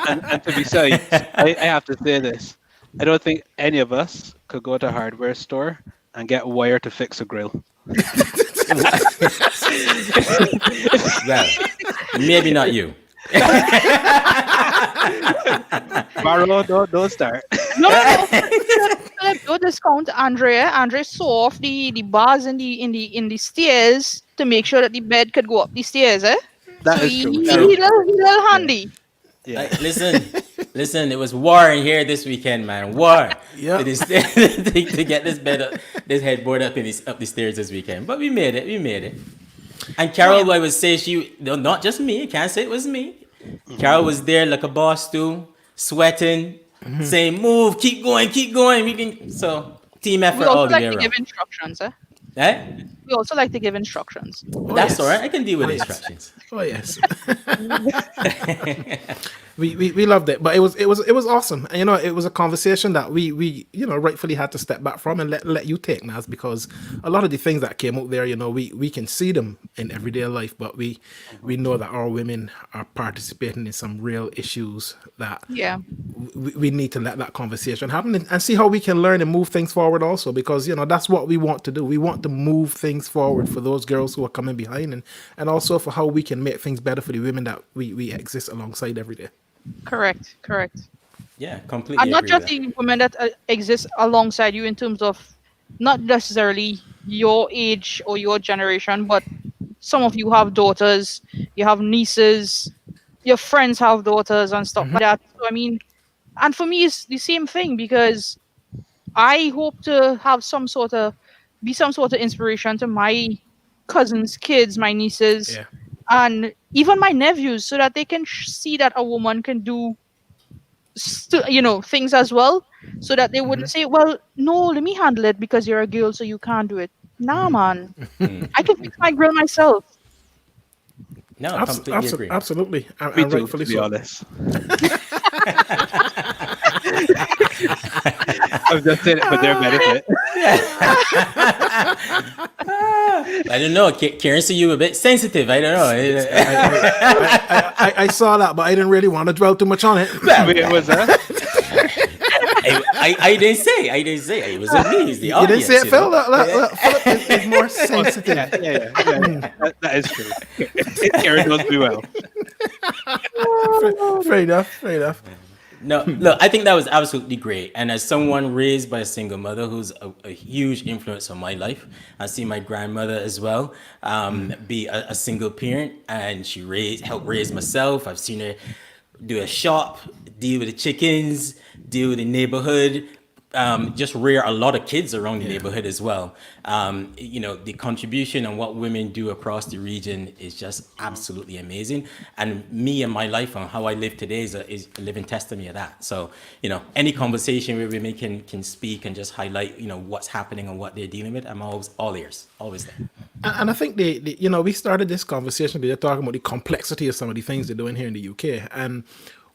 And to be serious, I have to say this. I don't think any of us could go to a hardware store and get wire to fix a grill. Well, maybe not you. Maro, don't start. No. Philip, don't discount Andrea. Andrea saw off the bars in the stairs to make sure that the bed could go up the stairs, eh? That So is he true. little handy. Yeah. Like, listen, it was war in here this weekend, man. War. Yeah. It is to get this bed up, this headboard up the stairs this weekend. But we made it. And Carol, I would say not just me, I can't say it was me. Carol was there like a boss too, sweating, saying, move, keep going. We can team We effort all also the like way to around. give instructions, eh? Eh? We also like to give instructions. That's yes. all right. I can deal with Oh, yes. instructions. Oh yes. we loved it, but it was awesome, and it was a conversation that we rightfully had to step back from and let you take, Naz, because a lot of the things that came out there, we can see them in everyday life, but we know that our women are participating in some real issues that Yeah. we need to let that conversation happen and see how we can learn and move things forward also, because that's what we want to do. We want to move things forward for those girls who are coming behind, and also for how we can make things better for the women that we exist alongside every day. Correct. Yeah, completely. And not agree just with that. the women that exist alongside you in terms of not necessarily your age or your generation, but some of you have daughters, you have nieces, your friends have daughters and stuff like that. So I mean, and for me it's the same thing, because I hope to have some sort of inspiration to my cousins' kids, my nieces, Yeah. and even my nephews, so that they can see that a woman can do things as well, so that they wouldn't say, well, no, let me handle it because you're a girl so you can't do it. Nah, man, I can fix my grill myself. No, I completely agree. Absolutely. And Me too, rightfully to be so. honest. I'm just saying it for their benefit. I don't know. Karen, see you a bit sensitive. I don't know. I saw that, but I didn't really want to dwell too much on it. It was I didn't say. It was me. It's the You audience. didn't say it, Phil. know? Look, Philip is more sensitive. yeah. That is true. Karen knows me well. Fair enough. No, look, I think that was absolutely great. And as someone raised by a single mother who's a huge influence on my life, I see my grandmother as well be a single parent, and she helped raise myself. I've seen her do a shop, deal with the chickens, deal with the neighborhood, just rear a lot of kids around the neighborhood as well. The contribution and what women do across the region is just absolutely amazing. And me and my life and how I live today is a living testimony of that. So, any conversation where women can speak and just highlight, what's happening and what they're dealing with, I'm always all ears, always there. And I think we started this conversation by talking about the complexity of some of the things they're doing here in the UK. And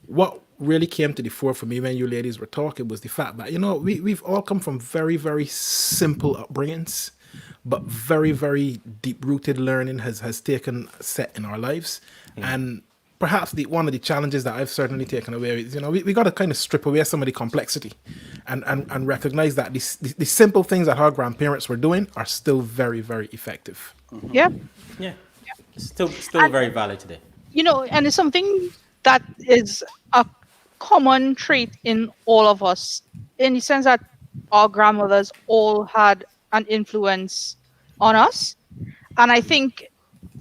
what really came to the fore for me when you ladies were talking was the fact that, we've all come from very, very simple upbringings, but very, very deep-rooted learning has taken set in our lives. And perhaps one of the challenges that I've certainly taken away is, we got to kind of strip away some of the complexity and recognize that the simple things that our grandparents were doing are still very, very effective. Yeah. Yeah. Still very valid today. And it's something that is a common trait in all of us, in the sense that our grandmothers all had an influence on us. And I think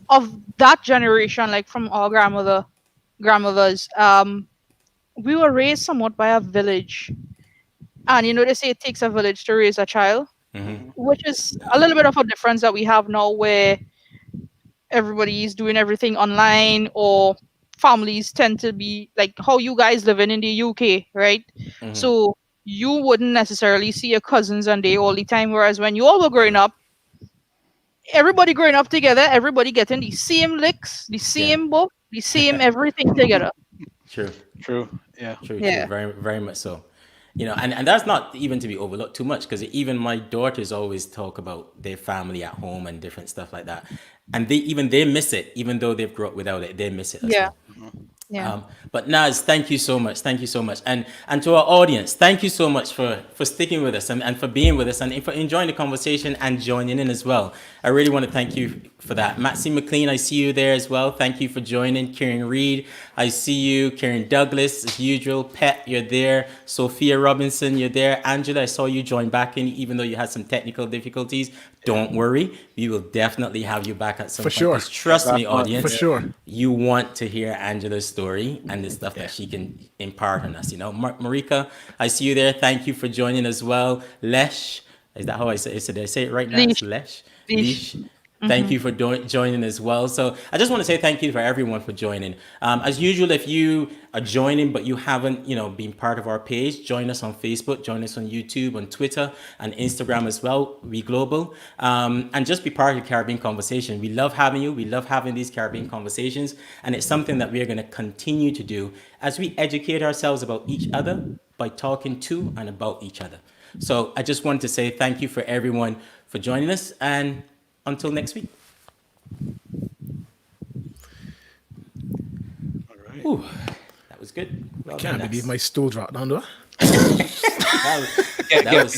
of that generation, like from our grandmothers, we were raised somewhat by a village. And they say it takes a village to raise a child, which is a little bit of a difference that we have now, where everybody is doing everything online, or families tend to be like how you guys living in the UK, right? So you wouldn't necessarily see your cousins and they all the time, whereas when you all were growing up, everybody growing up together, everybody getting the same licks, the same book, the same everything together. True. Yeah. True. Very, very much so. And that's not even to be overlooked too much, because even my daughters always talk about their family at home and different stuff like that. And they miss it, even though they've grown up without it, they miss it as well. Yeah. But Naz, thank you so much. Thank you so much. And to our audience, thank you so much for sticking with us and for being with us and for enjoying the conversation and joining in as well. I really want to thank you for that. Maxine McLean, I see you there as well. Thank you for joining. Kieran Reed, I see you. Karen Douglas, as usual. Pet, you're there. Sophia Robinson, you're there. Angela, I saw you join back in, even though you had some technical difficulties. Don't worry. We will definitely have you back at some point. Sure. 'Cause trust me, audience. For sure. You want to hear Angela's story and the stuff that she can impart on us. Marika, I see you there. Thank you for joining as well. Lesh, is that how I say it? Did I say it right now? It's Lesh. Lesh. Thank you for joining as well. So I just want to say thank you for everyone for joining. As usual, if you are joining but you haven't, been part of our page, join us on Facebook, join us on YouTube, on Twitter, and Instagram as well. We Global, and just be part of the Caribbean conversation. We love having you. We love having these Caribbean conversations, and it's something that we are going to continue to do as we educate ourselves about each other by talking to and about each other. So I just want to say thank you for everyone for joining us, and until next week. All right. Ooh, that was good. I can't believe my stool dropped down, though. That was